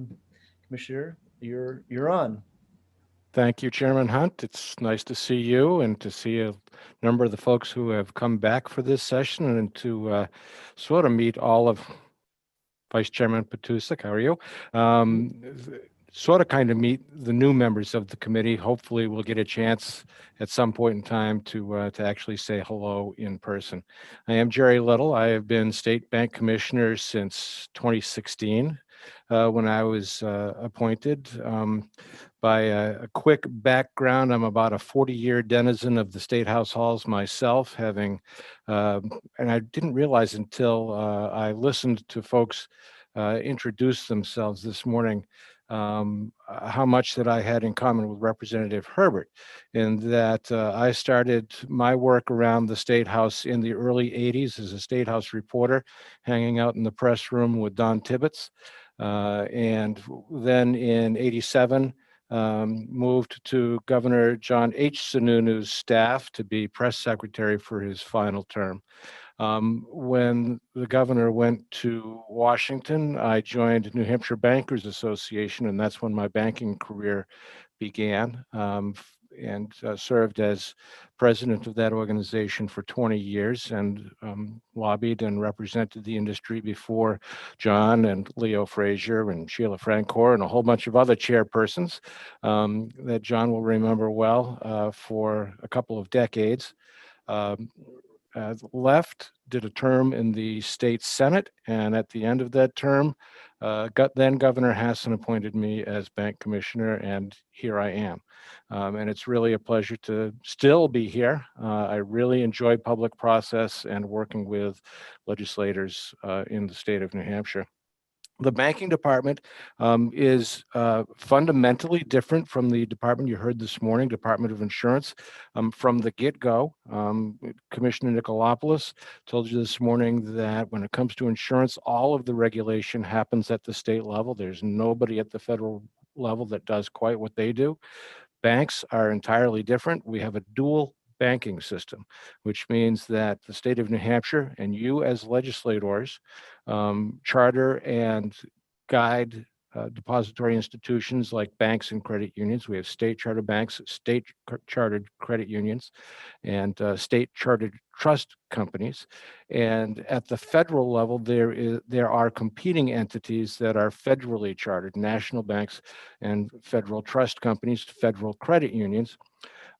Commissioner, you're on.
Thank you, Chairman Hunt. It's nice to see you and to see a number of the folks who have come back for this session, and to sort of meet all of Vice Chairman Petusik. How are you? Sort of kind of meet the new members of the committee. Hopefully we'll get a chance at some point in time to actually say hello in person. I am Jerry Little. I have been State Bank Commissioner since 2016. when I was appointed. By a quick background, I'm about a 40-year denizen of the State House halls myself, having, and I didn't realize until I listened to folks introduce themselves this morning, how much that I had in common with Representative Herbert, in that I started my work around the State House in the early 80s as a State House reporter, hanging out in the press room with Don Tibbetts. And then in 87, moved to Governor John H. Sununu's staff to be press secretary for his final term. When the governor went to Washington, I joined New Hampshire Bankers Association, and that's when my banking career began, and served as president of that organization for 20 years, and lobbied and represented the industry before John and Leo Frazier and Sheila Francoeur and a whole bunch of other chairpersons that John will remember well for a couple of decades. Left, did a term in the state Senate, and at the end of that term, then Governor Hassan appointed me as bank commissioner, and here I am. And it's really a pleasure to still be here. I really enjoy public process and working with legislators in the state of New Hampshire. The banking department is fundamentally different from the department you heard this morning, Department of Insurance. From the get-go, Commissioner Nicolopoulos told you this morning that when it comes to insurance, all of the regulation happens at the state level. There's nobody at the federal level that does quite what they do. Banks are entirely different. We have a dual banking system, which means that the state of New Hampshire and you as legislators charter and guide depository institutions like banks and credit unions. We have state chartered banks, state chartered credit unions, and state chartered trust companies. And at the federal level, there are competing entities that are federally chartered, national banks and federal trust companies, federal credit unions.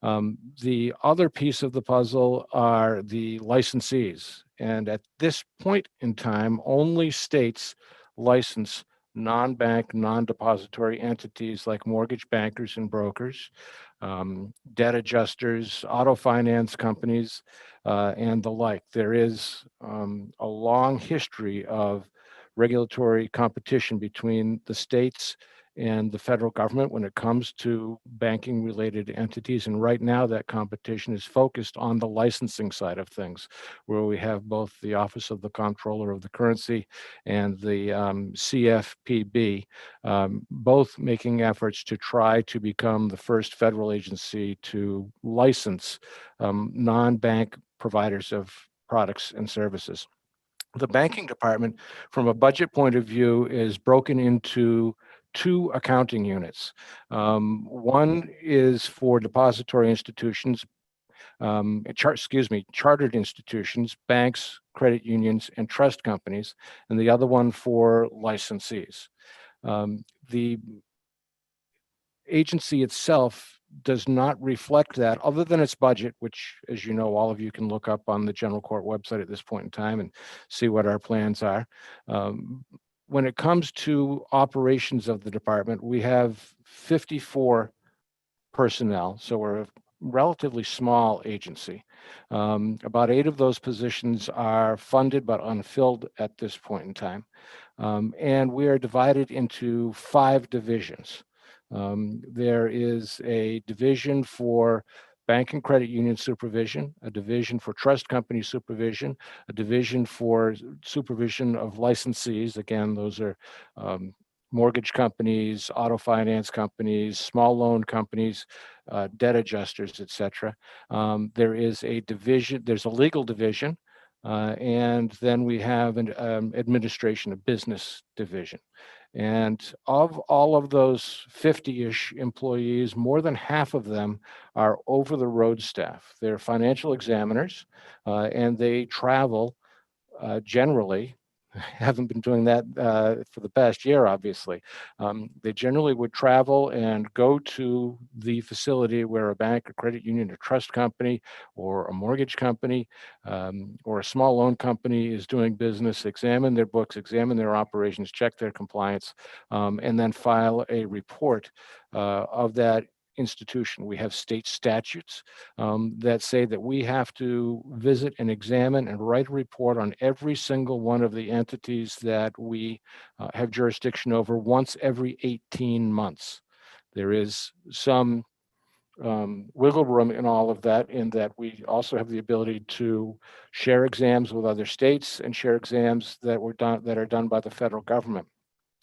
The other piece of the puzzle are the licensees. And at this point in time, only states license non-bank, non-depository entities like mortgage bankers and brokers, debt adjusters, auto finance companies, and the like. There is a long history of regulatory competition between the states and the federal government when it comes to banking related entities. And right now that competition is focused on the licensing side of things, where we have both the Office of the Comptroller of the Currency and the CFPB, both making efforts to try to become the first federal agency to license non-bank providers of products and services. The banking department, from a budget point of view, is broken into two accounting units. One is for depository institutions, chartered institutions, banks, credit unions, and trust companies, and the other one for licensees. The agency itself does not reflect that, other than its budget, which, as you know, all of you can look up on the General Court website at this point in time and see what our plans are. When it comes to operations of the department, we have 54 personnel, so we're a relatively small agency. About 8 of those positions are funded but unfilled at this point in time. And we are divided into 5 divisions. There is a division for bank and credit union supervision, a division for trust company supervision, a division for supervision of licensees. Again, those are mortgage companies, auto finance companies, small loan companies, debt adjusters, et cetera. There is a division, there's a legal division, and then we have an administration, a business division. And of all of those 50-ish employees, more than half of them are over-the-road staff. They're financial examiners, and they travel generally, haven't been doing that for the past year, obviously. They generally would travel and go to the facility where a bank, a credit union, a trust company, or a mortgage company, or a small loan company is doing business, examine their books, examine their operations, check their compliance, and then file a report of that institution. We have state statutes that say that we have to visit and examine and write a report on every single one of the entities that we have jurisdiction over once every 18 months. There is some wiggle room in all of that, in that we also have the ability to share exams with other states and share exams that are done by the federal government.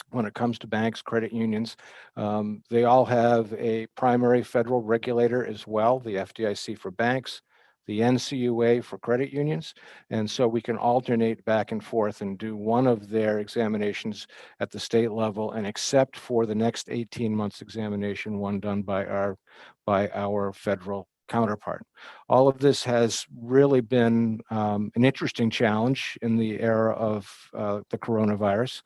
When it comes to banks, credit unions, they all have a primary federal regulator as well, the FDIC for banks, the NCUA for credit unions. And so we can alternate back and forth and do one of their examinations at the state level, and except for the next 18 months examination, one done by our federal counterpart. All of this has really been an interesting challenge in the era of the coronavirus.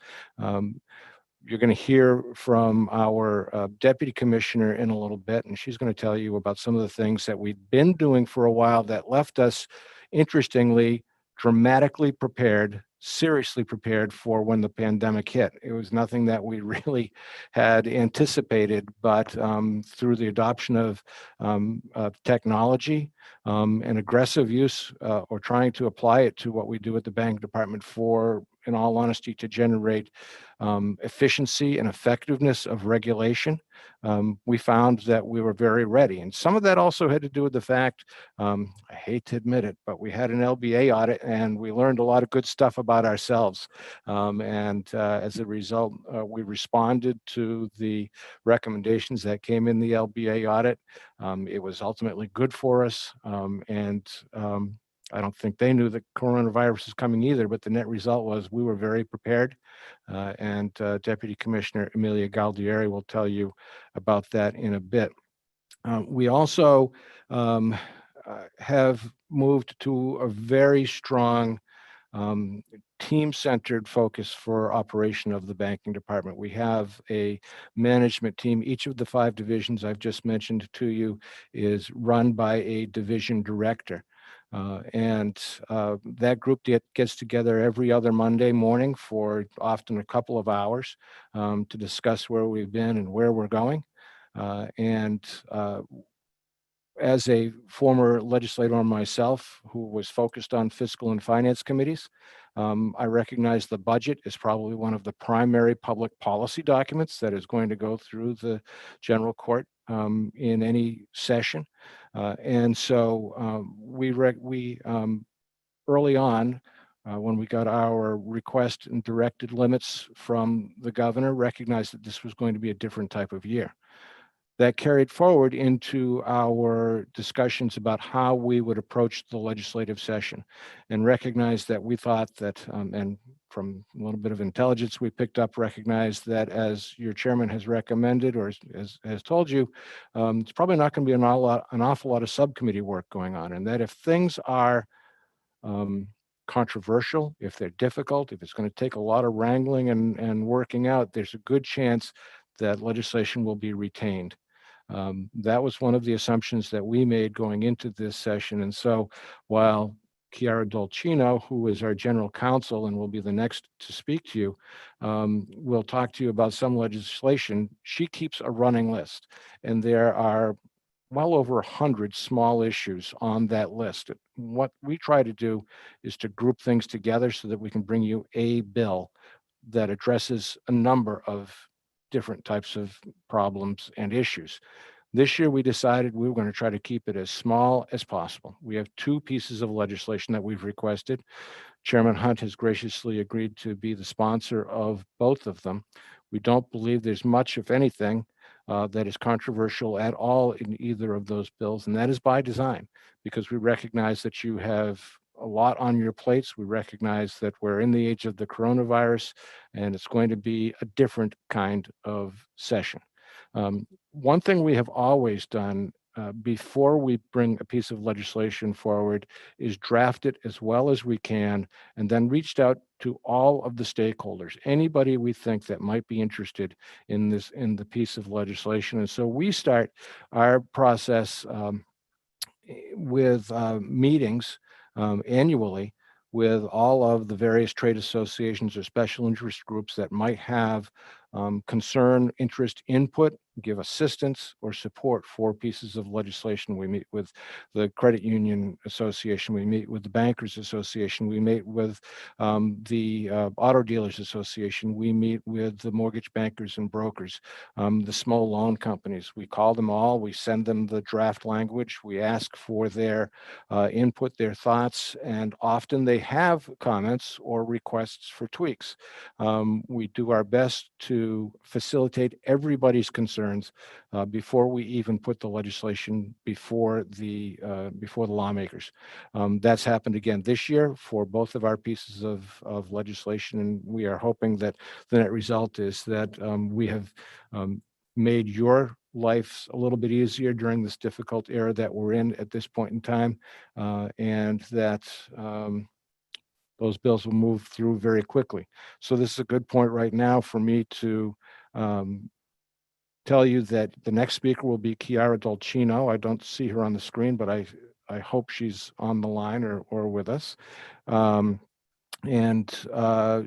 You're going to hear from our deputy commissioner in a little bit, and she's going to tell you about some of the things that we've been doing for a while that left us, interestingly, dramatically prepared, seriously prepared for when the pandemic hit. It was nothing that we really had anticipated, but through the adoption of technology and aggressive use or trying to apply it to what we do at the bank department for, in all honesty, to generate efficiency and effectiveness of regulation, we found that we were very ready. And some of that also had to do with the fact, I hate to admit it, but we had an LBA audit and we learned a lot of good stuff about ourselves. As a result, we responded to the recommendations that came in the LBA audit. It was ultimately good for us. I don't think they knew the coronavirus was coming either, but the net result was we were very prepared. Deputy Commissioner Emilia Galdieri will tell you about that in a bit. We also have moved to a very strong team-centered focus for operation of the banking department. We have a management team. Each of the 5 divisions I've just mentioned to you is run by a division director. That group gets together every other Monday morning for often a couple of hours to discuss where we've been and where we're going. As a former legislator myself who was focused on fiscal and finance committees, I recognize the budget is probably one of the primary public policy documents that is going to go through the general court in any session. We early on, when we got our request and directed limits from the governor, recognized that this was going to be a different type of year. That carried forward into our discussions about how we would approach the legislative session, and recognized that we thought that, and from a little bit of intelligence we picked up, recognized that, as your chairman has recommended or has told you, it's probably not going to be an awful lot of subcommittee work going on, and that if things are controversial, if they're difficult, if it's going to take a lot of wrangling and working out, there's a good chance that legislation will be retained. That was one of the assumptions that we made going into this session. And so while Chiara Dolcino, who is our general counsel and will be the next to speak to you, will talk to you about some legislation, she keeps a running list. And there are well over 100 small issues on that list. What we try to do is to group things together so that we can bring you a bill that addresses a number of different types of problems and issues. This year, we decided we were going to try to keep it as small as possible. We have 2 pieces of legislation that we've requested. Chairman Hunt has graciously agreed to be the sponsor of both of them. We don't believe there's much, if anything, that is controversial at all in either of those bills, and that is by design, because we recognize that you have a lot on your plates. We recognize that we're in the age of the coronavirus, and it's going to be a different kind of session. One thing we have always done before we bring a piece of legislation forward is draft it as well as we can, and then reached out to all of the stakeholders, anybody we think that might be interested in this, in the piece of legislation. And so we start our process with meetings annually with all of the various trade associations or special interest groups that might have concern, interest, input, give assistance or support for pieces of legislation. We meet with the Credit Union Association, we meet with the Bankers Association, we meet with the Auto Dealers Association, we meet with the mortgage bankers and brokers, the small loan companies. We call them all, we send them the draft language, we ask for their input, their thoughts, and often they have comments or requests for tweaks. We do our best to facilitate everybody's concerns before we even put the legislation before the lawmakers. That's happened again this year for both of our pieces of legislation, and we are hoping that the net result is that we have made your life a little bit easier during this difficult era that we're in at this point in time, and that those bills will move through very quickly. So this is a good point right now for me to tell you that the next speaker will be Chiara Dolcino. I don't see her on the screen, but I hope she's on the line or with us.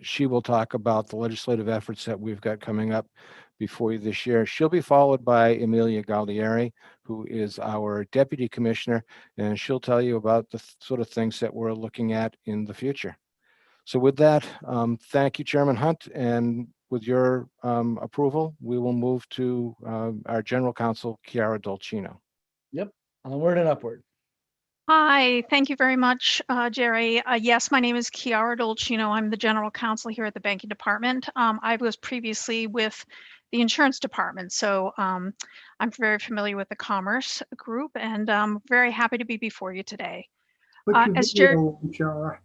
She will talk about the legislative efforts that we've got coming up before you this year. She'll be followed by Emilia Galdieri, who is our Deputy Commissioner, and she'll tell you about the sort of things that we're looking at in the future. So with that, thank you, Chairman Hunt, and with your approval, we will move to our General Counsel, Chiara Dolcino.
Yep, onward and upward.
Hi, thank you very much, Jerry. Yes, my name is Chiara Dolcino. I'm the General Counsel here at the Banking Department. I was previously with the Insurance Department, so I'm very familiar with the Commerce Group, and I'm very happy to be before you today.
Put your video on, Chiara.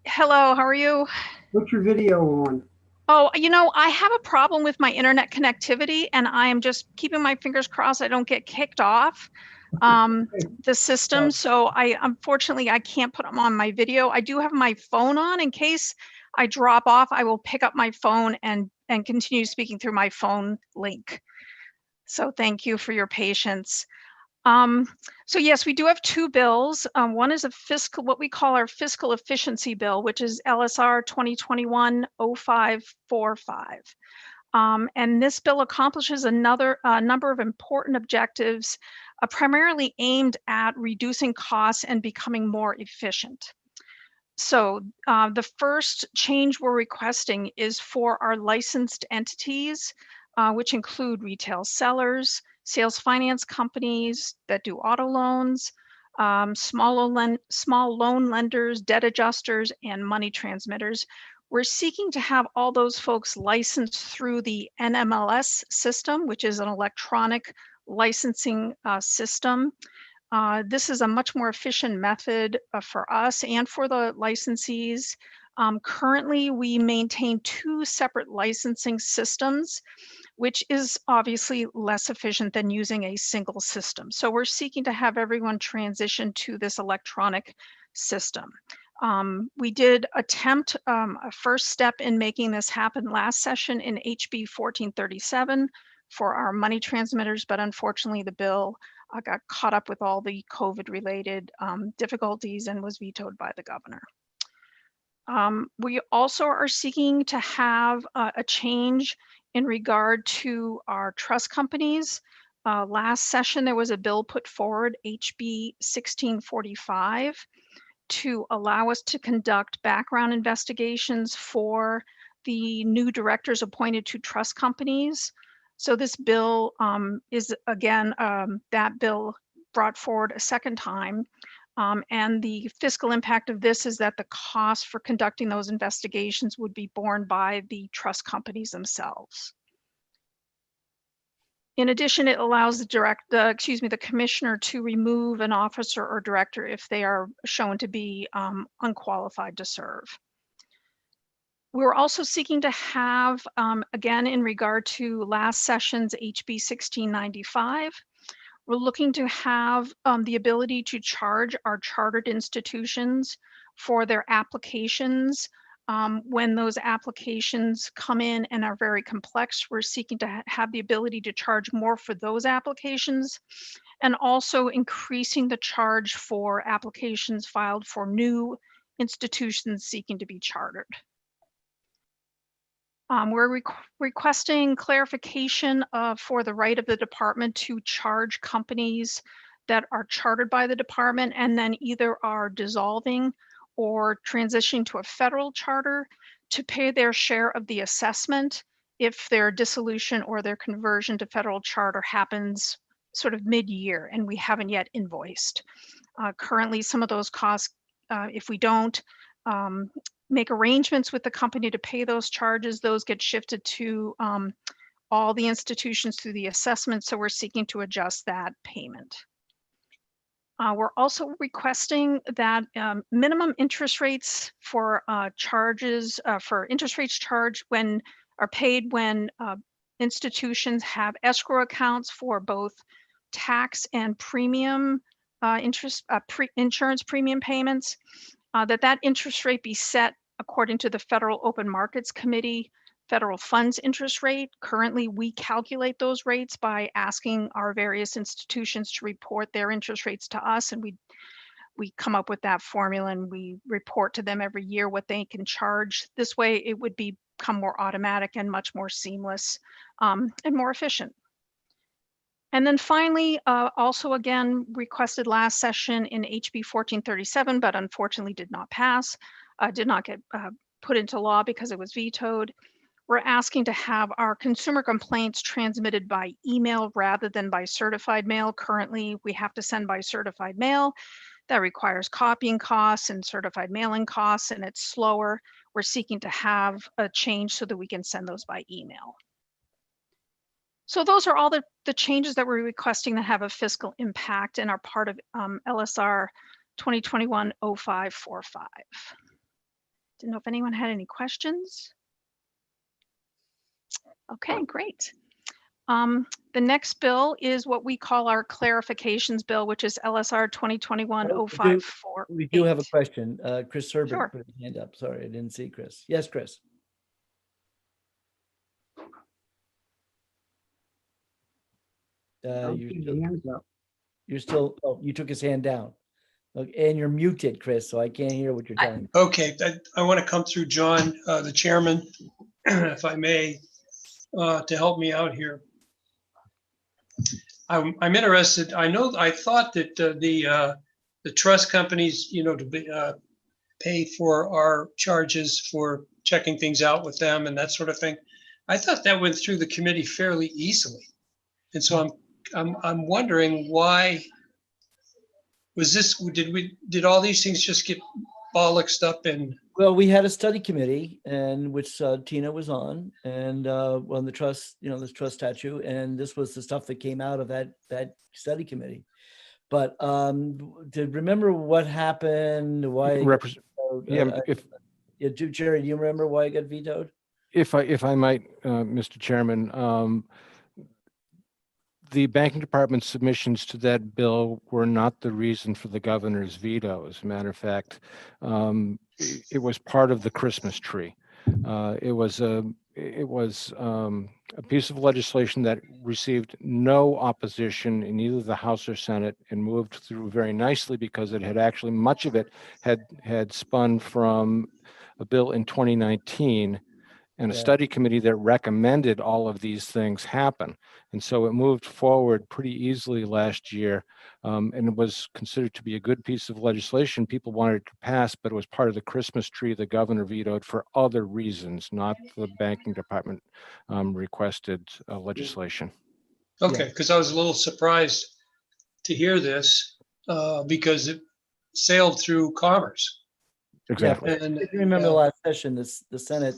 Hello, how are you?
Put your video on.
Oh, you know, I have a problem with my internet connectivity, and I am just keeping my fingers crossed I don't get kicked off the system. So unfortunately, I can't put them on my video. I do have my phone on. In case I drop off, I will pick up my phone and continue speaking through my phone link. So thank you for your patience. So yes, we do have two bills. One is a fiscal, what we call our fiscal efficiency bill, which is LSR 2021-0545. And this bill accomplishes a number of important objectives, primarily aimed at reducing costs and becoming more efficient. So the first change we're requesting is for our licensed entities, which include retail sellers, sales finance companies that do auto loans, small loan lenders, debt adjusters, and money transmitters. We're seeking to have all those folks licensed through the NMLS system, which is an electronic licensing system. This is a much more efficient method for us and for the licensees. Currently, we maintain two separate licensing systems, which is obviously less efficient than using a single system. So we're seeking to have everyone transition to this electronic system. We did attempt a first step in making this happen last session in HB 1437 for our money transmitters, but unfortunately the bill got caught up with all the COVID-related difficulties and was vetoed by the governor. We also are seeking to have a change in regard to our trust companies. Last session, there was a bill put forward, HB 1645, to allow us to conduct background investigations for the new directors appointed to trust companies. So this bill is, again, that bill brought forward a second time. And the fiscal impact of this is that the cost for conducting those investigations would be borne by the trust companies themselves. In addition, it allows the commissioner to remove an officer or director if they are shown to be unqualified to serve. We're also seeking to have, again, in regard to last session's HB 1695, We're looking to have the ability to charge our chartered institutions for their applications. When those applications come in and are very complex, we're seeking to have the ability to charge more for those applications, and also increasing the charge for applications filed for new institutions seeking to be chartered. We're requesting clarification for the right of the department to charge companies that are chartered by the department and then either are dissolving or transitioning to a federal charter to pay their share of the assessment if their dissolution or their conversion to federal charter happens sort of mid-year and we haven't yet invoiced. Currently, some of those costs, if we don't make arrangements with the company to pay those charges, those get shifted to all the institutions through the assessment. So we're seeking to adjust that payment. We're also requesting that minimum interest rates for charges, for interest rates charged when are paid when institutions have escrow accounts for both tax and premium insurance premium payments, that interest rate be set according to the Federal Open Markets Committee federal funds interest rate. Currently, we calculate those rates by asking our various institutions to report their interest rates to us, and we come up with that formula and we report to them every year what they can charge. This way, it would become more automatic and much more seamless and more efficient. And then finally, also again, requested last session in HB 1437, but unfortunately did not pass, did not get put into law because it was vetoed. We're asking to have our consumer complaints transmitted by email rather than by certified mail. Currently, we have to send by certified mail. That requires copying costs and certified mailing costs, and it's slower. We're seeking to have a change so that we can send those by email. So those are all the changes that we're requesting that have a fiscal impact and are part of LSR 2021-0545. Didn't know if anyone had any questions. Okay, great. The next bill is what we call our clarifications bill, which is LSR 2021-0548.
We do have a question. Chris Herbert
Sure.
put his hand up. Sorry, I didn't see Chris. Yes, Chris. You're still, oh, you took his hand down. Okay, and you're muted, Chris, so I can't hear what you're telling me.
Okay, I want to come through John, the chairman, if I may, to help me out here. I'm interested. I thought that the trust companies, to pay for our charges for checking things out with them and that sort of thing. I thought that went through the committee fairly easily, and so I'm wondering why was this? Did all these things just get bollocksed up in?
Well, we had a study committee, and which Tina was on, and on the trust, this trust statute, and this was the stuff that came out of that study committee. But to remember what happened, why? Jerry, do you remember why it got vetoed?
If I might, Mr. Chairman, the banking department's submissions to that bill were not the reason for the governor's veto. As a matter of fact, it was part of the Christmas tree. It was a piece of legislation that received no opposition in either the House or Senate and moved through very nicely because it had actually, much of it had spun from a bill in 2019 and a study committee that recommended all of these things happen. And so it moved forward pretty easily last year, and it was considered to be a good piece of legislation. People wanted it to pass, but it was part of the Christmas tree the governor vetoed for other reasons, not the banking department requested legislation.
Okay, because I was a little surprised to hear this because it sailed through Commerce.
Exactly.
Yeah, and if you remember the last session, the Senate,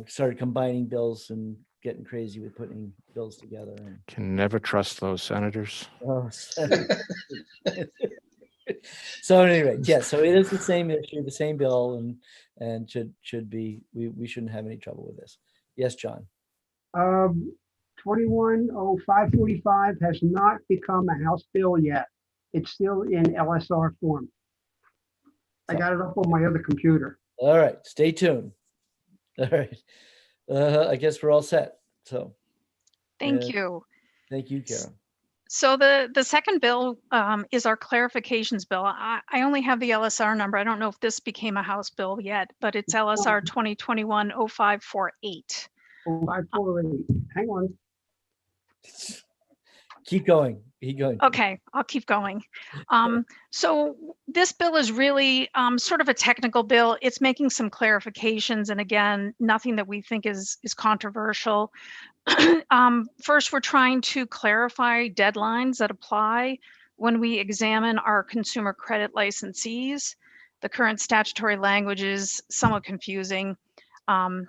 started combining bills and getting crazy with putting bills together. And
can never trust those senators.
Oh, so anyway, yes, so it is the same issue, the same bill, and should be, we shouldn't have any trouble with this. Yes, John.
210545 has not become a House bill yet. It's still in LSR form. I got it up on my other computer.
All right, stay tuned. All right. I guess we're all set. So
Thank you.
Thank you, Karen.
So the second bill is our clarifications bill. I only have the LSR number. I don't know if this became a House bill yet, but it's LSR 2021-0548.
0548. Hang on.
Keep going. Keep going.
Okay, I'll keep going. So this bill is really sort of a technical bill. It's making some clarifications, and again, nothing that we think is controversial. First, we're trying to clarify deadlines that apply when we examine our consumer credit licensees. The current statutory language is somewhat confusing.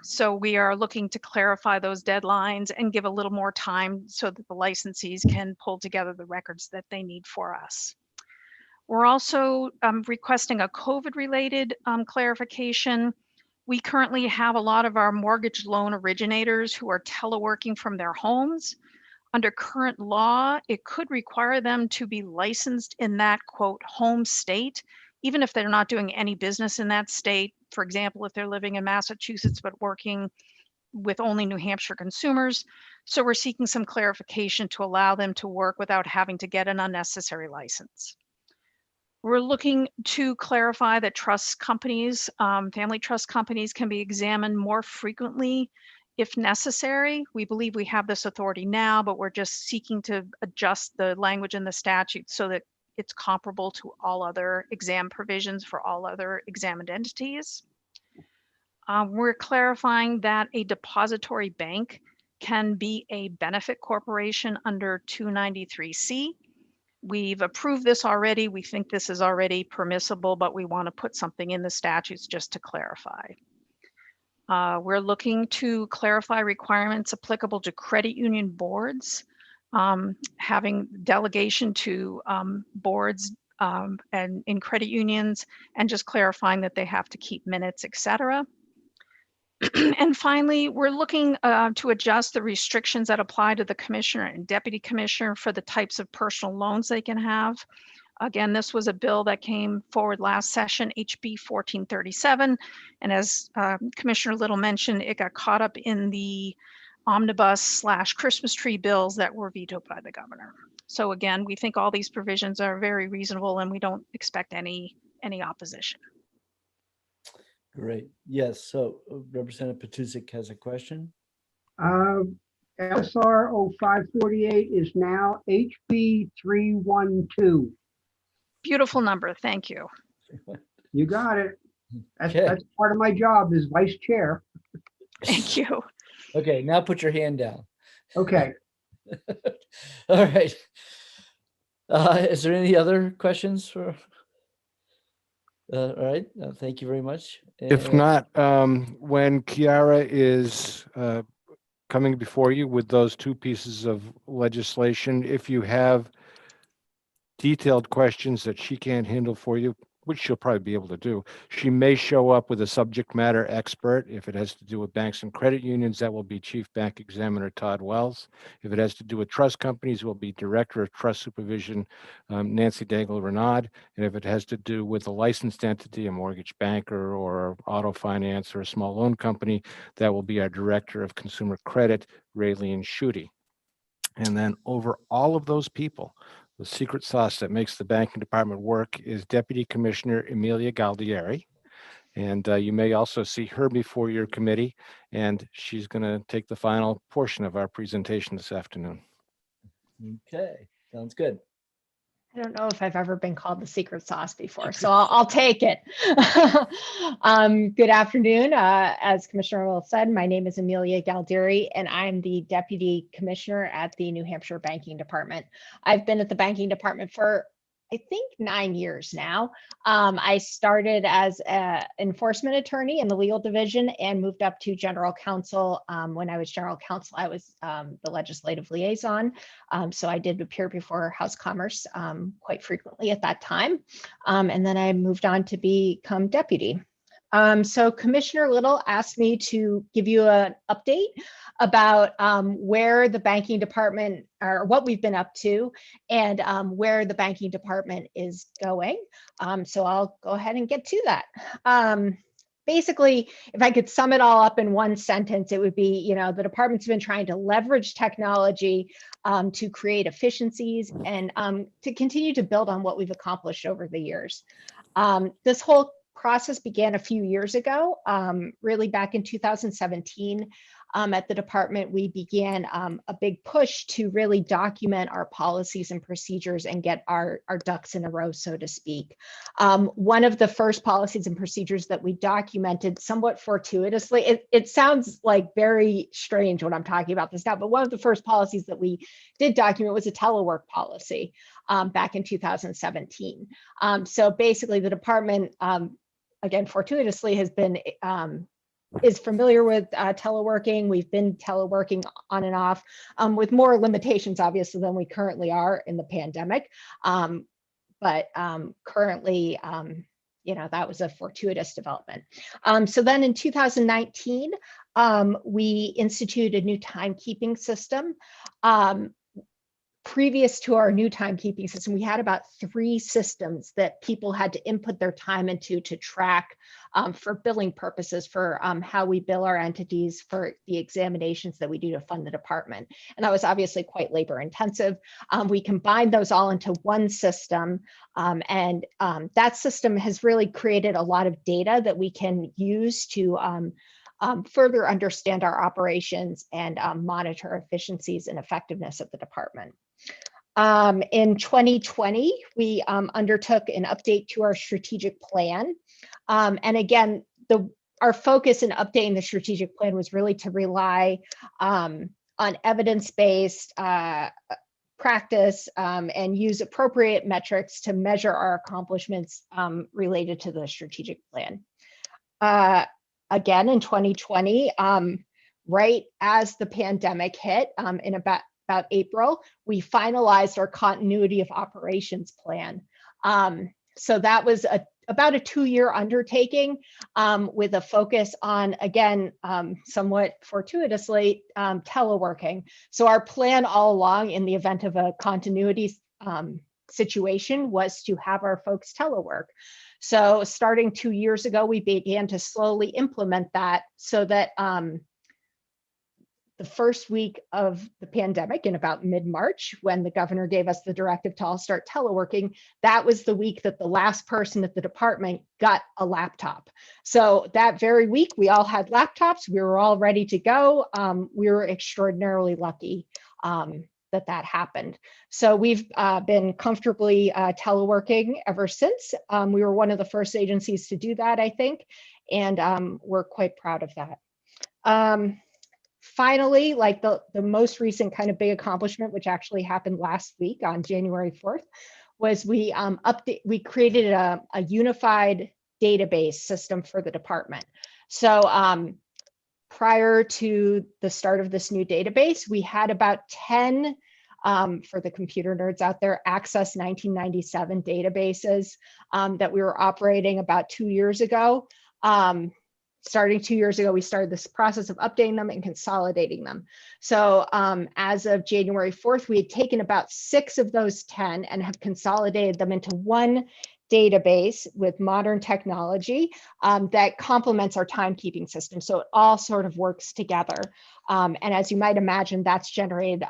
So we are looking to clarify those deadlines and give a little more time so that the licensees can pull together the records that they need for us. We're also requesting a COVID-related clarification. We currently have a lot of our mortgage loan originators who are teleworking from their homes. Under current law, it could require them to be licensed in that, quote, home state, even if they're not doing any business in that state. For example, if they're living in Massachusetts but working with only New Hampshire consumers. So we're seeking some clarification to allow them to work without having to get an unnecessary license. We're looking to clarify that trust companies, family trust companies, can be examined more frequently if necessary. We believe we have this authority now, but we're just seeking to adjust the language in the statute so that it's comparable to all other exam provisions for all other examined entities. We're clarifying that a depository bank can be a benefit corporation under 293C. We've approved this already. We think this is already permissible, but we want to put something in the statutes just to clarify. We're looking to clarify requirements applicable to credit union boards, having delegation to boards and in credit unions, and just clarifying that they have to keep minutes, etc. And finally, we're looking to adjust the restrictions that apply to the commissioner and deputy commissioner for the types of personal loans they can have. Again, this was a bill that came forward last session, HB 1437. And as Commissioner Little mentioned, it got caught up in the omnibus/Christmas tree bills that were vetoed by the governor. So again, we think all these provisions are very reasonable and we don't expect any opposition.
Great. Yes. So Representative Petusik has a question.
LSR 0548 is now HB 312.
Beautiful number. Thank you.
You got it. That's part of my job as vice chair.
Thank you.
Okay, now put your hand down.
Okay.
All right. Is there any other questions for? All right. Thank you very much.
If not, when Kiara is coming before you with those two pieces of legislation, if you have detailed questions that she can't handle for you, which she'll probably be able to do, she may show up with a subject matter expert. If it has to do with banks and credit unions, that will be Chief Bank Examiner Todd Wells. If it has to do with trust companies, will be Director of Trust Supervision Nancy Dangle-Renaud. And if it has to do with a licensed entity, a mortgage banker or auto finance or a small loan company, that will be our Director of Consumer Credit, Raylene Schutte. And then over all of those people, the secret sauce that makes the banking department work is Deputy Commissioner Emilia Galdieri. And you may also see her before your committee, and she's going to take the final portion of our presentation this afternoon.
Okay, sounds good.
I don't know if I've ever been called the secret sauce before, so I'll take it. Good afternoon. As Commissioner Will said, my name is Emilia Galdieri, and I'm the Deputy Commissioner at the New Hampshire Banking Department. I've been at the Banking Department for, I think, 9 years now. I started as an enforcement attorney in the legal division and moved up to general counsel. When I was general counsel, I was the legislative liaison. So I did appear before House Commerce quite frequently at that time. And then I moved on to become deputy. So Commissioner Little asked me to give you an update about where the banking department, or what we've been up to, and where the banking department is going. So I'll go ahead and get to that. Basically, if I could sum it all up in one sentence, it would be, you know, the department's been trying to leverage technology to create efficiencies and to continue to build on what we've accomplished over the years. This whole process began a few years ago, really back in 2017. At the department, we began a big push to really document our policies and procedures and get our ducks in a row, so to speak. One of the first policies and procedures that we documented somewhat fortuitously, it sounds like very strange when I'm talking about this now, but one of the first policies that we did document was a telework policy back in 2017. So basically the department, again, fortuitously has been is familiar with teleworking. We've been teleworking on and off with more limitations, obviously, than we currently are in the pandemic. But currently, you know, that was a fortuitous development. So then in 2019, we instituted a new timekeeping system. Previous to our new timekeeping system, we had about 3 systems that people had to input their time into to track for billing purposes for how we bill our entities for the examinations that we do to fund the department. And that was obviously quite labor intensive. We combined those all into one system, and that system has really created a lot of data that we can use to further understand our operations and monitor efficiencies and effectiveness of the department. In 2020, we undertook an update to our strategic plan. And again, our focus in updating the strategic plan was really to rely on evidence-based practice and use appropriate metrics to measure our accomplishments related to the strategic plan. Again, in 2020, right as the pandemic hit, in about April, we finalized our continuity of operations plan. So that was about a 2-year undertaking with a focus on, again, somewhat fortuitously, teleworking. So our plan all along in the event of a continuity situation was to have our folks telework. So starting 2 years ago, we began to slowly implement that so that the first week of the pandemic, in about mid-March, when the governor gave us the directive to all start teleworking, that was the week that the last person at the department got a laptop. So that very week, we all had laptops. We were all ready to go. We were extraordinarily lucky that happened. So we've been comfortably teleworking ever since. We were one of the first agencies to do that, I think, and we're quite proud of that. Finally, like the most recent kind of big accomplishment, which actually happened last week on January 4th, was we created a unified database system for the department. So prior to the start of this new database, we had about 10, for the computer nerds out there, Access 1997 databases that we were operating about 2 years ago. Starting 2 years ago, we started this process of updating them and consolidating them. So as of January 4th, we had taken about 6 of those 10 and have consolidated them into one database with modern technology that complements our timekeeping system. So it all sort of works together. And as you might imagine, that's generated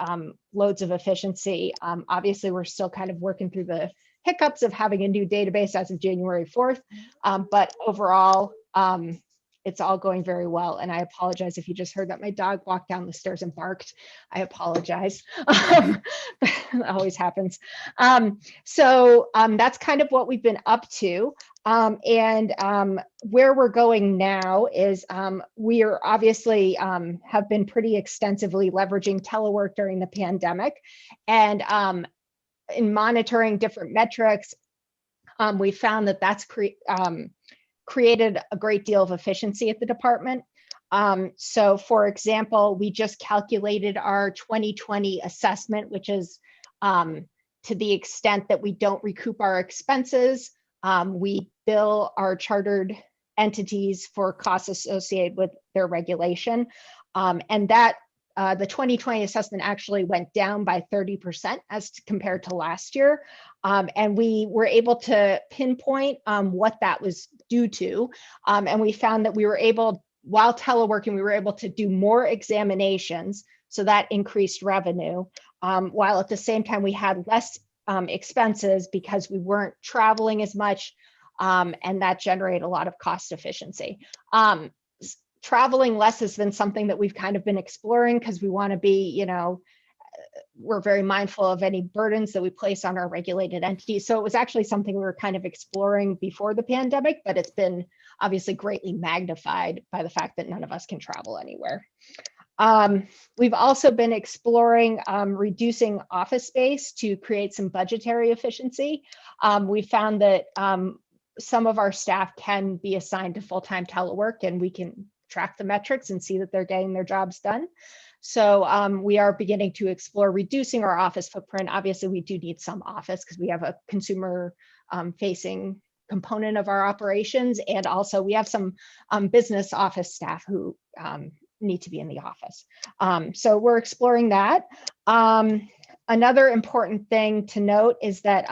loads of efficiency. Obviously, we're still kind of working through the hiccups of having a new database as of January 4th. But overall, it's all going very well. And I apologize if you just heard that my dog walked down the stairs and barked. I apologize. That always happens. So that's kind of what we've been up to. And where we're going now is we are obviously have been pretty extensively leveraging telework during the pandemic. And in monitoring different metrics, we found that that's created a great deal of efficiency at the department. So for example, we just calculated our 2020 assessment, which is to the extent that we don't recoup our expenses, we bill our chartered entities for costs associated with their regulation. And that the 2020 assessment actually went down by 30% as compared to last year. And we were able to pinpoint what that was due to. And we found that we were able, while teleworking, we were able to do more examinations. So that increased revenue, while at the same time we had less expenses because we weren't traveling as much, and that generated a lot of cost efficiency. Traveling less has been something that we've kind of been exploring because we want to be, you know, we're very mindful of any burdens that we place on our regulated entities. So it was actually something we were kind of exploring before the pandemic, but it's been obviously greatly magnified by the fact that none of us can travel anywhere. We've also been exploring reducing office space to create some budgetary efficiency. We found that some of our staff can be assigned to full-time telework, and we can track the metrics and see that they're getting their jobs done. So we are beginning to explore reducing our office footprint. Obviously, we do need some office because we have a consumer facing component of our operations. And also we have some business office staff who need to be in the office. So we're exploring that. Another important thing to note is that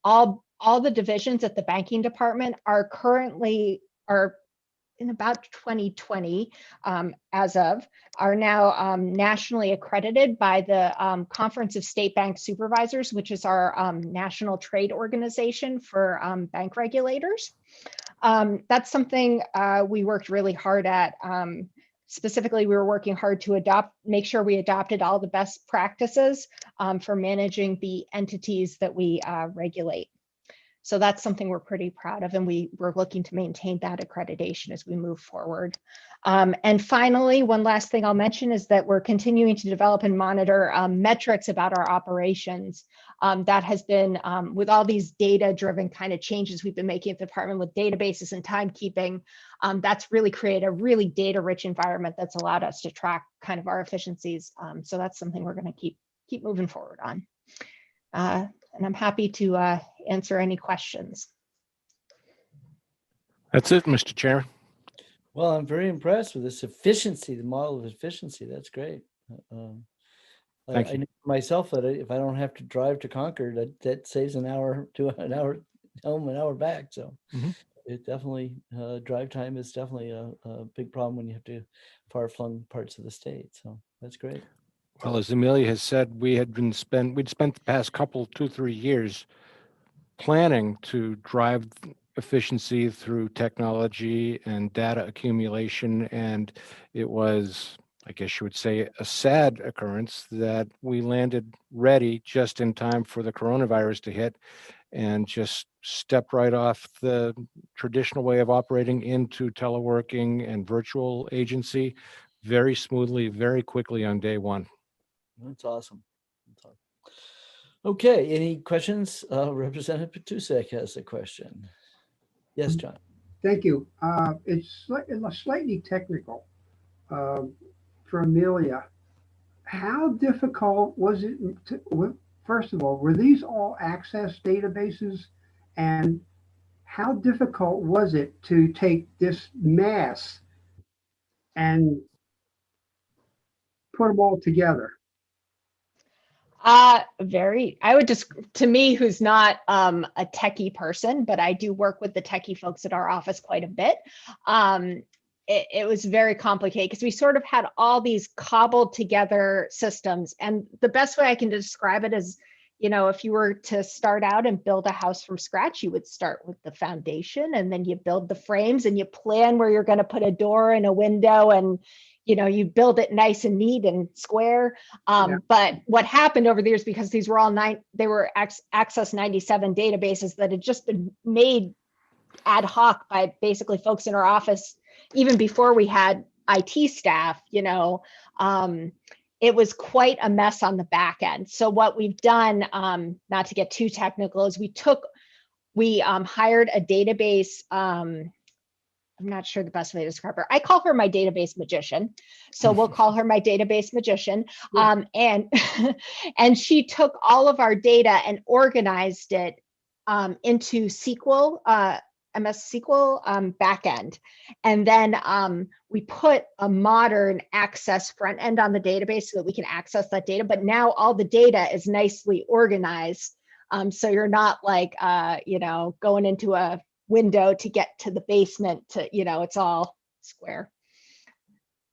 all the divisions at the banking department are currently, in about 2020, as of, are now nationally accredited by the Conference of State Bank Supervisors, which is our national trade organization for bank regulators. That's something we worked really hard at. Specifically, we were working hard to make sure we adopted all the best practices for managing the entities that we regulate. So that's something we're pretty proud of, and we're looking to maintain that accreditation as we move forward. And finally, one last thing I'll mention is that we're continuing to develop and monitor metrics about our operations. That has been, with all these data-driven kind of changes we've been making at the department with databases and timekeeping, that's really created a really data-rich environment that's allowed us to track kind of our efficiencies. So that's something we're going to keep moving forward on. And I'm happy to answer any questions.
That's it, Mr. Chairman.
Well, I'm very impressed with this efficiency, the model of efficiency. That's great. I know myself that if I don't have to drive to Concord, that saves an hour to an hour home, an hour back. So it definitely, drive time is definitely a big problem when you have to far-flung parts of the state. So that's great.
Well, as Amelia has said, we'd spent the past 2-3 years planning to drive efficiency through technology and data accumulation. And it was, I guess you would say, a sad occurrence that we landed ready just in time for the coronavirus to hit and just stepped right off the traditional way of operating into teleworking and virtual agency very smoothly, very quickly on day one.
That's awesome. Okay, any questions? Representative Petusek has a question. Yes, John.
Thank you. It's slightly technical for Amelia. How difficult was it first of all, were these all access databases? And how difficult was it to take this mass and put them all together?
I would just, to me, who's not a techie person, but I do work with the techie folks at our office quite a bit. It was very complicated because we sort of had all these cobbled together systems. And the best way I can describe it is, you know, if you were to start out and build a house from scratch, you would start with the foundation and then you build the frames and you plan where you're going to put a door and a window, and you know, you build it nice and neat and square. But what happened over the years, because these were all they were Access 97 databases that had just been made ad hoc by basically folks in our office, even before we had IT staff, you know, it was quite a mess on the back end. So what we've done, not to get too technical, is we hired a database, I'm not sure the best way to describe her. I call her my database magician. So we'll call her my database magician. And she took all of our data and organized it into SQL MS SQL backend. And then we put a modern access front end on the database so that we can access that data. But now all the data is nicely organized. So you're not like, going into a window to get to the basement to, it's all square.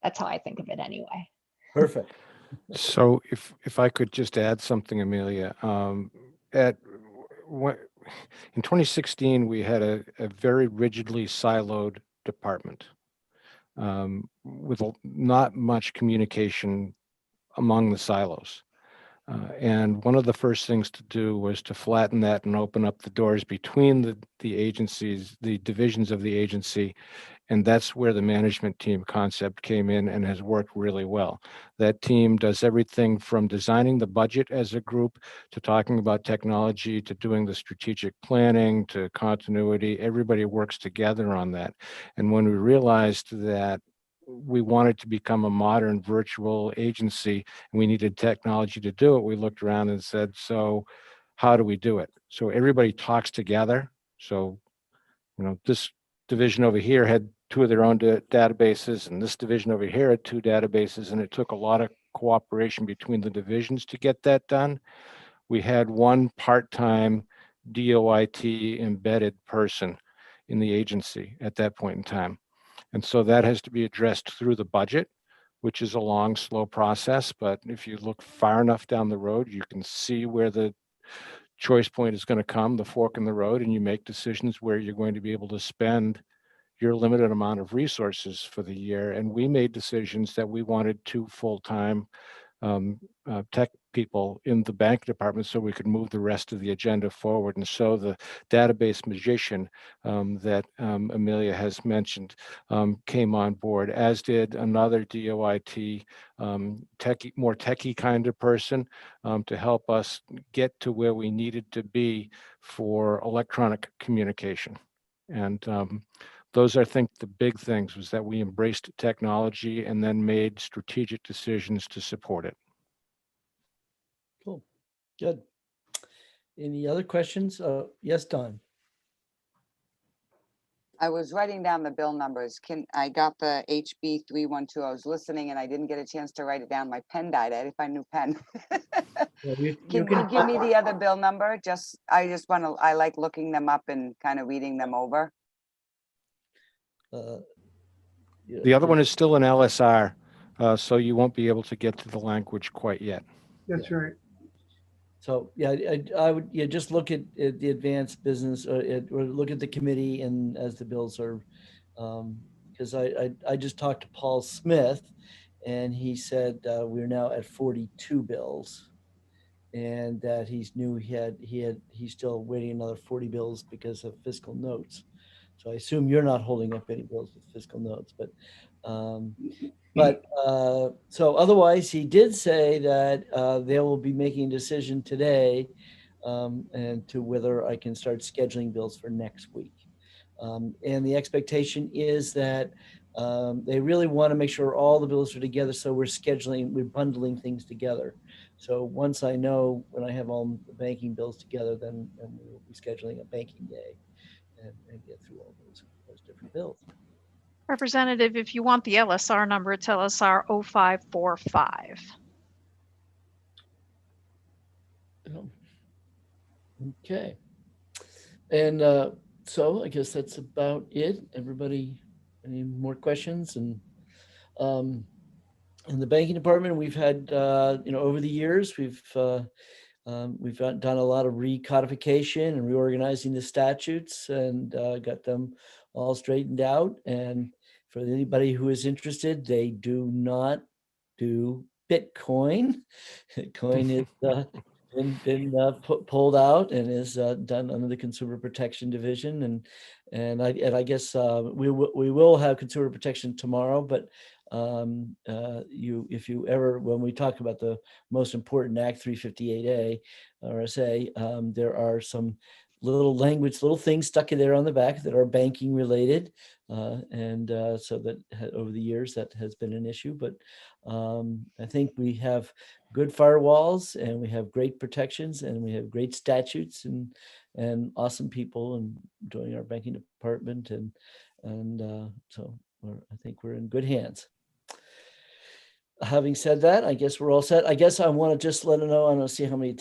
That's how I think of it anyway.
Perfect.
So if I could just add something, Amelia, in 2016, we had a very rigidly siloed department with not much communication among the silos. And one of the first things to do was to flatten that and open up the doors between the agencies, the divisions of the agency. And that's where the management team concept came in and has worked really well. That team does everything from designing the budget as a group to talking about technology to doing the strategic planning to continuity. Everybody works together on that. And when we realized that we wanted to become a modern virtual agency and we needed technology to do it, we looked around and said, so how do we do it? So everybody talks together. So, this division over here had two of their own databases, and this division over here had two databases, and it took a lot of cooperation between the divisions to get that done. We had one part-time DOIT embedded person in the agency at that point in time. And so that has to be addressed through the budget, which is a long, slow process. But if you look far enough down the road, you can see where the choice point is going to come, the fork in the road, and you make decisions where you're going to be able to spend your limited amount of resources for the year. And we made decisions that we wanted 2 full-time tech people in the bank department so we could move the rest of the agenda forward. And so the database magician that Amelia has mentioned came on board, as did another DOIT more techie kind of person to help us get to where we needed to be for electronic communication. And those are, I think, the big things was that we embraced technology and then made strategic decisions to support it.
Cool. Good. Any other questions? Yes, Don.
I was writing down the bill numbers. I got the HB 312. I was listening and I didn't get a chance to write it down. My pen died. I had to find a new pen. Can you give me the other bill number? I like looking them up and kind of reading them over.
The other one is still an LSR, so you won't be able to get to the language quite yet.
That's right.
So yeah, I would just look at the advanced business or look at the committee and as the bills are, because I just talked to Paul Smith, and he said we're now at 42 bills, and that he's still waiting another 40 bills because of fiscal notes. So I assume you're not holding up any bills with fiscal notes, but so otherwise he did say that they will be making a decision today and to whether I can start scheduling bills for next week. And the expectation is that they really want to make sure all the bills are together. So we're bundling things together. So once I know when I have all the banking bills together, then we will be scheduling a banking day and get through all those different bills.
Representative, if you want the LSR number, it's LSR 0545.
Okay. And so I guess that's about it. Everybody, any more questions? And in the banking department, we've had, over the years, we've done a lot of recodification and reorganizing the statutes and got them all straightened out. And for anybody who is interested, they do not do Bitcoin. Bitcoin is been pulled out and is done under the Consumer Protection Division. And I guess we will have consumer protection tomorrow, but if you ever, when we talk about the most important Act 358A RSA, there are some little language, little things stuck in there on the back that are banking related. So that over the years that has been an issue, but I think we have good firewalls and we have great protections and we have great statutes and awesome people and doing our banking department so I think we're in good hands. Having said that, I guess we're all set. I guess I want to just let them know, I don't see how many,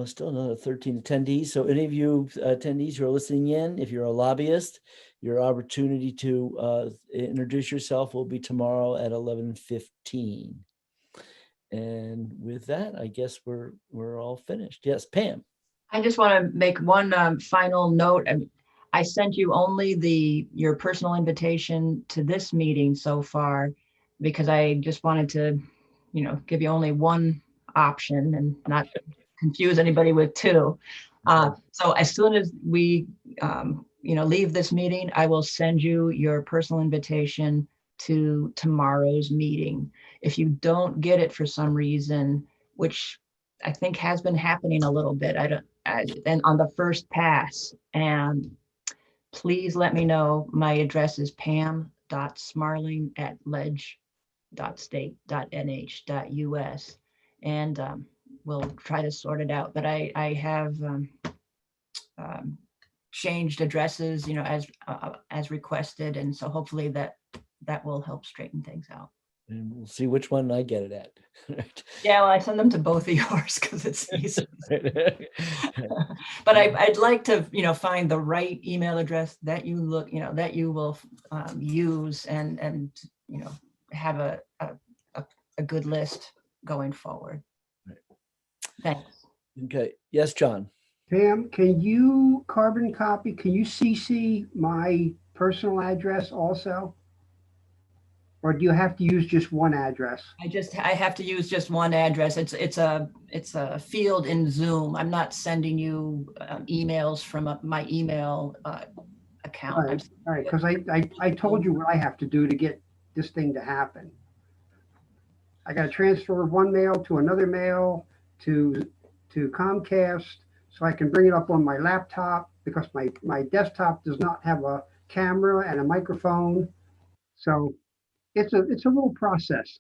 still another 13 attendees. So any of you attendees who are listening in, if you're a lobbyist, your opportunity to introduce yourself will be tomorrow at 11:15. And with that, I guess we're all finished. Yes, Pam.
I just want to make one final note. I sent you only your personal invitation to this meeting so far, because I just wanted to, give you only one option and not confuse anybody with two. So as soon as we, leave this meeting, I will send you your personal invitation to tomorrow's meeting. If you don't get it for some reason, which I think has been happening a little bit, and on the first pass, and please let me know. My address is pam.smarling@ledge.state.nh.us, and we'll try to sort it out. But I have changed addresses, as requested, and so hopefully that will help straighten things out.
And we'll see which one I get it at.
Yeah, well, I send them to both of yours because it's easy. But I'd like to, find the right email address that you that you will use and have a good list going forward.
Right.
Thanks.
Okay. Yes, John.
Pam, can you carbon copy? Can you CC my personal address also? Or do you have to use just one address?
I have to use just one address. It's a field in Zoom. I'm not sending you emails from my email account.
All right, because I told you what I have to do to get this thing to happen. I got to transfer one mail to another mail to Comcast so I can bring it up on my laptop, because my desktop does not have a camera and a microphone. So it's a little process.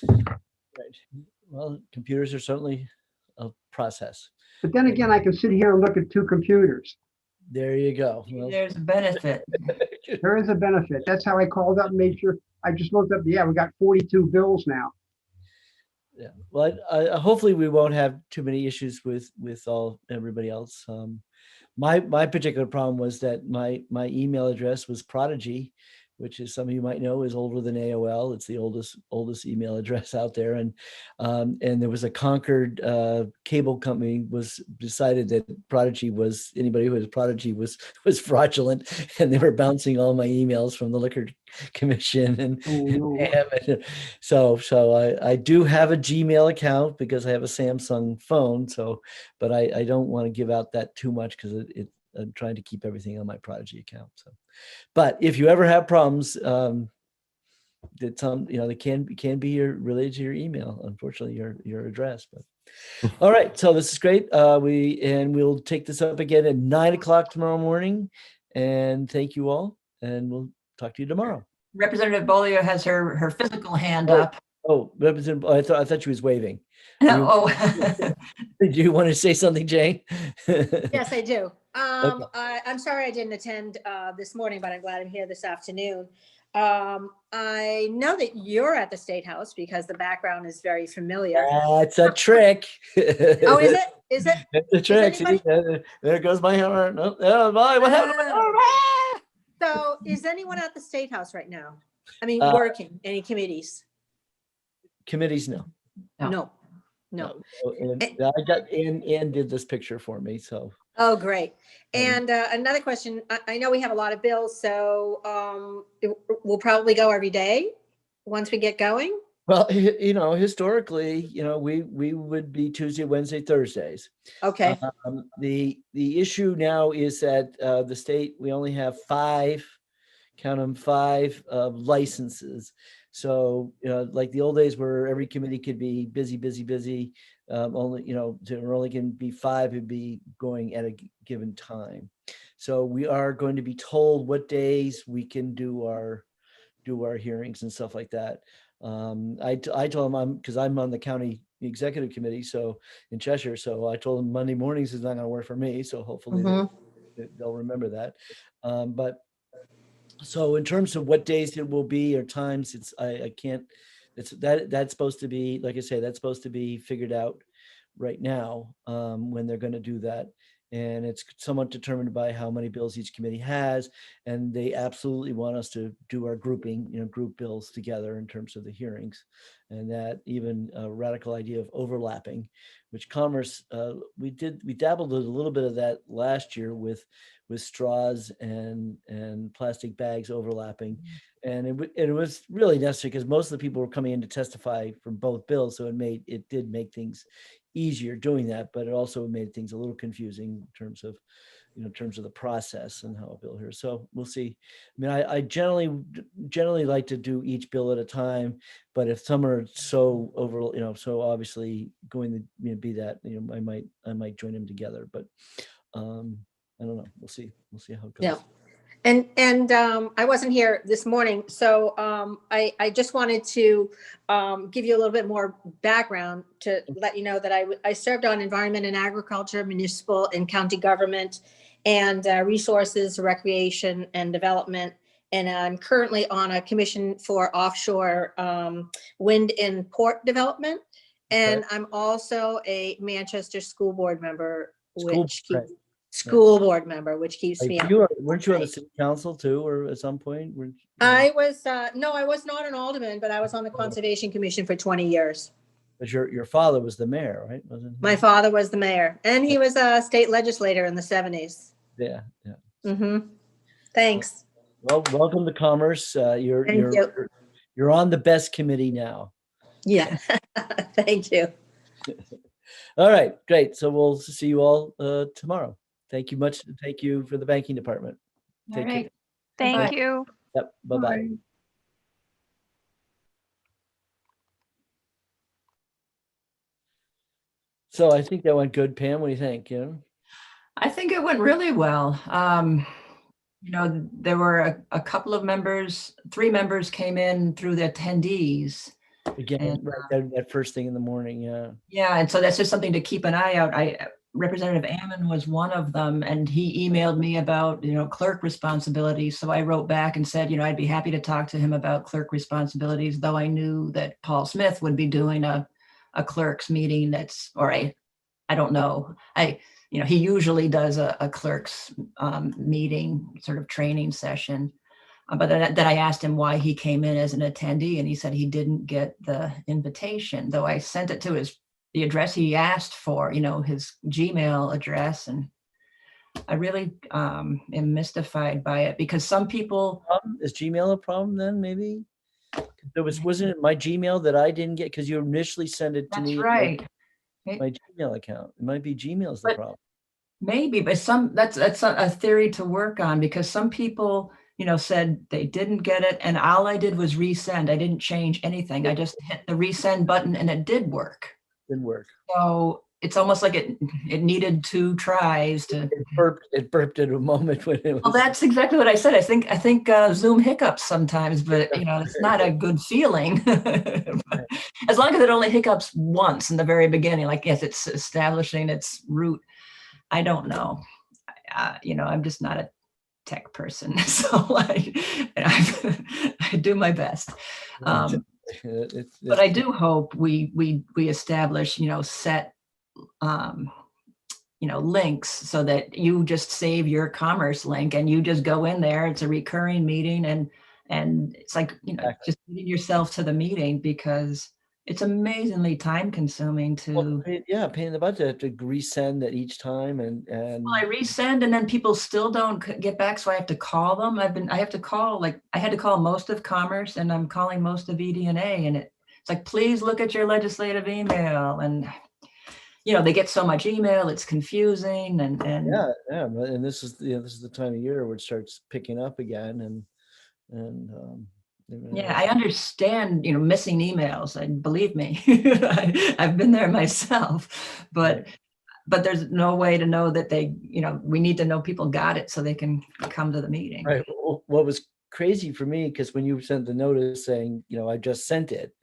Right. Well, computers are certainly a process.
But then again, I can sit here and look at two computers.
There you go. Well,
there's a benefit.
There is a benefit. That's how I called up and made sure. I just looked up. Yeah, we got 42 bills now.
Yeah. Well, hopefully we won't have too many issues with everybody else. My particular problem was that my email address was Prodigy, which, as some of you might know, is older than AOL. It's the oldest email address out there. And there was a Concord cable company decided that Prodigy was, anybody who was Prodigy was fraudulent, and they were bouncing all my emails from the Liquor Commission. And so I do have a Gmail account because I have a Samsung phone. But I don't want to give out that too much because I'm trying to keep everything on my Prodigy account. So, but if you ever have problems, that they can be related to your email. Unfortunately, your address. But all right, so this is great. We'll take this up again at 9 o'clock tomorrow morning. And thank you all, and we'll talk to you tomorrow.
Representative Bolio has her physical hand up.
Oh, Representative, I thought she was waving.
Oh.
Do you want to say something, Jane?
Yes, I do.
Okay.
I'm sorry I didn't attend this morning, but I'm glad I'm here this afternoon. I know that you're at the State House because the background is very familiar.
That's a trick.
Oh, is it? Is it?
That's a trick. See, there goes my hammer. No, what happened?
So is anyone at the State House right now? I mean, working, any committees?
Committees, no.
No.
And I got Ann did this picture for me, so.
Oh, great. And another question, I know we have a lot of bills, so we'll probably go every day once we get going.
Well, historically, we would be Tuesday, Wednesday, Thursdays.
Okay.
The issue now is that the state, we only have 5 licenses. So, like the old days where every committee could be busy. only, there only can be 5 who'd be going at a given time. So we are going to be told what days we can do our hearings and stuff like that. I told them because I'm on the county executive committee, so in Cheshire. So I told them Monday mornings is not going to work for me. So hopefully they'll remember that. But so in terms of what days it will be or times, I can't. That's supposed to be, like I say, that's supposed to be figured out right now when they're going to do that. And it's somewhat determined by how many bills each committee has. And they absolutely want us to do our grouping, group bills together in terms of the hearings. And that even a radical idea of overlapping, which Commerce, we dabbled with a little bit of that last year with straws and plastic bags overlapping. And it was really necessary because most of the people were coming in to testify from both bills. So it did make things easier doing that, but it also made things a little confusing in terms of the process and how a bill here. So we'll see. I mean, I generally like to do each bill at a time, but if some are so so obviously going to be that, I might join them together, but I don't know. We'll see how it goes.
Yeah. And I wasn't here this morning, so I just wanted to give you a little bit more background to let you know that I served on environment and agriculture, municipal and county government, and resources, recreation and development. And I'm currently on a commission for offshore wind and port development. And I'm also a Manchester school board member, school board member, which keeps me.
Weren't you on the city council too, or at some point?
I was no, I was not an alderman, but I was on the conservation commission for 20 years.
But your father was the mayor, right? Wasn't he?
My father was the mayor, and he was a state legislator in the 70s.
Yeah.
Thanks.
Well, welcome to Commerce. You're on the best committee now.
Yeah. Thank you.
All right, great. So we'll see you all tomorrow. Thank you much. Thank you for the banking department.
Take care. Thank you.
Yep. Bye-bye. So I think that went good, Pam. What do you think?
I think it went really well. There were a couple of members, 3 members came in through the attendees.
Again, that first thing in the morning, yeah.
Yeah, and so that's just something to keep an eye out. Representative Ammon was one of them, and he emailed me about, clerk responsibilities. So I wrote back and said, I'd be happy to talk to him about clerk responsibilities, though I knew that Paul Smith would be doing a clerk's meeting I don't know. He usually does a clerk's meeting, sort of training session. But then I asked him why he came in as an attendee, and he said he didn't get the invitation, though I sent it to the address he asked for, his Gmail address. And I really am mystified by it because some people.
Is Gmail a problem then, maybe? Wasn't it my Gmail that I didn't get because you initially sent it to me?
That's right.
My Gmail account. It might be Gmail's the problem.
Maybe, but that's a theory to work on because some people, said they didn't get it, and all I did was resend. I didn't change anything. I just hit the resend button, and it did work. So it's almost like it needed 2 tries to.
It burped at a moment when it was.
Well, that's exactly what I said. I think Zoom hiccups sometimes, but it's not a good feeling. As long as it only hiccups once in the very beginning, like yes, it's establishing its root. I don't know. I'm just not a tech person, so I do my best. But I do hope we establish, set, links so that you just save your Commerce link and you just go in there. It's a recurring meeting, and it's like just leading yourself to the meeting because it's amazingly time consuming to.
Pain in the butt to have to resend at each time and.
Well, I resend and then people still don't get back, so I have to call them. I had to call most of Commerce and I'm calling most of ED&A, and it's like, please look at your legislative email, and they get so much email, it's confusing and.
Yeah, and this is the time of year where it starts picking up again, and
Yeah, I understand, missing emails, and believe me, I've been there myself, but there's no way to know that they, we need to know people got it so they can come to the meeting.
Right. What was crazy for me, because when you sent the notice saying, I just sent it,